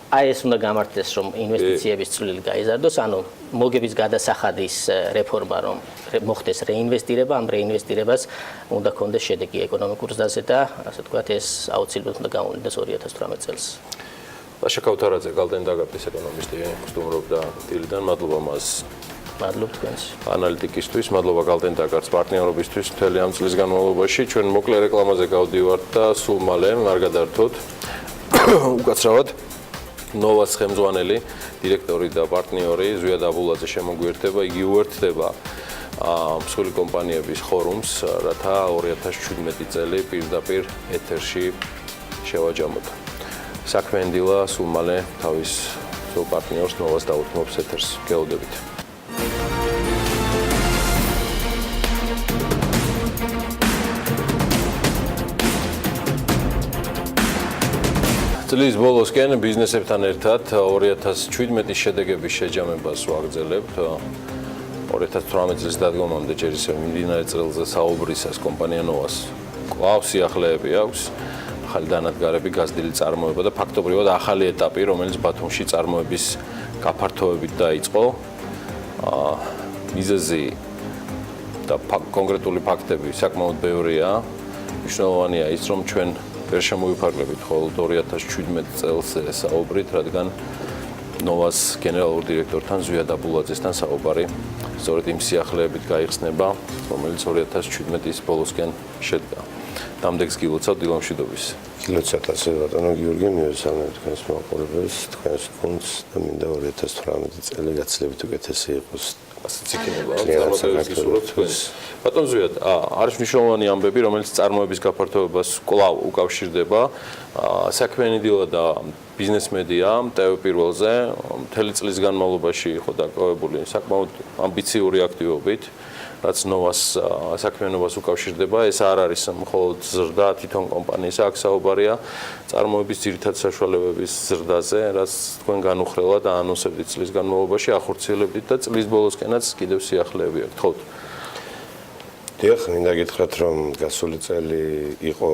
აი ეს უნდა გამართლდეს, რომ ინვესტიციების წვლილი გაიზარდოს, ანუ მოგების გადასახადის რეფორმა რომ მოხდეს რეინვესტირება, ამ რეინვესტირებას უნდა კონდეს შედეგი ეკონომიკურ ზრდაზე და ასე ვთქვათ ეს აუცილებლად უნდა გამოვლინდეს 2018 წელს. ლაშა ქავთარაძე, გალდენ დაგაპტის ეკონომისტი, გსტუმრობდა დილიდან, მადლობა მას. მადლობ თქვენს ანალიტიკისთვის, მადლობა გალდენ დაგარც პარტნიორობისთვის მთელი ამ წლის განმავლობაში. ჩვენ მოკლე რეკლამაზე გავდივართ და სულ მალე არ გადაართოთ. უკაცრავად ნოვას ხელმძღვანელი, დირექტორი და პარტნიორი ზვია დაბულაძე შემოგვიერთება, იგი უერთდება მსხვილი კომპანიების ფორუმს, რათა 2017 წელი პირდაპირ ეთერში შევაჯამოთ. საქმიანი დილა სულ მალე თავის პარტნიორს ნოვას დაუთმობს ეთერს. გეოდებით. წლის ბოლოსკენ ბიზნესებთან ერთად 2017-ის შედეგების შეჯამებას ვაგრძელებთ. 2018 წლის დადგომამდე ჯერ ისევ მიმდინარე წელზე საუბრისას კომპანია ნოვას კვლავ სიახლეები აქვს, ახალი დანადგარები, გაზრდილი წარმოება და ფაქტობრივად ახალი ეტაპი, რომელიც ბათუმში წარმოების გაფართოებით დაიწყო. მიზეზი და კონკრეტული ფაქტები საკმაოდ ბევრია. მნიშვნელოვანია ის, რომ ჩვენ ვერ შემოვიფარგლებით მხოლოდ 2017 წელს საუბრით, რადგან ნოვას გენერალურ დირექტორთან ზვია დაბულაძესთან საუბარი სწორედ იმ სიახლეებით გაიხსნება, რომელიც 2017-ის ბოლოსკენ შედგა. დამდეგს გილოცავ დილა მშვიდობის. გილოცავთ ასე ბატონო გიორგი, მივესალმებ თქვენს მაყურებელს, თქვენს გუნდს და მინდა 2018 წელი გაცილებით უკეთესი იყოს ასეც იქნება წარმატებების გისურვებთ თქვენ. ბატონ ზვიად, არის მნიშვნელოვანი ამბები, რომელიც წარმოების გაფართოებას კვლავ უკავშირდება. საქმიანი დილა და ბიზნეს მედია მტევ პირველზე მთელი წლის განმავლობაში იყო დაკავებული საკმაოდ ამბიციური აქტივობით, რაც ნოვას საქმიანობას უკავშირდება. ეს არ არის მხოლოდ ზრდა თვითონ კომპანიისა, აქ საუბარია წარმოების ძირითადი საშუალებების ზრდაზე, რაც თქვენ განუხრელად აანონსებდით წლის განმავლობაში, ახორციელებდით და წლის ბოლოსკენაც კიდევ სიახლეები აქვს. თხოვთ. დიახ, მინდა გითხრათ, რომ გასული წელი იყო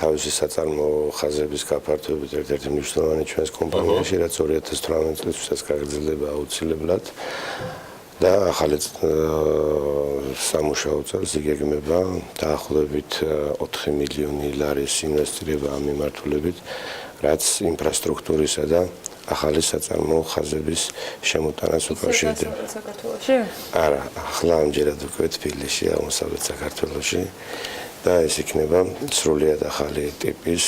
თავისი საწარმოო ხაზების გაფართოებით ერთ-ერთი მნიშვნელოვანი ჩვენს კომპანიაში, რაც 2018 წლისთვისაც გაგრძელდება აუცილებლად. და ახალი სამუშაო წელს იგეგმება დაახლოებით 4 მილიონი ლარის ინვესტირება ამ მიმართულებით, რაც ინფრასტრუქტურისა და ახალი საწარმოო ხაზების შემოტანას უკავშირდება. საქართველოში? არა, ახლა ამჯერად უკვე თბილისში, აღმოსავლეთ საქართველოში და ეს იქნება სრულიად ახალი ტიპის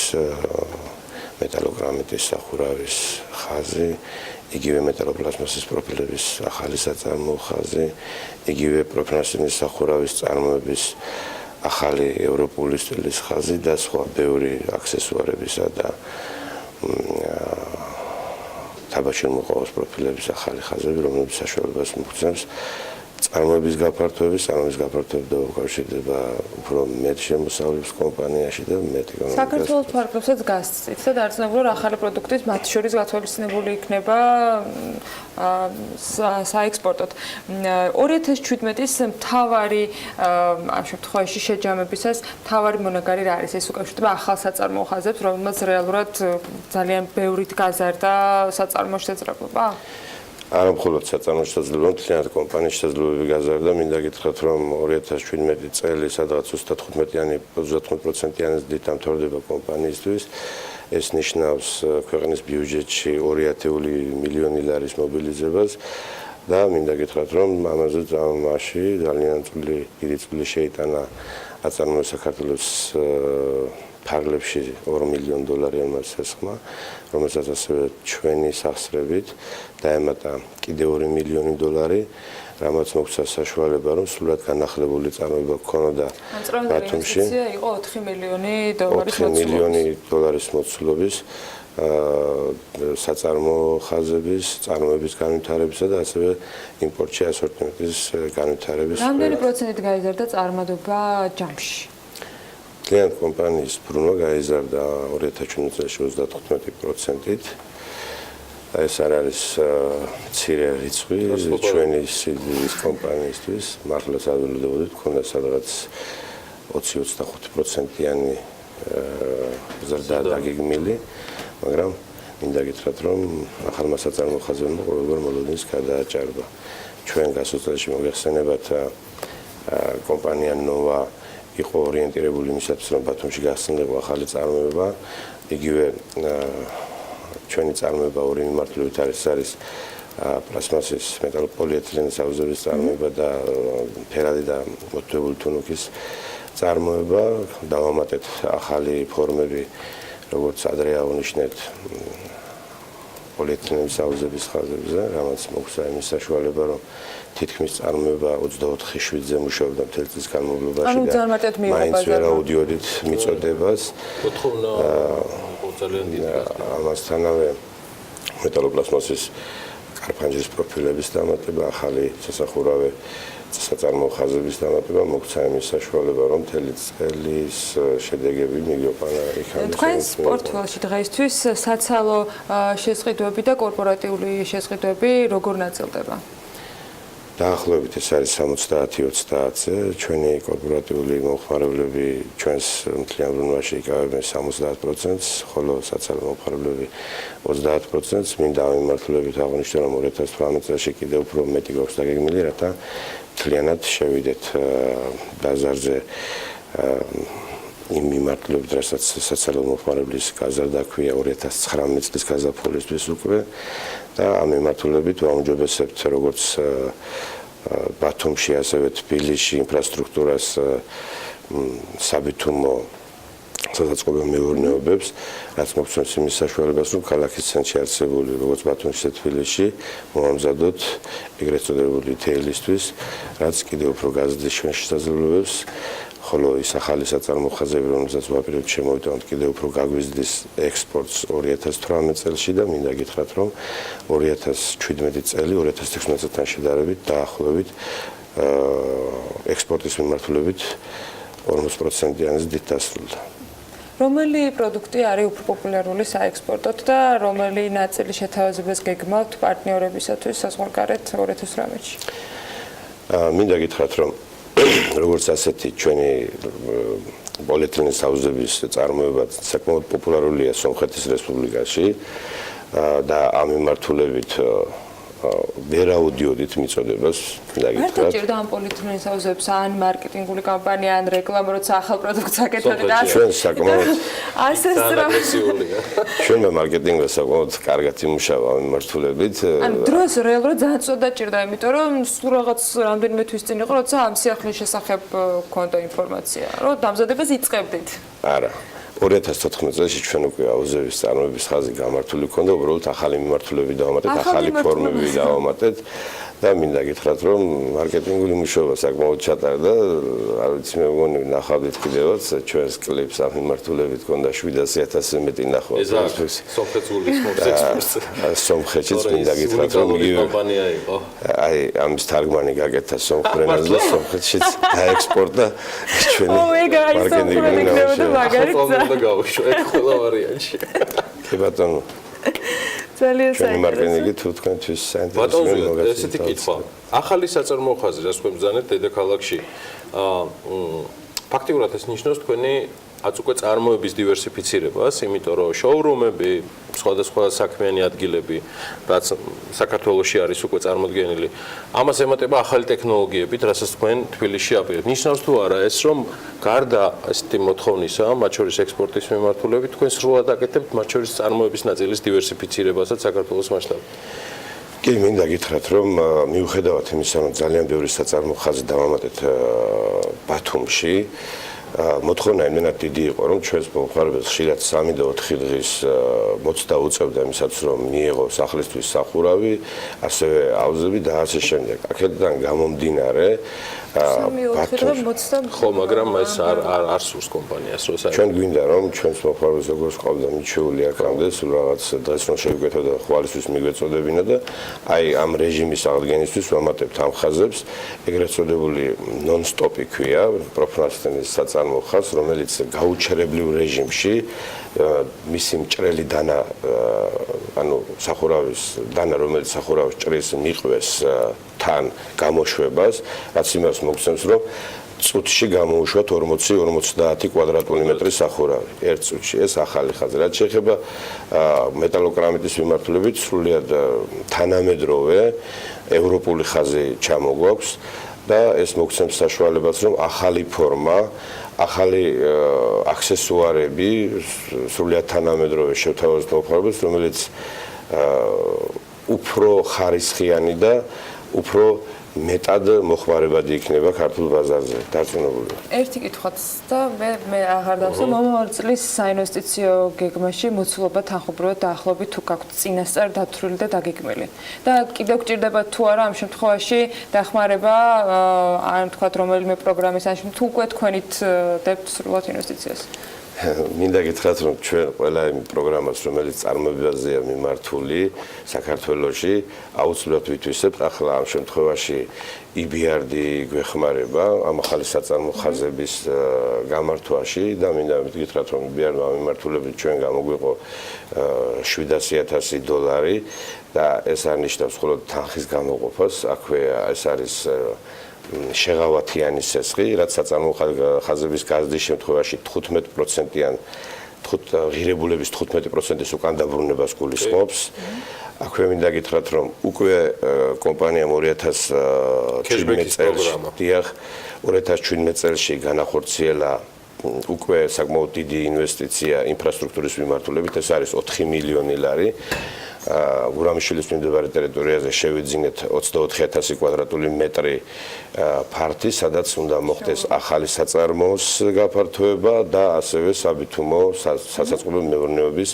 მეტალოგრამიტის სახურავის ხაზი, იგივე მეტალოპლასმასის პროფილების ახალი საწარმოო ხაზი, იგივე პროფილების სახურავის წარმოების ახალი ევროპული სტილის ხაზი და სხვა ბევრი აქსესუარებისა და თაბაშირმოყავას პროფილების ახალი ხაზები, რომლებიც საშუალებას მოგცემს წარმოების გაფართოების და უკავშირდება უფრო მეტ შემოსავლებს კომპანიაში და მეტ ეკონომიკას. საქართველოს ფარგლებსაც გასცით და დარწმუნებული ვარ, ახალი პროდუქტის მათ შორის გათვალისწინებული იქნება საექსპორტოდ. 2017-ის მთავარი ამ შემთხვევაში შეჯამებისას მთავარი მონაგარი რა არის? ეს უკავშირდება ახალ საწარმოო ხაზებს, რომელმაც რეალურად ძალიან ბევრით გაზარდა საწარმოო შესაძლებლობა? არა მხოლოდ საწარმოო შესაძლებლობა, მთლიანად კომპანიის შესაძლებლობები გაზარდა. მინდა გითხრათ, რომ 2017 წელი სადღაც 35%-იანი ზრდით დამთავრდება კომპანიისთვის. ეს ნიშნავს ქვეყნის ბიუჯეტში 210 მილიონი ლარის მობილიზებას და მინდა გითხრათ, რომ ამაზე მაშინ ძალიან დიდი წვლილი შეიტანა აწარმოო საქართველოს ფარგლებში 2 მილიონ დოლარიანმა სესხმა, რომელსაც ასევე ჩვენი სახსრებით დაემატა კიდევ 2 მილიონი დოლარი, რამაც მოგცა საშუალება, რომ სრულად განახლებული წარმოება გქონოდა ბათუმში. იყო 4 მილიონი დოლარის 4 მილიონი დოლარის მოცულობის საწარმოო ხაზების, წარმოების განვითარებისა და ასევე იმპორტში ასორტიმენტის განვითარების. რამდენი პროცენტით გაიზარდა წარმატება ჯამში? Client კომპანიის ბრუნვა გაიზარდა 2017 წელს 35%-ით. ეს არ არის მცირე რიცხვი ჩვენი სიდიდის კომპანიისთვის. მართლაც არ ველოდებოდით, ქონდა სადღაც 20-25%-იანი ზრდა დაგეგმილი, მაგრამ მინდა გითხრათ, რომ ახალმა საწარმოო ხაზებმა ყოველგვარ მოლოდინს გადააჭარბა. ჩვენ გასულ წელში მოგეხსენებათ კომპანია ნოვა იყო ორიენტირებული იმისათვის, რომ ბათუმში გახსნილიყო ახალი წარმოება, იგივე ჩვენი წარმოება ორი მიმართულებით არის პლასმასის მეტალოპოლიეთილენის აუზების წარმოება და ფერადი და მოტივებული თუნუქის წარმოება, დავამატეთ ახალი ფორმები, როგორც ადრე აღნიშნეთ, პოლიეთილენის აუზების ხაზებზე, რამაც მოგცა იმის საშუალება, რომ თითქმის წარმოება 24/7-ზე მუშაობდა მთელი წლის განმავლობაში და მაინც ვერ აუდიოდით მიწოდებას. ამასთანავე მეტალოპლასმასის კარფანჯრის პროფილების დამატება, ახალი სასახურავი საწარმოო ხაზების დამატება მოგცა იმის საშუალება, რომ მთელი წლის შედეგები მიგვიყვანა იქამდე. თქვენს პორტფელში დღეისთვის საცალო შესყიდვები და კორპორატიული შესყიდვები როგორ ნაწილდება? დაახლოებით ეს არის 70-20-ზე, ჩვენი კორპორატიული მომხმარებლები ჩვენს მთლიან ბრუნვაში იკავებენ 70%-ს, ხოლო საცალო მომხმარებლები 30%-ს. მინდა ამ მიმართულებით აღვნიშნო, რომ 2018 წელში კიდევ უფრო მეტი გვაქვს დაგეგმილი, რათა მთლიანად შევიდეთ ბაზარზე იმ მიმართულებით, რასაც საცალო მომხმარებლის გაზარდა ქვია 2019 წლის გაზაფხულისთვის უკვე და ამ მიმართულებით ვაუმჯობესებთ როგორც ბათუმში, ასევე თბილისში ინფრასტრუქტურას საბითუმო სადაწყობილ მეურნეობებს, რაც მოგცემს იმის საშუალებას, რომ ქალაქის ცენტრში არსებული, როგორც ბათუმში, ისე თბილისში, მოამზადოთ ეგრეთ წოდებული რიტეილისთვის, რაც კიდევ უფრო გაზრდის ჩვენ შესაძლებლობებს, ხოლო ის ახალი საწარმოხაზები, რომელსაც ვაპირებთ შემოვიტანოთ, კიდევ უფრო გაგვიზრდის ექსპორტს 2018 წელში და მინდა გითხრათ, რომ 2017 წელი 2016 წელთან შედარებით დაახლოებით ექსპორტის მიმართულებით 40%-იანი ზრდით დასრულდა. რომელი პროდუქტი არის უფრო პოპულარული საექსპორტოდ და რომელი ნაწილი შეთავაზებას გეგმავთ პარტნიორებისათვის საზღვარგარეთ 2018-ში? მინდა გითხრათ, რომ როგორც ასეთი ჩვენი პოლიეთილენის აუზების წარმოება საკმაოდ პოპულარულია სომხეთის რესპუბლიკაში და ამ მიმართულებით ვერ აუდიოდით მიწოდებას მინდა გითხრათ. მარტო ჭირდა ამ პოლიეთილენის აუზებს ან მარკეტინგული კამპანია ან რეკლამა, როცა ახალ პროდუქტს აკეთებთ და ჩვენ საკმაოდ ასე აგრესიულია. ჩვენმა მარკეტინგმა საკმაოდ კარგად იმუშავა ამ მიმართულებით. ან დროს რეალურად ძალიან წოდა ჭირდა, იმიტომ რომ სულ რაღაც რამდენიმე თვის წინ იყო, როცა ამ სიახლის შესახებ გქონდა ინფორმაცია, რომ დამზადებას იწყებდით. არა. 2014 წელს ჩვენ უკვე აუზების წარმოების ხაზი გამართული ქონდა, უბრალოდ ახალი მიმართულები დავამატეთ, ახალი ფორმები დავამატეთ და მინდა გითხრათ, რომ მარკეტინგული მუშაობა საკმაოდ ჩატარდა, არ ვიცი, მე მგონი ნახავდით კიდევაც ჩვენს კლიპს ამ მიმართულებით ქონდა 700,000-ზე მეტი ნახვა. ეს სომხეთს გულისხმობს ექსპორტს. სომხეთშიც მინდა გითხრათ, რომ კომპანია იყო. აი, ამის თარგმანი გაკეთა სომხურ ენაზე და სომხეთშიც დაექსპორტა ჩვენი მარკეტინგული და გავუშვა ეს ყველა ვარიანტში. კი ბატონო. ძალიან საინტერესო. მარკეტინგი თუ თქვენთვის საინტერესოა ბატონო, ესეთი კითხვა. ახალი საწარმოო ხაზი, რაც თქვენ ბრძანეთ დედაქალაქში, ფაქტიურად ეს ნიშნავს თქვენი უკვე წარმოების დივერსიფიცირებას, იმიტომ რომ შოურუმები, სხვადასხვა საქმიანი ადგილები, რაც საქართველოში არის უკვე წარმოდგენილი, ამას ემატება ახალი ტექნოლოგიებით, რასაც თქვენ თბილისში აპირებთ. ნიშნავს თუ არა ეს, რომ გარდა ესეთი მოთხოვნისა, მათ შორის ექსპორტის მიმართულებით, თქვენ სრულად აკეთებთ მათ შორის წარმოების ნაწილის დივერსიფიცირებასაც საქართველოს მასშტაბით? კი, მინდა გითხრათ, რომ მიუხედავად იმისა, რომ ძალიან ბევრი საწარმო ხაზი დავამატეთ ბათუმში, მოთხოვნა იმენად დიდი იყო, რომ ჩვენს მომხმარებელს ხშირად 3 და 4 დღის მოცდა უწევდა იმისათვის, რომ მიეღო სახლისთვის სახურავი, ასევე აუზები და ასე შემდეგ. აქედან გამომდინარე, ხო, მაგრამ ეს არ სურს კომპანიას, რომ ჩვენ გვინდა, რომ ჩვენს მომხმარებელს როგორც ყავდა მიჩეული აქამდე, სულ რაღაც დღეს რომ შევიკეთო და ხვალისთვის მიგვეწოდებინა და აი ამ რეჟიმის აღდგენისთვის ვამატებთ ამ ხაზებს, ეგრეთ წოდებული ნონ-სტოპი ქვია, პროფესიონალის საწარმო ხაზს, რომელიც გაუჩერებლივ რეჟიმში მისი მჭრელი დანა, ანუ სახურავის დანა, რომელიც სახურავის ჭრის მიყვეს თან გამოშვებას, რაც იმას მოგცემს, რომ წუთში გამოუშვათ 40-50 კვადრატული მეტრი სახურავი ერთ წუთში. ეს ახალი ხაზი. რაც შეეხება მეტალოკრამიტის მიმართულებით, სრულიად თანამედროვე ევროპული ხაზი ჩამოგვაქვს და ეს მოგცემს საშუალებას, რომ ახალი ფორმა, ახალი აქსესუარები, სრულიად თანამედროვე შევთავაზოთ მომხმარებელს, რომელიც უფრო ხარისხიანი და უფრო მეტად მოხმარებადი იქნება ქართულ ბაზარზე დარწმუნებული. ერთი კითხვაც და მე აღარ დავსვა, მომავალ წლის საინვესტიციო გეგმაში მოცულობა თანხმობრივად დაახლოებით თუ გაქვთ წინასწარ დათვლილი და დაგეგმილი. და კიდევ გჭირდება თუ არა ამ შემთხვევაში დახმარება ან თქვათ რომელიმე პროგრამის ან თუ უკვე თქვენით დებთ სრულად ინვესტიციას. მინდა გითხრათ, რომ ჩვენ ყველა იმ პროგრამას, რომელიც წარმოებაზეა მიმართული საქართველოში, აუცილებლად ვითვისებთ. ახლა ამ შემთხვევაში EBRD გვეხმარება ამ ახალი საწარმო ხაზების გამართვაში და მინდა გითხრათ, რომ EBRD ამ მიმართულებით ჩვენ გამოგვიყო $700,000 და ეს არ ნიშნავს მხოლოდ თანხის გამოყოფას, აქვე ეს არის შეღავათიანი სესხი, რაც საწარმო ხაზების გაზრდის შემთხვევაში 15%-იან ღირებულების 15%-ის უკან დაბრუნებას გულისხმობს. აქვე მინდა გითხრათ, რომ უკვე კომპანიამ 2017 წელში განახორციელა უკვე საკმაოდ დიდი ინვესტიცია ინფრასტრუქტურის მიმართულებით, ეს არის $4 მილიონი. გურამიშვილის მიმდებარე ტერიტორიაზე შევიძინეთ 24000 კვადრატული მეტრი ფართი, სადაც უნდა მოხდეს ახალი საწარმოოს გაფართოება და ასევე საბითუმო სასაწყობლო მეურნეობის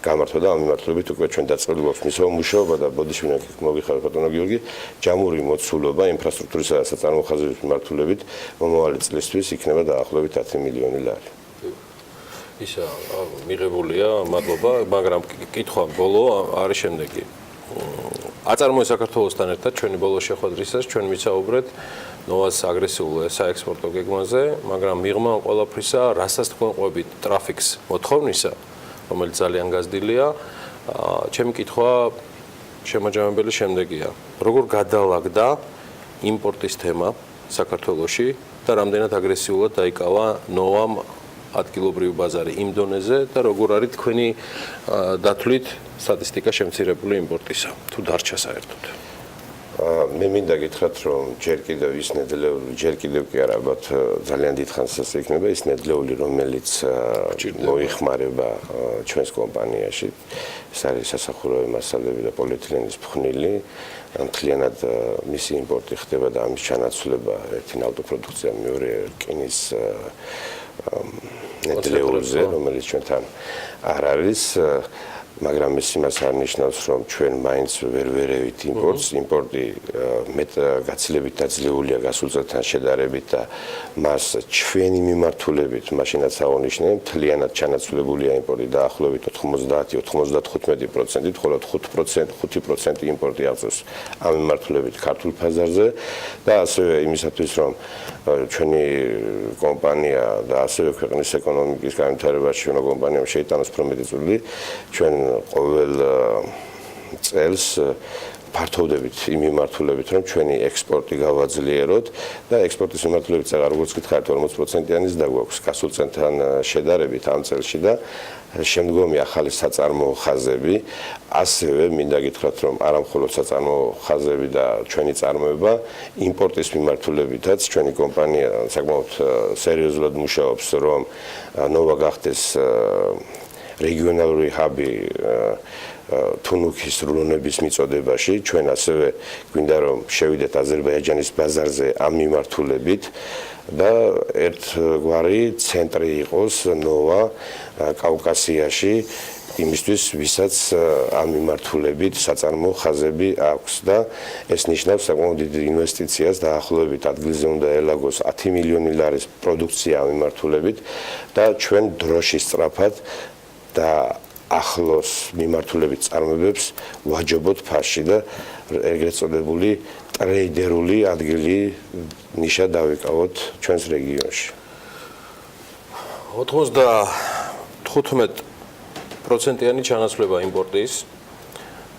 გამართვა და ამ მიმართულებით უკვე ჩვენ დაწყებული გვაქვს მისაო მუშაობა და ბოდიში მოგიხარეთ ბატონო გიორგი, ჯამური მოცულობა ინფრასტრუქტურისა და საწარმოო ხაზების მიმართულებით მომავალი წლისთვის იქნება დაახლოებით 10 მილიონი ლარი. ისა მიღებულია, მადლობა, მაგრამ კითხვა ბოლო არის შემდეგი. აწარმოე საქართველოსთან ერთად ჩვენი ბოლო შეხვედრისას ჩვენ ვისაუბრეთ ნოვას აგრესიულ საექსპორტო გეგმაზე, მაგრამ მიღმა ყველაფრისა, რასაც თქვენ ყვებით ტრაფიკს მოთხოვნისა, რომელიც ძალიან გაზრდილია, ჩემი კითხვა შემაჯამებელი შემდეგია. როგორ გადალაგდა იმპორტის თემა საქართველოში და რამდენად აგრესიულად დაიკავა ნოვამ ადგილობრივი ბაზარი იმ დონეზე და როგორ არის თქვენი დათვლით სტატისტიკა შემცირებული იმპორტისა თუ დარჩა საერთოდ? მე მინდა გითხრათ, რომ ჯერ კიდევ ის ნედლეული, ჯერ კიდევ კი არა, ალბათ ძალიან დიდხანს იქნება ის ნედლეული, რომელიც მოიხმარება ჩვენს კომპანიაში. ეს არის სასახურავი მასალები და პოლიეთილენის ფხვნილი. მთლიანად მისი იმპორტი ხდება და ამის ჩანაცვლება ერთი ნავთობპროდუქცია, მეორე რკინის ნედლეულზე, რომელიც ჩვენთან არ არის, მაგრამ ეს იმას არ ნიშნავს, რომ ჩვენ მაინც ვერ ვერევით იმპორტს. იმპორტი მეტ გაცილებით დაძლეულია გასულ წელთან შედარებით და მას ჩვენი მიმართულებით მაშინაც აღნიშნე, მთლიანად ჩანაცვლებულია იმპორტი დაახლოებით 90-95%-ით, ხოლო 5% იმპორტი აღწევს ამ მიმართულებით ქართულ ბაზარზე და ასევე იმისათვის, რომ ჩვენი კომპანია და ასევე ქვეყნის ეკონომიკის განვითარებაში ჩვენი კომპანიამ შეიტანოს პრომეტი წვლილი, ჩვენ ყოველ წელს ფართოვდებით იმ მიმართულებით, რომ ჩვენი ექსპორტი გავაძლიეროთ და ექსპორტის მიმართულებით აღარ როგორც გითხარით 40%-იანიც დაგვაქვს გასულ წელთან შედარებით ამ წელში და შემდგომი ახალი საწარმოო ხაზები, ასევე მინდა გითხრათ, რომ არა მხოლოდ საწარმოო ხაზები და ჩვენი წარმოება იმპორტის მიმართულებითაც ჩვენი კომპანია საკმაოდ სერიოზულად მუშაობს, რომ ნოვა გახდეს რეგიონალური ჰაბი თუნუქის სრულონების მიწოდებაში. ჩვენ ასევე გვინდა რომ შევიდეთ აზერბაიჯანის ბაზარზე ამ მიმართულებით და ერთგვარი ცენტრი იყოს ნოვა კავკასიაში იმისთვის, ვისაც ამ მიმართულებით საწარმოო ხაზები აქვს და ეს ნიშნავს საკმაოდ დიდ ინვესტიციას დაახლოებით ადგილზე უნდა ელაგოს 10 მილიონი ლარის პროდუქცია ამ მიმართულებით და ჩვენ დროში სწრაფად და ახლოს მიმართულებით წარმოებებს ვაჯობოთ ფასში და ეგრეთ წოდებული ტრეიდერული ადგილი ნიშა დავიკავოთ ჩვენს რეგიონში. 95%-იანი ჩანაცვლება იმპორტის.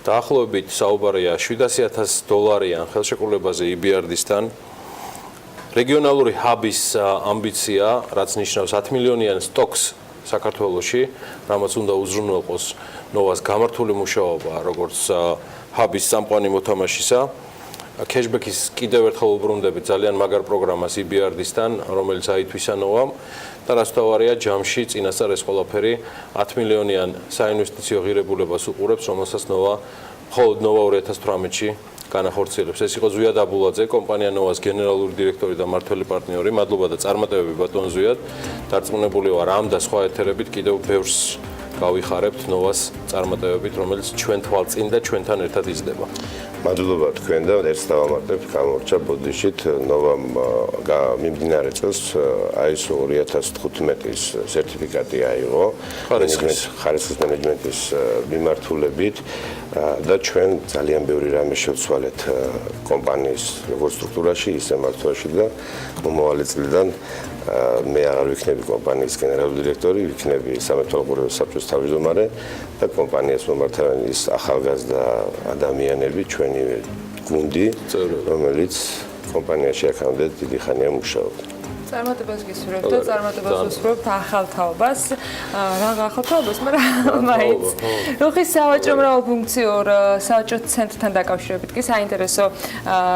დაახლოებით საუბარია $700,000-იან ხელშეკრულებაზე EBRD-სთან. რეგიონალური ჰაბის ამბიცია, რაც ნიშნავს 10 მილიონიან სტოკს საქართველოში, რამაც უნდა უზრუნველყოს ნოვას გამართული მუშაობა, როგორც ჰაბის წამყვანი მოთამაშისა. Cashback-ის კიდევ ერთხელ უბრუნდებით ძალიან მაგარ პროგრამას EBRD-სთან, რომელიც აითვისა ნოვამ და რაც თავარია ჯამში წინასწარ ეს ყველაფერი 10 მილიონიან საინვესტიციო ღირებულებას უყურებს, რომელსაც ნოვა მხოლოდ ნოვა 2018-ში განახორციელებს. ეს იყო ზვიად აბულაძე, კომპანია ნოვას გენერალური დირექტორი და მმართველი პარტნიორი. მადლობა და წარმატებები ბატონ ზვიად. დარწმუნებული ვარ ამ და სხვა ეთერებით კიდევ ბევრს გავიხარებთ ნოვას წარმატებებით, რომელიც ჩვენ თვალწინ და ჩვენთან ერთად იზრდება. მადლობა თქვენ და ერთს დავამატებ გამორჩა ბოდიშით ნოვამ მიმდინარე წელს ISO 2015-ის სერტიფიკატი აიღო ხარისხის მენეჯმენტის მიმართულებით და ჩვენ ძალიან ბევრი რამე შევცვალეთ კომპანიის როგორც სტრუქტურაში, ისე მართვაში და მომავალი წლიდან მე აღარ ვიქნები კომპანიის გენერალური დირექტორი, ვიქნები სამეთვალყურეო საბჭოს თავმჯდომარე და კომპანიას მომართავენ ის ახალგაზრდა ადამიანები, ჩვენი გუნდი, რომელიც კომპანიაში აქამდე დიდი ხანია მუშაობდა. წარმატებას გისურვებთ და წარმატებას უსურვებთ ახალ თაობას. რა ახალ თაობას, მაგრამ მაინც რუხის სავაჭრო მრავალფუნქციურ სავაჭრო ცენტრთან დაკავშირებით კი საინტერესო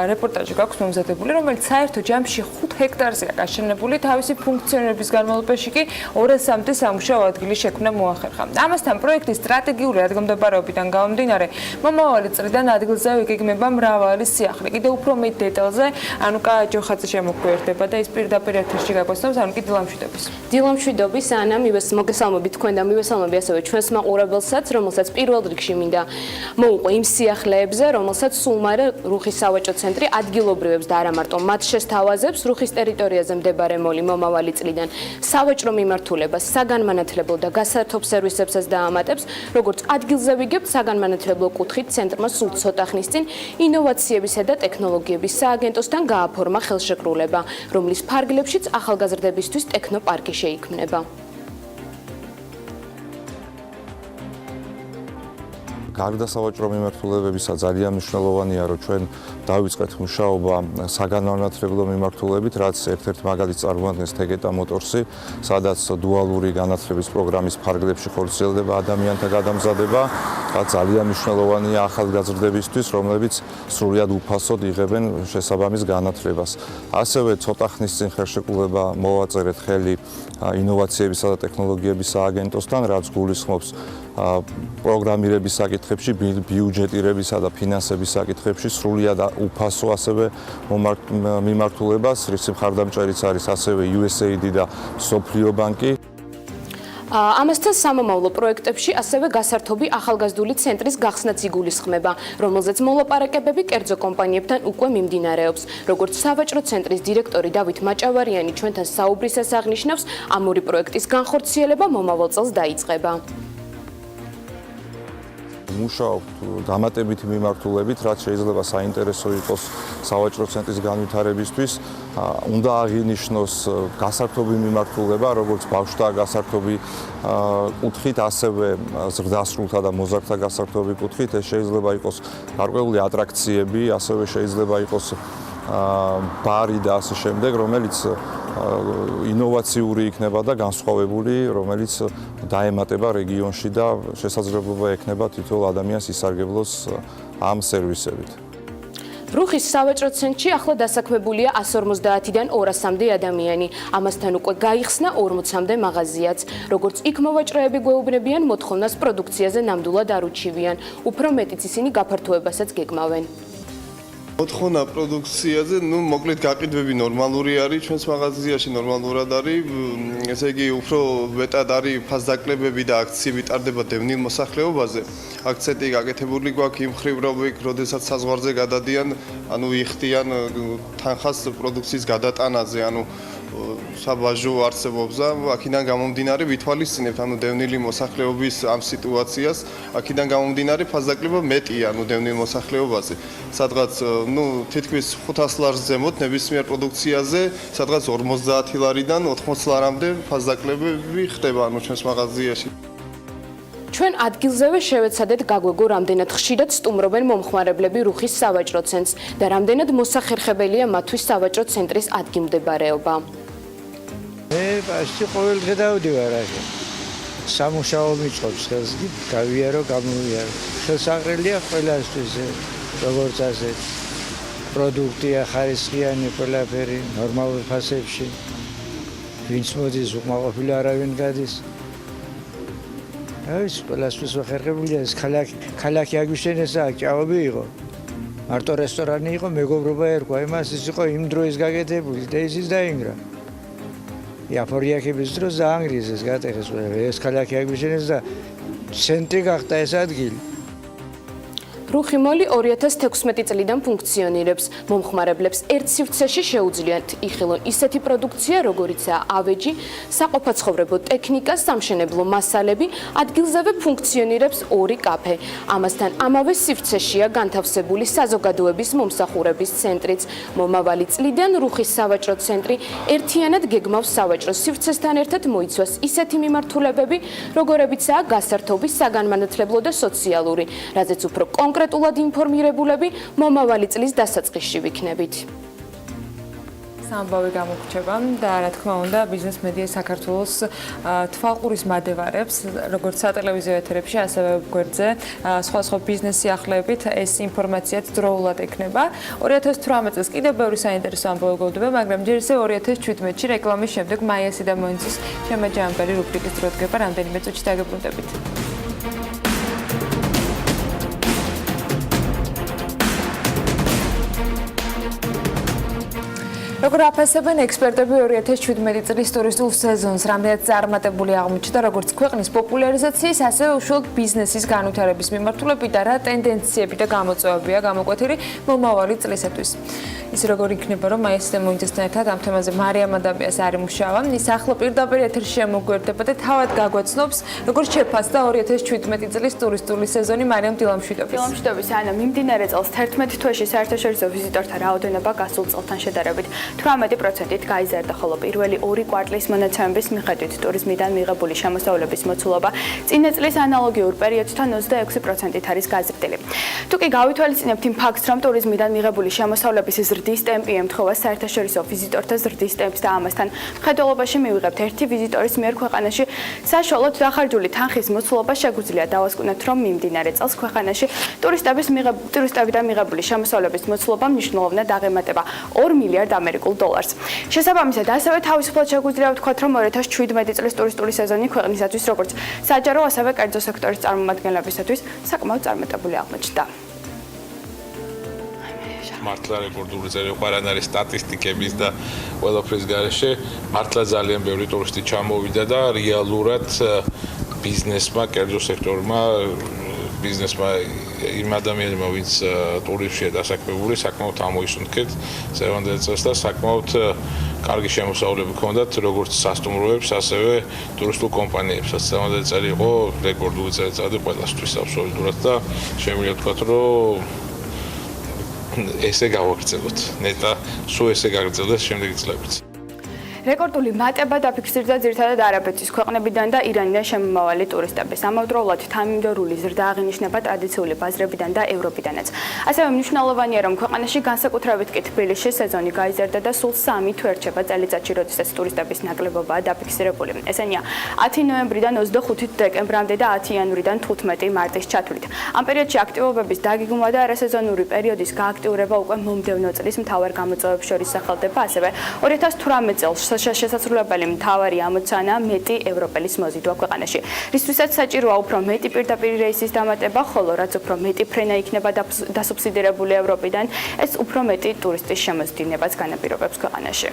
რეპორტაჟი გაქვს მომზადებული, რომელიც საერთო ჯამში 5 ჰექტარზეა გაშენებული, თავისი ფუნქციონირების განმავლობაში კი 200-მდე სამუშაო ადგილი შექმნა მოახერხა. ამასთან პროექტის სტრატეგიული ადგილმდებარეობიდან გამომდინარე, მომავალი წლიდან ადგილზე იგეგმება მრავალი სიახლე. კიდევ უფრო მეტ დეტალზე ანუკა ჯოხაძე შემოგვიერთდება და ის პირდაპირ ეთერში გაგვესწრებს, ანუკი დილამშვიდობის. დილამშვიდობის, ანა, მოგესალმებით თქვენ და მივესალმები ასევე ჩვენს მაყურებელსაც, რომელსაც პირველ რიგში მინდა მოუყვე იმ სიახლეებზე, რომელსაც სულ მერე რუხის სავაჭრო ცენტრი ადგილობრივებს და არა მარტო მათ შესთავაზებს რუხის ტერიტორიაზე მდებარე მოლი მომავალი წლიდან სავაჭრო მიმართულებას, საგანმანათლებლო და გასართობ სერვისებსაც დაამატებს, როგორც ადგილზე ვიგებთ საგანმანათლებლო კუთხით ცენტრმა სულ ცოტა ხნის წინ ინოვაციებისა და ტექნოლოგიების სააგენტოსთან გააფორმა ხელშეკრულება, რომლის ფარგლებშიც ახალგაზრდებისთვის ტექნოპარკი შეიქმნება. გარდა სავაჭრო მიმართულებებისა ძალიან მნიშვნელოვანია, რომ ჩვენ დავიწყეთ მუშაობა საგანმანათლებლო მიმართულებით, რაც ერთ-ერთ მაგალითს წარმოადგენს თეგეტა მოტორსი, სადაც დუალური განათლების პროგრამის ფარგლებში ხორციელდება ადამიანთა გადამზადება, რაც ძალიან მნიშვნელოვანია ახალგაზრდებისთვის, რომლებიც სრულად უფასოდ იღებენ შესაბამის განათლებას. ასევე ცოტა ხნის წინ ხელშეკრულება მოვაწერეთ ხელი ინოვაციებისა და ტექნოლოგიების სააგენტოსთან, რაც გულისხმობს პროგრამირების საკითხებში, ბიუჯეტირებისა და ფინანსების საკითხებში სრულად უფასო ასევე მიმართულებას, რის მხარდამჭერიც არის ასევე USAID და მსოფლიო ბანკი. ამასთან სამომავლო პროექტებში ასევე გასართობი ახალგაზრდული ცენტრის გახსნაც იგულისხმება, რომელზეც მოლაპარაკებები კერძო კომპანიებთან უკვე მიმდინარეობს. როგორც სავაჭრო ცენტრის დირექტორი დავით მაჭავარიანი ჩვენთან საუბრისას აღნიშნავს, ამ ორი პროექტის განხორციელება მომავალ წელს დაიწყება. მუშაობთ დამატებითი მიმართულებით, რაც შეიძლება საინტერესო იყოს სავაჭრო ცენტრის განვითარებისთვის. უნდა აღინიშნოს გასართობი მიმართულება, როგორც ბავშვთა გასართობი კუთხით, ასევე ზრდასრულთა და მოზარდთა გასართობი კუთხით. ეს შეიძლება იყოს გარკვეული ატრაქციები, ასევე შეიძლება იყოს ბარი და ასე შემდეგ, რომელიც ინოვაციური იქნება და განსხვავებული, რომელიც დაემატება რეგიონში და შესაძლებლობა ექნება თითოეულ ადამიანს ისარგებლოს ამ სერვისებით. რუხის სავაჭრო ცენტრში ახლა დასაქმებულია 150-დან 200-მდე ადამიანი. ამასთან უკვე გაიხსნა 40-მდე მაღაზიაც. როგორც იქ მოვაჭრეები გვეუბნებიან, მოთხოვნას პროდუქციაზე ნამდვილად არ უჩივიან. უფრო მეტიც ისინი გაფართოებასაც გეგმავენ. მოთხოვნა პროდუქციაზე, მოკლედ გაყიდვები ნორმალური არის, ჩვენს მაღაზიაში ნორმალურად არის, ესე იგი უფრო მეტად არის ფასდაკლებები და აქციები ტარდება დევნილ მოსახლეობაზე. აქცენტი გაკეთებული გვაქვს იმ მხრივ, რომ როდესაც საზღვარზე გადადიან, იხდიან თანხას პროდუქციის გადატანაზე, საბაჟო არსებობს და აქედან გამომდინარე ვითვალისწინებთ დევნილი მოსახლეობის ამ სიტუაციას, აქედან გამომდინარე ფასდაკლება მეტია დევნილ მოსახლეობაზე. სადღაც თითქმის 500 ლარს ზემოთ ნებისმიერ პროდუქციაზე, სადღაც 50 ლარიდან 80 ლარამდე ფასდაკლებები ხდება ჩვენს მაღაზიაში. ჩვენ ადგილზევე შევეცადეთ გაგვეგო, რამდენად ხშირად სტუმრობენ მომხმარებლები რუხის სავაჭრო ცენტრს და რამდენად მოსახერხებელია მათთვის სავაჭრო ცენტრის ადგილმდებარეობა. მე პასტი ყოველ დღე დავდივარ აქ. სამუშაო მიწყობს ხელს, გავიარო, გამოვიარო. შესაძლებელია ყველასთვის, როგორც ასეთ პროდუქტია ხარისხიანი ყველაფერი ნორმალურ ფასებში. ვინც მოდის, უკმაყოფილი არავინ გადის. ეს ყველასთვის ვახერხებულია, ეს ქალაქი აგვიშენეს აქ, ჭაობი იყო. მარტო რესტორანი იყო, მეგობრობა ერქვა, იმას ის იყო იმ დროის გაკეთებული და ის დაინგრა. იაფორიაკების დროს დაანგრიეს ეს გატეხეს ყველაფერი, ეს ქალაქი აგვიშენეს და ცენტრი გახდა ეს ადგილი. რუხი მოლი 2016 წლიდან ფუნქციონირებს. მომხმარებლებს ერთ სივრცეში შეუძლიათ იხილონ ისეთი პროდუქცია, როგორიცაა ავეჯი, საყოფაცხოვრებო ტექნიკა, სამშენებლო მასალები, ადგილზევე ფუნქციონირებს ორი კაფე. ამასთან ამავე სივრცეშია განთავსებული საზოგადოების მომსახურების ცენტრიც. მომავალი წლიდან რუხის სავაჭრო ცენტრი ერთიანად გეგმავს სავაჭრო სივრცესთან ერთად მოიცვას ისეთი მიმართულებები, როგორებიცაა გასართობი, საგანმანათლებლო და სოციალური, რაზეც უფრო კონკრეტულად ინფორმირებულები მომავალი წლის დასაწყისში ვიქნებით. ამბავი გამოგრჩება და რა თქმა უნდა ბიზნეს მედია საქართველოს თვალყურის მადევარებს როგორც სატელევიზიო ეთერებში ასევე გვერდზე სხვა ბიზნეს სიახლეებით ეს ინფორმაციაც დროულად ექნება 2018 წელს კიდევ ბევრი საინტერესო ამბავი გვხვდება მაგრამ ჯერ ისევ 2017-ში რეკლამის შემდეგ მაიასი და მოინცის შემაჯამებელი რუბრიკის დრო დგება რამდენიმე წუთში დაგებრუნდებით როგორ აფასებენ ექსპერტები 2017 წლის ტურისტულ სეზონს, რამდენად წარმატებული აღმოჩნდა როგორც ქვეყნის პოპულარიზაციის, ასევე უშუალოდ ბიზნესის განვითარების მიმართულებით და რა ტენდენციები და გამოწვევებია გამოკვეთილი მომავალი წლისათვის. ის როგორ იქნება, რომ მაიასი და მოინცესთან ერთად ამ თემაზე მარიამ ადამიას არ იმუშავა, ის ახლა პირდაპირ ეთერში შემოგვერდება და თავად გაგვაცნობს, როგორ შეფასდა 2017 წლის ტურისტული სეზონი მარიამ დილამშვიდობის. დილამშვიდობის, ანა, მიმდინარე წელს 11 თვეში საერთაშორისო ვიზიტორთა რაოდენობა გასულ წელთან შედარებით 18%-ით გაიზარდა, ხოლო პირველი 2 კვარტლის მონაცემების მიხედვით ტურიზმიდან მიღებული შემოსავლების მოცულობა წინა წლის ანალოგიურ პერიოდთან 26%-ით არის გაზრდილი. თუ კი გავითვალისწინებთ იმ ფაქტს, რომ ტურიზმიდან მიღებული შემოსავლების ზრდის ტემპი ემთხვევა საერთაშორისო ვიზიტორთა ზრდის ტემპს და ამასთან მხედველობაში მივიღებთ ერთი ვიზიტორის მიერ ქვეყანაში საშუალოდ დახარჯული თანხის მოცულობა შეგვიძლია დავასკვნათ, რომ მიმდინარე წელს ქვეყანაში ტურისტებიდან მიღებული შემოსავლების მოცულობა მნიშვნელოვნად აღემატება 2 მილიარდ ამერიკულ დოლარს. შესაბამისად, ასევე თავისუფლად შეგვიძლია ვთქვათ, რომ 2017 წლის ტურისტული სეზონი ქვეყნისათვის როგორც საჯარო, ასევე კერძო სექტორის წარმომადგენლებისათვის საკმაოდ წარმატებული აღმოჩნდა. მართლა რეკორდული წერილი არ არის სტატისტიკების და ყველაფრის გარეშე, მართლა ძალიან ბევრი ტურისტი ჩამოვიდა და რეალურად ბიზნესმა, კერძო სექტორმა, ბიზნესმა იმ ადამიანებმა, ვინც ტურიზმშია დასაქმებული, საკმაოდ ამოისუნთქეთ ზევანდელ წელს და საკმაოდ კარგი შემოსავლები ჰქონდათ როგორც სასტუმროებს, ასევე ტურისტულ კომპანიებსაც. ზევანდელ წელი იყო რეკორდული წელიწადი ყველასთვის აბსოლუტურად და შემიძლია ვთქვათ, რომ ესე გავაგრძელოთ. ნეტა სულ ესე გაგრძელდეს შემდეგი წლებიც. რეკორდული მატება დაფიქსირდა ძირითადად არაბეთის ქვეყნებიდან და ირანიდან შემომავალი ტურისტების. ამავდროულად თანმიმდევრული ზრდა აღინიშნება ტრადიციული ბაზრებიდან და ევროპიდანაც. ასევე მნიშვნელოვანია, რომ ქვეყანაში განსაკუთრებით კი თბილისში სეზონი გაიზარდა და სულ 3 თვე რჩება წელიწადში, როდესაც ტურისტების ნაკლებობაა დაფიქსირებული. ესენია 10 ნოემბრიდან 25 დეკემბრამდე და 10 იანვრიდან 15 მარტის ჩათვლით. ამ პერიოდში აქტივობების დაგეგმვა და არასეზონური პერიოდის გააქტიურება უკვე მომდევნო წლის მთავარ გამოწვევებს შორის სახელდება. ასევე 2018 წელს შესაძლებელი მთავარი ამოცანა მეტი ევროპელის მოზიდვა ქვეყანაში. რისთვისაც საჭიროა უფრო მეტი პირდაპირი რეისის დამატება, ხოლო რაც უფრო მეტი ფრენა იქნება დასუბსიდირებული ევროპიდან, ეს უფრო მეტი ტურისტის შემოსდინებას განაპირობებს ქვეყანაში.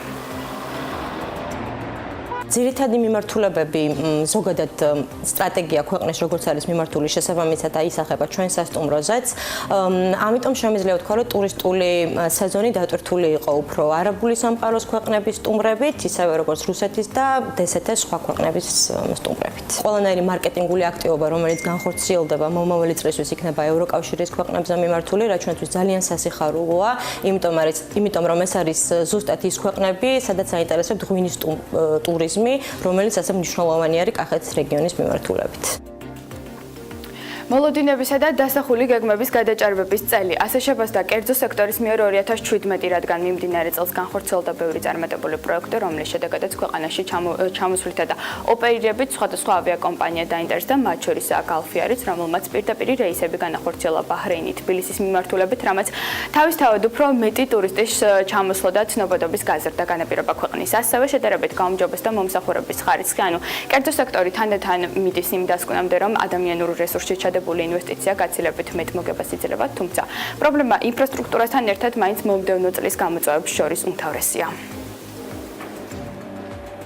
ძირითადი მიმართულებები ზოგადად სტრატეგია ქვეყნის როგორც არის მიმართული შესაბამისად აისახება ჩვენ სასტუმროზეც. ამიტომ შემიძლია ვთქვა, რომ ტურისტული სეზონი დატვირთული იყო უფრო არაბული სამყაროს ქვეყნების სტუმრებით, ისევე როგორც რუსეთის და დსთ-ის სხვა ქვეყნების სტუმრებით. ყველანაირი მარკეტინგული აქტივობა, რომელიც განხორციელდება მომავალი წლისთვის იქნება ევროკავშირის ქვეყნებზე მიმართული, რაც ჩვენთვის ძალიან სასიხარულოა, იმიტომ რომ ეს არის ზუსტად ის ქვეყნები, სადაც აინტერესებთ ღვინის ტურიზმი, რომელიც ასე მნიშვნელოვანი არის კახეთის რეგიონის მიმართულებით. მოლოდინებისა და დასახული გეგმების გადაჭარბების წელი. ასე შეფასდა კერძო სექტორის მიერ 2017, რადგან მიმდინარე წელს განხორციელდა ბევრი წარმატებული პროექტი, რომლის შედეგადაც ქვეყანაში ჩამოსვლითა და ოპერირებით სხვადასხვა ავიაკომპანია დაინტერესდა, მათ შორისაა გალფი არის, რომელმაც პირდაპირი რეისები განახორციელა ბაჰრეინით, თბილისის მიმართულებით, რამაც თავისთავად უფრო მეტი ტურისტის ჩამოსვლა და ცნობადობის გაზრდა განაპირობა ქვეყნის. ასევე შედარებით გაუმჯობესდა მომსახურების ხარისხი, ანუ კერძო სექტორი თანდათან მიდის იმ დასკვნამდე, რომ ადამიანურ რესურსში ინვესტიცია გაცილებით მეტ მოგებას იძლევა, თუმცა პრობლემა ინფრასტრუქტურასთან ერთად მაინც მომდევნო წლის გამოწვევებს შორის უმთავრესია.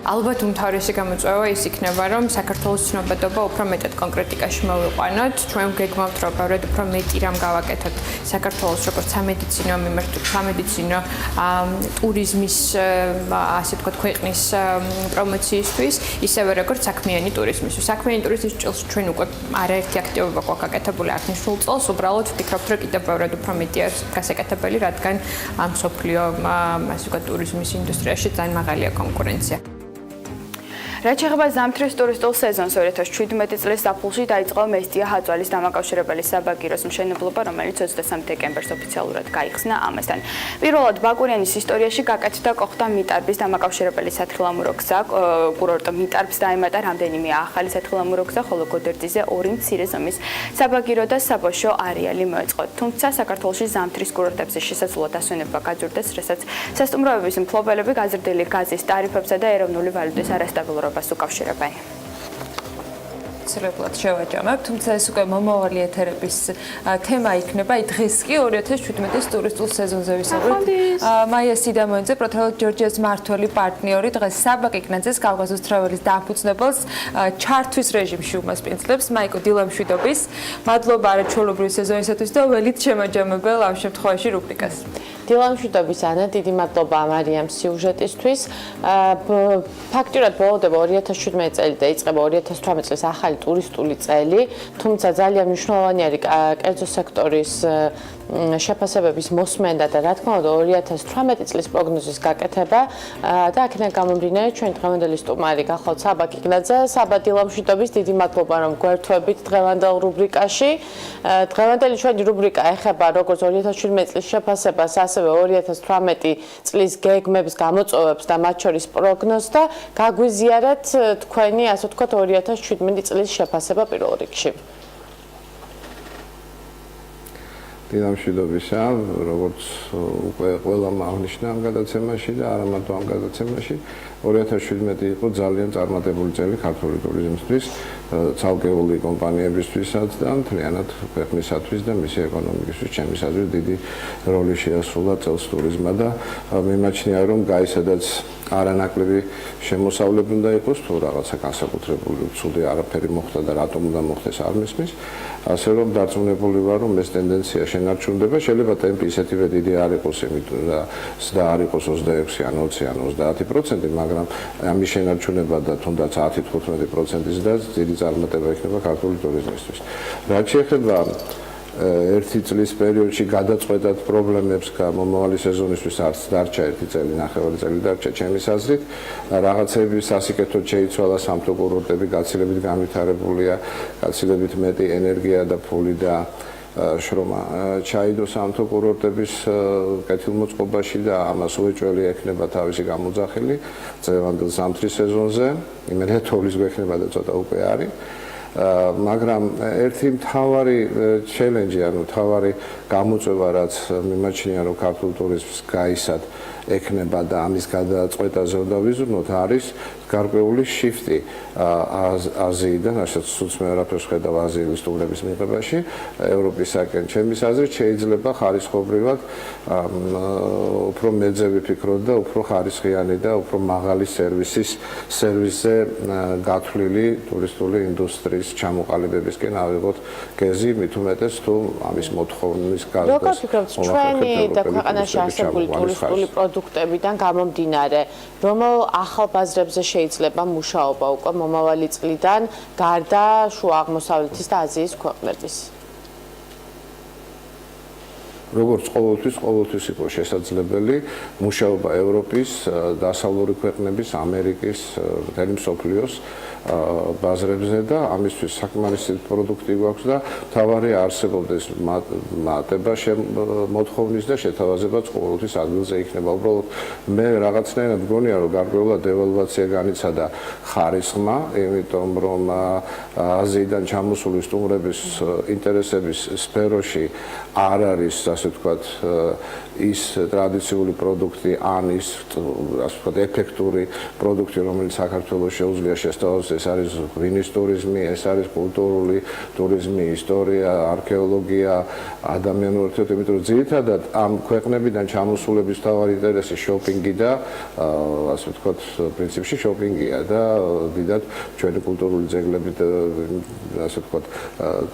ალბათ უმთავრესი გამოწვევა ის იქნება, რომ საქართველოს ცნობადობა უფრო მეტად კონკრეტიკაში მოვიყვანოთ. ჩვენ გეგმავთ, რომ ბევრად უფრო მეტი რამ გავაკეთოთ საქართველოს როგორც სამედიცინო ტურიზმის, ასე ვთქვათ, ქვეყნის პრომოციისთვის, ისევე როგორც საქმიანი ტურიზმისთვის. საქმიანი ტურიზმის ჭილს ჩვენ უკვე არაერთი აქტივობა გვაქვს გაკეთებული აღნიშნულ წელს. უბრალოდ ვფიქრობთ, რომ კიდევ ბევრად უფრო მეტი არის გასაკეთებელი, რადგან მსოფლიო, ასე ვთქვათ, ტურიზმის ინდუსტრიაში ძალიან მაღალია კონკურენცია. რაც შეეხება ზამთრის ტურისტულ სეზონს 2017 წლის ზაფხულში დაიწყო მესტია ჰაძვალის დამაკავშირებელი საბაგიროს მშენებლობა, რომელიც 23 დეკემბერს ოფიციალურად გაიხსნა ამასთან. პირველად ბაკურიანის ისტორიაში გაკეთდა კოხტა მიტარბის დამაკავშირებელი სათხილამურო გზა, კურორტ მიტარბს დაემატა რამდენიმე ახალი სათხილამურო გზა, ხოლო გოდერძიზე 2 მცირე ზომის საბაგირო და საბავშვო არეალი მოეწყო. თუმცა საქართველოში ზამთრის კურორტებზე შესაძლოა დასვენება გაძვირდეს, რასაც სასტუმროების მფლობელები გაზრდილი გაზის ტარიფებსა და ეროვნული ვალუტის არასტაბილურობას უკავშირებენ. სრულად შევაჯამებ, თუმცა ეს უკვე მომავალი ეთერების თემა იქნება. დღეს კი 2017-ის ტურისტულ სეზონზე ვისაუბრებთ. მაია სიდამონიძე, პროთელოთ ჯორჯიას მმართველი პარტნიორი, დღეს საბაკ იგნაძეს კავკასიის თრაველის დამფუძნებელს ჩართვის რეჟიმში უმასპინძლებს. მაიკო დილა მშვიდობის. მადლობა არაჩვეულებრივი სეზონისათვის და ველით შემაჯამებელ ამ შემთხვევაში რუბრიკას. დილა მშვიდობის ანა, დიდი მადლობა მარიამ სიუჟეტისთვის. ფაქტურად ბოლოდება 2017 წელი და იწყება 2018 წლის ახალი ტურისტული წელი, თუმცა ძალიან მნიშვნელოვანი არის კერძო სექტორის შეფასებების მოსმენდა და რა თქმა უნდა 2018 წლის პროგნოზის გაკეთება და აქედან გამომდინარე ჩვენ დღევანდელი სტუმარი გახლავთ საბაკ იგნაძე. საბა დილა მშვიდობის, დიდი მადლობა რომ გვერთვებით დღევანდელ რუბრიკაში. დღევანდელი ჩვენი რუბრიკა ეხება როგორც 2017 წლის შეფასებას, ასევე 2018 წლის გეგმებს, გამოწვევებს და მათ შორის პროგნოზს და გაგვიზიარეთ თქვენი, ასე ვთქვათ, 2017 წლის შეფასება პირველ რიგში. დილა მშვიდობისა, როგორც უკვე ყველამ აღნიშნა ამ გადაცემაში და არა მარტო ამ გადაცემაში, 2017 იყო ძალიან წარმატებული წელი ქართული ტურიზმისთვის, ცალკეული კომპანიებისთვისაც და მთლიანად ქვეყნისათვის და მისი ეკონომიკისთვის, ჩემის აზრით, დიდი როლი შეასრულა წელს ტურიზმმა და მიმაჩნია, რომ გაისადაც არანაკლები შემოსავლები უნდა იყოს, თუ რაღაცა განსაკუთრებული ცუდი არაფერი მოხდა და რატომ უნდა მოხდეს არ მისმის, ასე რომ დარწმუნებული ვარ, რომ ეს ტენდენცია შენარჩუნდება, შეიძლება ტემპი ისეთივე დიდი არ იყოს, იმიტომ და არ იყოს 26 ან 20 ან 30%, მაგრამ ამის შენარჩუნება და თუნდაც 10-15%-ის და დიდი წარმატება იქნება ქართული ტურიზმისთვის. რაც შეეხება ერთი წლის პერიოდში გადაწყვეტად პრობლემებს მომავალი სეზონისთვის არც დარჩა ერთი წელი, ნახევარი წელი დარჩა ჩემის აზრით. რაღაცები სასიკეთოდ შეიცვალა, სამთო კურორტები გაცილებით განვითარებულია, გაცილებით მეტი ენერგია და ფული და შრომა ჩაიდო სამთო კურორტების კეთილმოწყობაში და ამას უეჭველი ექნება თავისი გამოძახილი წლევანდელ ზამთრის სეზონზე. იმედია თოვლის გვექნება და ცოტა უკვე არის. მაგრამ ერთი მთავარი ჩელენჯი, ანუ მთავარი გამოწვევა, რაც მიმაჩნია, რომ ქართულ ტურიზმს გაისად ექნება და ამის გადაწყვეტაზე უნდა ვიზრუნოთ, არის გარკვეული შიფტი აზიიდან, რასაც სულს მე არაფერს ხედავ აზიის ტურების მიღებაში, ევროპისაკენ. ჩემის აზრით შეიძლება ხარისხობრივად უფრო მეძე ვიფიქროთ და უფრო ხარისხიანი და უფრო მაღალი სერვისზე გათვლილი ტურისტული ინდუსტრიის ჩამოყალიბებისკენ ავიღოთ გეზი, მით უმეტეს თუ ამის მოთხოვნის გაზრდას. როგორ ფიქრობთ, ჩვენი და ქვეყანაში არსებული ტურისტული პროდუქტებიდან გამომდინარე, რომელ ახალ ბაზრებზე შეიძლება მუშაობა უკვე მომავალი წლიდან გარდა შუა აღმოსავლეთის და აზიის ქვეყნების? როგორც ყოველთვის იყო შესაძლებელი მუშაობა ევროპის, დასავლური ქვეყნების, ამერიკის, მთელი მსოფლიოს ბაზრებზე და ამისთვის საკმარისი პროდუქტი გვაქვს და თავარი არსებობდეს მატება მოთხოვნის და შეთავაზებაც ყოველთვის ადგილზე იქნება. უბრალოდ მე რაღაცნაირად მგონია, რომ გარკვეულად დევალვაცია განიცადა ხარისხმა, იმიტომ რომ აზიიდან ჩამოსული სტუმრების ინტერესების სფეროში არ არის, ასე ვთქვათ, ის ტრადიციული პროდუქტი ან ის, ასე ვთქვათ, ეფექტური პროდუქტი, რომელიც საქართველოს შეუძლია შესთავაზოს. ეს არის ღვინის ტურიზმი, ეს არის კულტურული ტურიზმი, ისტორია, არქეოლოგია, ადამიანური ურთიერთობები, იმიტომ რომ ძირითადად ამ ქვეყნებიდან ჩამოსულების მთავარი ინტერესი შოპინგი და ასე ვთქვათ, პრინციპში შოპინგია და დიდად ჩვენი კულტურული ძეგლებით, ასე ვთქვათ,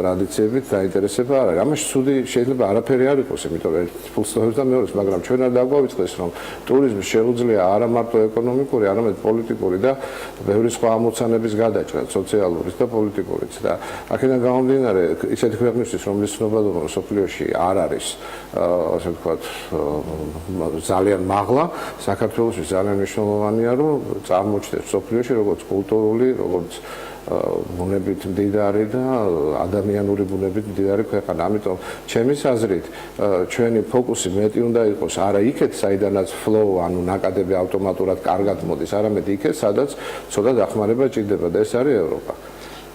ტრადიციებით დაინტერესება არ არის. ამაში ცუდი შეიძლება არაფერი არ იყოს, იმიტომ რომ ერთ ფულს სწორებს და მეორეს, მაგრამ ჩვენ არ დაგვავიწყდეს, რომ ტურიზმი შეუძლია არა მარტო ეკონომიკური, არამედ პოლიტიკური და ბევრი სხვა ამოცანების ინტერესების გადაჭრა, სოციალურიც და პოლიტიკურიც და აქედან გამომდინარე, ისეთი ქვეყნისთვის, რომლის ცნობადობა მსოფლიოში არ არის, ასე ვთქვათ, ძალიან მაღლა, საქართველოში ძალიან მნიშვნელოვანია, რომ წარმოჩნდეს მსოფლიოში როგორც კულტურული, როგორც ბუნებით მდიდარი და ადამიანური ბუნებით მდიდარი ქვეყანა. ამიტომ ჩემი აზრით, ჩვენი ფოკუსი მეტი უნდა იყოს არა იქეთ, საიდანაც flow, ანუ ნაკადები ავტომატურად კარგად მოდის, არამედ იქეთ, სადაც ცოტა დახმარება ჭირდება და ეს არის ევროპა.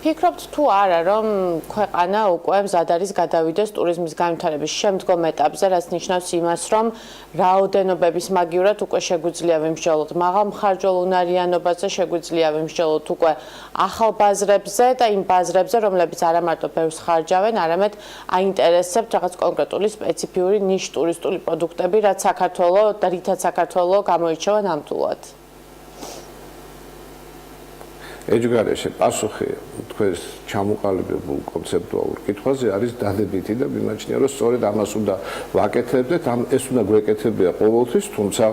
ფიქრობთ თუ არა, რომ ქვეყანა უკვე მზად არის გადავიდეს ტურიზმის განვითარების შემდგომ ეტაპზე, რაც ნიშნავს იმას, რომ რაოდენობების მაგივრად უკვე შეგვიძლია ვიმსჯელოთ მაღალ მხარჯველ უნარიანობაზე, შეგვიძლია ვიმსჯელოთ უკვე ახალ ბაზრებზე და იმ ბაზრებზე, რომლებიც არა მარტო ბევრს ხარჯავენ, არამედ აინტერესებთ რაღაც კონკრეტული სპეციფიური ნიშ ტურისტული პროდუქტები, რაც საქართველოს და რითაც საქართველოს გამოირჩევა ნამდვილად. ეჯგარეშე პასუხი თქვენს ჩამოყალიბებულ კონცეპტუალურ კითხვაზე არის დადებითი და მიმაჩნია, რომ სწორედ ამას უნდა ვაკეთებდეთ, ეს უნდა გვეკეთებია ყოველთვის, თუმცა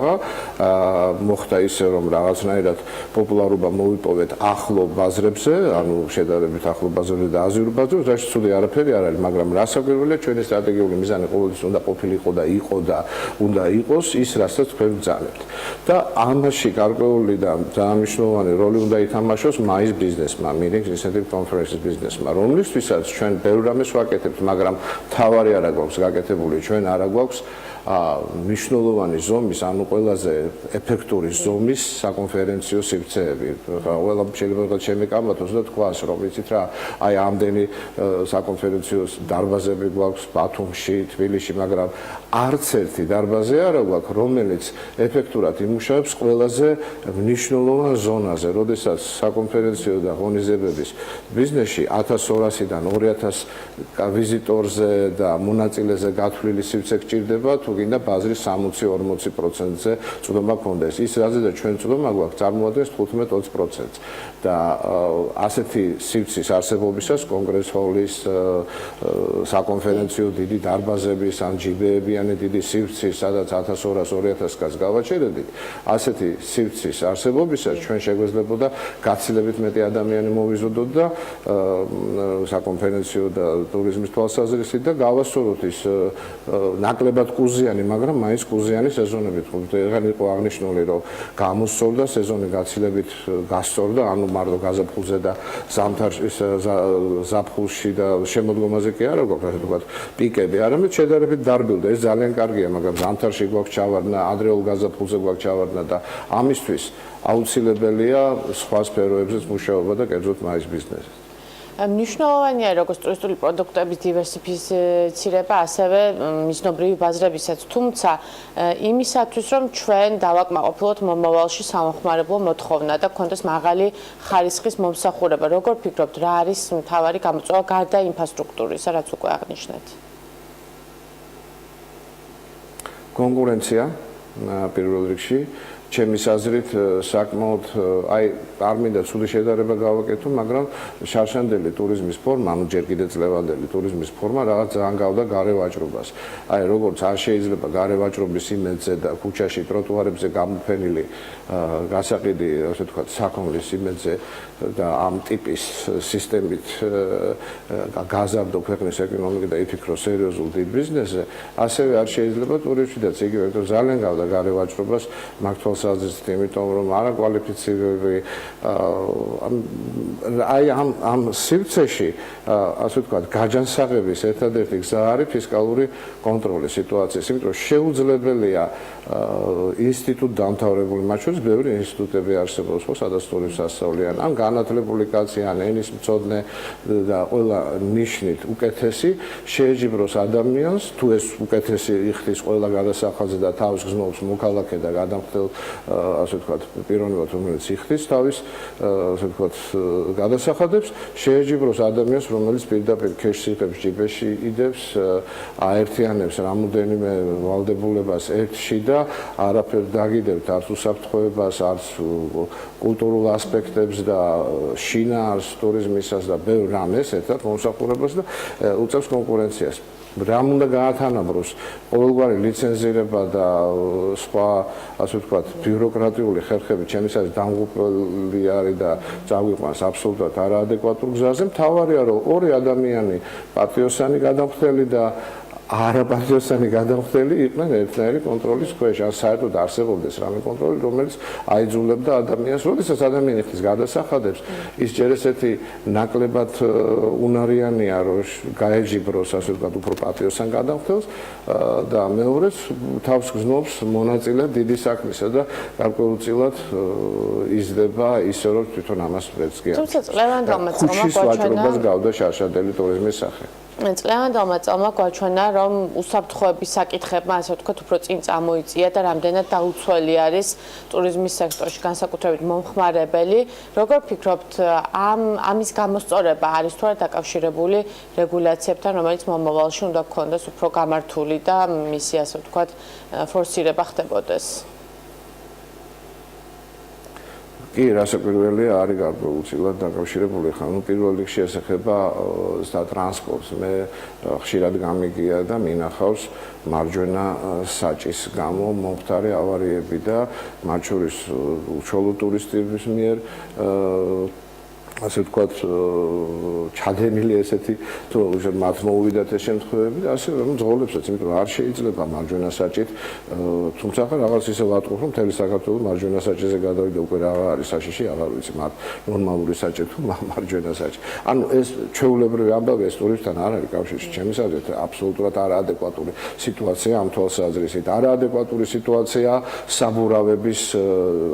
მოხდა ისე, რომ რაღაცნაირად პოპულარობა მოვიპოვეთ ახლო ბაზრებზე, ანუ შედარებით ახლო ბაზრებზე და აზიურ ბაზრებზე, რაც ცუდი არაფერი არ არის, მაგრამ რასაკვირველია, ჩვენი სტრატეგიული მიზანი ყოველთვის უნდა ყოფილიყო და იყო და უნდა იყოს ის, რასაც თქვენ ბრძანებთ. და ამაში გარკვეული და ძალიან მნიშვნელოვანი როლი უნდა ითამაშოს მაის ბიზნესმა, meaning incentive conferences ბიზნესმა, რომლისთვისაც ჩვენ ბევრ რამეს ვაკეთებთ, მაგრამ თავარი არა გვაქვს გაკეთებული, ჩვენ არა გვაქვს მნიშვნელოვანი ზომის, ანუ ყველაზე ეფექტური ზომის საკონფერენციო სივრცეები. ყველა შეიძლება შემეკამათოს და თქვას, რომ იცით რა, აი ამდენი საკონფერენციო დარბაზები გვაქვს ბათუმში, თბილისში, მაგრამ არც ერთი დარბაზი არა გვაქვს, რომელიც ეფექტურად იმუშავებს ყველაზე მნიშვნელოვან ზონაზე, როდესაც საკონფერენციო და ღონისძიებების ბიზნესში 1200-დან 2000 ვიზიტორზე და მონაწილეზე გათვლილი სივრცე გჭირდება, თუ გინდა ბაზრის 60-40%-ზე წვდომა გქონდეს. ის რაზე და ჩვენ წვდომა გვაქვს წარმოადგენს 15-20%. და ასეთი სივრცის არსებობისას კონგრეს-ჰოლის, საკონფერენციო დიდი დარბაზების ან ჯიბეებიანი დიდი სივრცის, სადაც 1200-2000 კაცს გავაჩერებდით, ასეთი სივრცის არსებობისას ჩვენ შეგვეძლებოდა გაცილებით მეტი ადამიანი მოვიზოდოთ და საკონფერენციო და ტურიზმის თვალსაზრისით და გავასწოროთ ის ნაკლებად კუზიანი, მაგრამ მაინც კუზიანი სეზონებით. ეგრე იყო აღნიშნული, რომ გამოსწორდა სეზონი გაცილებით გასწორდა, ანუ მარტო გაზაფხულზე და ზაფხულში და შემოდგომაზე კი არა გვაქვს, ასე ვთქვათ, პიკები, არამედ შედარებით დარბილდა. ეს ძალიან კარგია, მაგრამ ზამთარში გვაქვს ჩავარდნა, ადრეულ გაზაფხულზე გვაქვს ჩავარდნა და ამისთვის აუცილებელია სხვა სფეროებზეც მუშაობა და კერძოდ მაის ბიზნესი. მნიშვნელოვანია როგორც ტურისტული პროდუქტების დივერსიფიცირება, ასევე მიზნობრივი ბაზრებისაც, თუმცა იმისათვის, რომ ჩვენ დავაკმაყოფილოთ მომავალში სამხმარებლო მოთხოვნა და გქონდეს მაღალი ხარისხის მომსახურება, როგორ ფიქრობთ, რა არის მთავარი გამოწვევა გარდა ინფრასტრუქტურისა, რაც უკვე აღნიშნეთ? კონკურენცია პირველ რიგში. ჩემი აზრით საკმაოდ აი არ მინდა ცუდი შედარება გავაკეთო, მაგრამ შარშანდელი ტურიზმის ფორმა, ანუ ჯერ კიდევ წლევანდელი ტურიზმის ფორმა რაღაც ძალიან გავდა გარე ვაჭრობას. აი როგორც არ შეიძლება გარე ვაჭრობის იმედზე და ქუჩაში ტროტუარებზე გამოფენილი გასაყიდი, ასე ვთქვათ, საქონლის იმედზე და ამ ტიპის სისტემით გაზარდო ქვეყნის ეკონომიკა და იფიქრო სერიოზულ დიდ ბიზნესზე, ასევე არ შეიძლება ტურიზმშიც იგივე ძალიან გავდა გარე ვაჭრობას მართლაც საზრით, იმიტომ რომ არაკვალიფიცირებული აი ამ სივრცეში, ასე ვთქვათ, გაჯანსაღების ერთადერთი გზა არის ფისკალური კონტროლის სიტუაციის, იმიტომ რომ შეუძლებელია ინსტიტუტ დამთავრებული, მათ შორის ბევრი ინსტიტუტები არსებობს, სადაც ტურიზმს ასწავლიან, ან განათლებული კაცი, ან ენის მცოდნე და ყველა ნიშნით უკეთესი შეეჯიბროს ადამიანს, თუ ეს უკეთესი იხდის ყველა გადასახადზე და თავს გზნობს მოქალაქე და გადამხდელ, ასე ვთქვათ, პიროვნებად, რომელიც იხდის თავის, ასე ვთქვათ, გადასახადებს, შეეჯიბროს ადამიანს, რომელიც პირდაპირ ქეშს იღებს, ჯიბეში იდებს, აერთიანებს რამოდენიმე ვალდებულებას ერთში და არაფერ დაგიდებთ არც უსაფრთხოებას, არც კულტურულ ასპექტებს და შინაარს ტურიზმისას და ბევრ რამეს ერთად მომსახურებას და უწევს კონკურენციას. რამ უნდა გაათანაბროს ყოველგვარი ლიცენზირება და სხვა ასე ვთქვათ ბიუროკრატიული ხერხები ჩემის აზრით დამღუპველი არის და წაგვიყვანს აბსოლუტურად არაადეკვატურ გზაზე. მთავარია რომ ორი ადამიანი პატრიოტსანი გადამხდელი და არაპატრიოტსანი გადამხდელი იყვნენ ერთნაირი კონტროლის ქვეშ. ან საერთოდ არსებობდეს რამე კონტროლი, რომელიც აიძულებდა ადამიანს, როდესაც ადამიანი ხის გადასახადებს, ის ჯერ ესეთი ნაკლებად უნარიანია, რომ გაეჯიბროს, ასე ვთქვათ, უფრო პატრიოტსან გადამხდელს და მეორეც თავს გზნობს მონაწილე დიდი საქმისა და გარკვეულწილად იზრდება ისე, რომ თვითონ ამას ვერც კი არ. თუმცა წლევანდელმა ხუჩის ვაჭრობას გავდა შარშადელი ტურიზმის სახე. წლევანდელმა წელმა გვაჩვენა, რომ უსაფრთხოების საკითხებმა, ასე ვთქვათ, უფრო წინ წამოიწია და რამდენად დაუცველი არის ტურიზმის სექტორში, განსაკუთრებით მომხმარებელი. როგორ ფიქრობთ, ამის გამოსწორება არის თუ არა დაკავშირებული რეგულაციებთან, რომელიც მომავალში უნდა გქონდეს უფრო გამართული და მისი, ასე ვთქვათ, ფორსირება ხდებოდეს? კი, რასაკვირველია, არის გარკვეულწილად დაკავშირებული. ხან პირველ რიგში ესახება ტრანსპორტს. მე ხშირად გამიგია და მინახავს მარჯვენა საჭის გამო მომხდარი ავარიები და მათ შორის უშუალო ტურისტების მიერ ასე ვთქვათ, ჩადენილი ესეთი თუ მათ მოუვიდათ ეს შემთხვევები და ასე რომ ძღოლებსაც, იმიტომ რომ არ შეიძლება მარჯვენა საჭით, თუმცა ახლა რაღაც ისე ვატყობ, რომ მთელი საქართველოს მარჯვენა საჭიზე გადავიდა უკვე რა არის საშიში, აღარ ვიცი, მათ ნორმალური საჭი თუ მარჯვენა საჭი. ანუ ეს ჩვეულებრივი ამბავი ეს ტურისტთან არ არის კავშირში, ჩემის აზრით, აბსოლუტურად არაადეკვატური სიტუაცია ამ თვალსაზრისით. არაადეკვატური სიტუაცია საბურავების,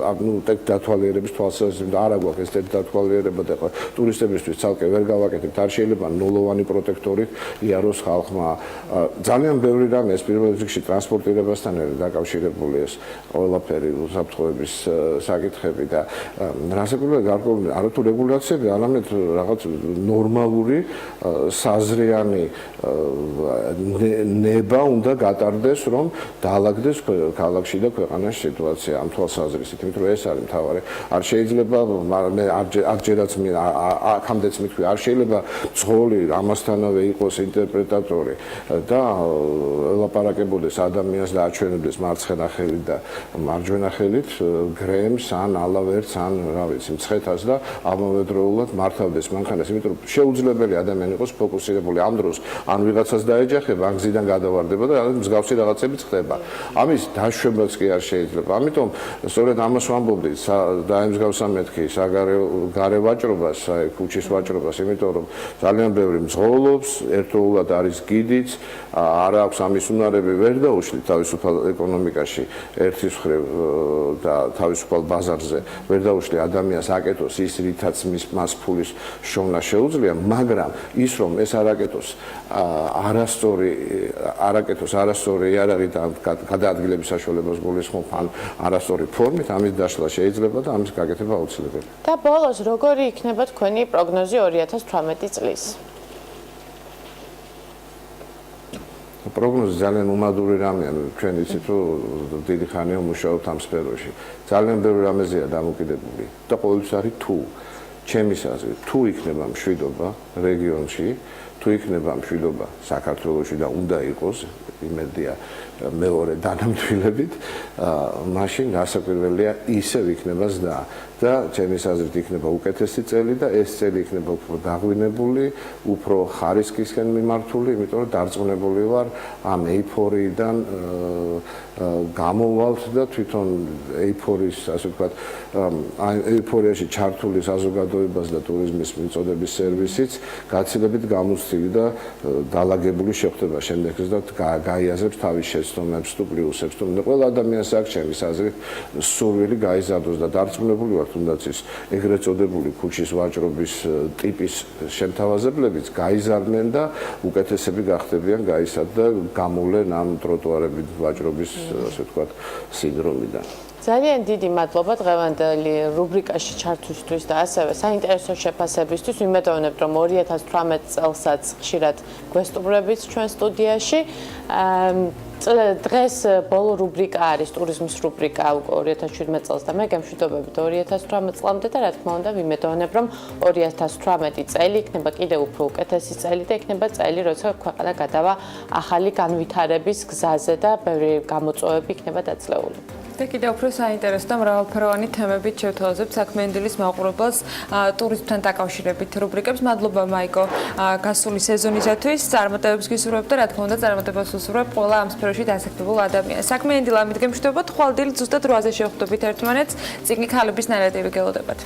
ანუ დათვალიერების თვალსაზრისით, არა გვაქვს ეს დათვალიერება და ტურისტებისთვის ცალკე ვერ გავაკეთებთ, არ შეიძლება ნულოვანი პროტექტორით იაროს ხალხმა. ძალიან ბევრი რამე ეს პირველ რიგში ტრანსპორტირებასთან არის დაკავშირებული ეს ყველაფერი უსაფრთხოების საკითხები და რასაკვირველია გარკვეული არა თუ რეგულაციები, არამედ რაღაც ნორმალური საზრიანი ნება უნდა გატარდეს, რომ დაალაგდეს ქალაქში და ქვეყანაში სიტუაცია ამ თვალსაზრისით, იმიტომ რომ ეს არის მთავარი. არ შეიძლება მე არჯერაც აქამდეც მithქვი, არ შეიძლება ძღოლი ამასთანავე იყოს ინტერპრეტატორი და ელაპარაკებოდეს ადამიანს და აჩვენებდეს მარცხენა ხელით და მარჯვენა ხელით გრემს ან ალავერტს ან რა ვიცი მცხეთას და ამავდროულად მართავდეს მანქანას, იმიტომ რომ შეუძლებელი ადამიანი იყოს ფოკუსირებული ამ დროს ან ვიღაცას დაეჯახება, ან გზიდან გადავარდება და მსგავსი რაღაცებიც ხდება. ამის დაშვებაც კი არ შეიძლება. ამიტომ სწორედ ამას ვამბობდი დაემსგავსა მეთქი საგარე ვაჭრობას, ქუჩის ვაჭრობას, იმიტომ რომ ძალიან ბევრი მძღოლობს, ერთდროულად არის გიდიც, არ აქვს ამის უნარები, ვერ დაუშლით თავისუფალ ეკონომიკაში ერთის მხრივ და თავისუფალ ბაზარზე, ვერ დაუშლი ადამიანს აკეთოს ის, რითაც მას ფულის შოვნა შეუძლია, მაგრამ ის რომ ეს არაკეთოს არასწორი იარაღით და გადაადგილების საშუალებას გულისხმობ ან არასწორი ფორმით, ამის დაშლა შეიძლება და ამის გაკეთება აუცილებელია. და ბოლოს როგორი იქნება თქვენი პროგნოზი 2018 წლის? პროგნოზი ძალიან უმადური რამეა, ჩვენ იცით რომ დიდი ხანია მუშაობთ ამ სფეროში. ძალიან ბევრი რამეზეა დამოკიდებული და ყოველთვის არის თუ ჩემის აზრით, თუ იქნება მშვიდობა რეგიონში, თუ იქნება მშვიდობა საქართველოში და უნდა იყოს, იმედია მეორე დანამტვილებით, მაშინ გასაკვირველია ისევ იქნება ზდა და ჩემის აზრით იქნება უკეთესი წელი და ეს წელი იქნება უფრო დაღვინებული, უფრო ხარისხისკენ მიმართული, იმიტომ რომ დარწმუნებული ვარ ამ ეიფორიიდან გამოვალთ და თვითონ ეიფორიის, ასე ვთქვათ, ეიფორიაში ჩართული საზოგადოებას და ტურიზმის მიწოდების სერვისიც გაცილებით გამოცდილი და დაალაგებული შეხვდება შემდეგს და გაიაზრებს თავის შეცდომებს თუ პლუსებს თუ ყველა ადამიანს აქვს ჩემის აზრით სურვილი გაიზარდოს და დარწმუნებული ვარ თუნდაც ის ეგრეთ წოდებული ქუჩის ვაჭრობის ტიპის შემთავაზებლებიც გაიზარდნენ და უკეთესები გახდებიან გაისად და გამოვლენ ამ ტროტუარებით ვაჭრობის ასე ვთქვათ სინდრომიდან. ძალიან დიდი მადლობა დღევანდელი რუბრიკაში ჩართვისთვის და ასევე საინტერესო შეფასებისთვის. ვიმედოვნებთ, რომ 2018 წელსაც ხშირად გვესტუმრებით ჩვენ სტუდიაში. დღეს ბოლო რუბრიკა არის ტურიზმის რუბრიკა უკვე 2017 წელს და მე გემშვიდობებით 2018 წლამდე და რა თქმა უნდა ვიმედოვნებ რომ 2018 წელი იქნება კიდევ უფრო უკეთესი წელი და იქნება წელი როცა ქვეყანა გადავა ახალი განვითარების გზაზე და ბევრი გამოწვევები იქნება დაძლეული. და კიდევ უფრო საინტერესო და მრავალფეროვანი თემებით შევთავაზებთ საქმიანი დილის მაყურებელს ტურიზმთან დაკავშირებით რუბრიკებს. მადლობა მაიკო გასული სეზონისათვის. წარმატებებს გისურვებ და რა თქმა უნდა წარმატებას უსურვებ ყველა ამ სფეროში დასაქმებულ ადამიანს. საქმიანი დილა ამით გემშვიდობათ. ხვალ დილით ზუსტად 8-ზე შევხვდებით ერთმანეთს. წიგნი ქალების ნარატივი გელოდებათ.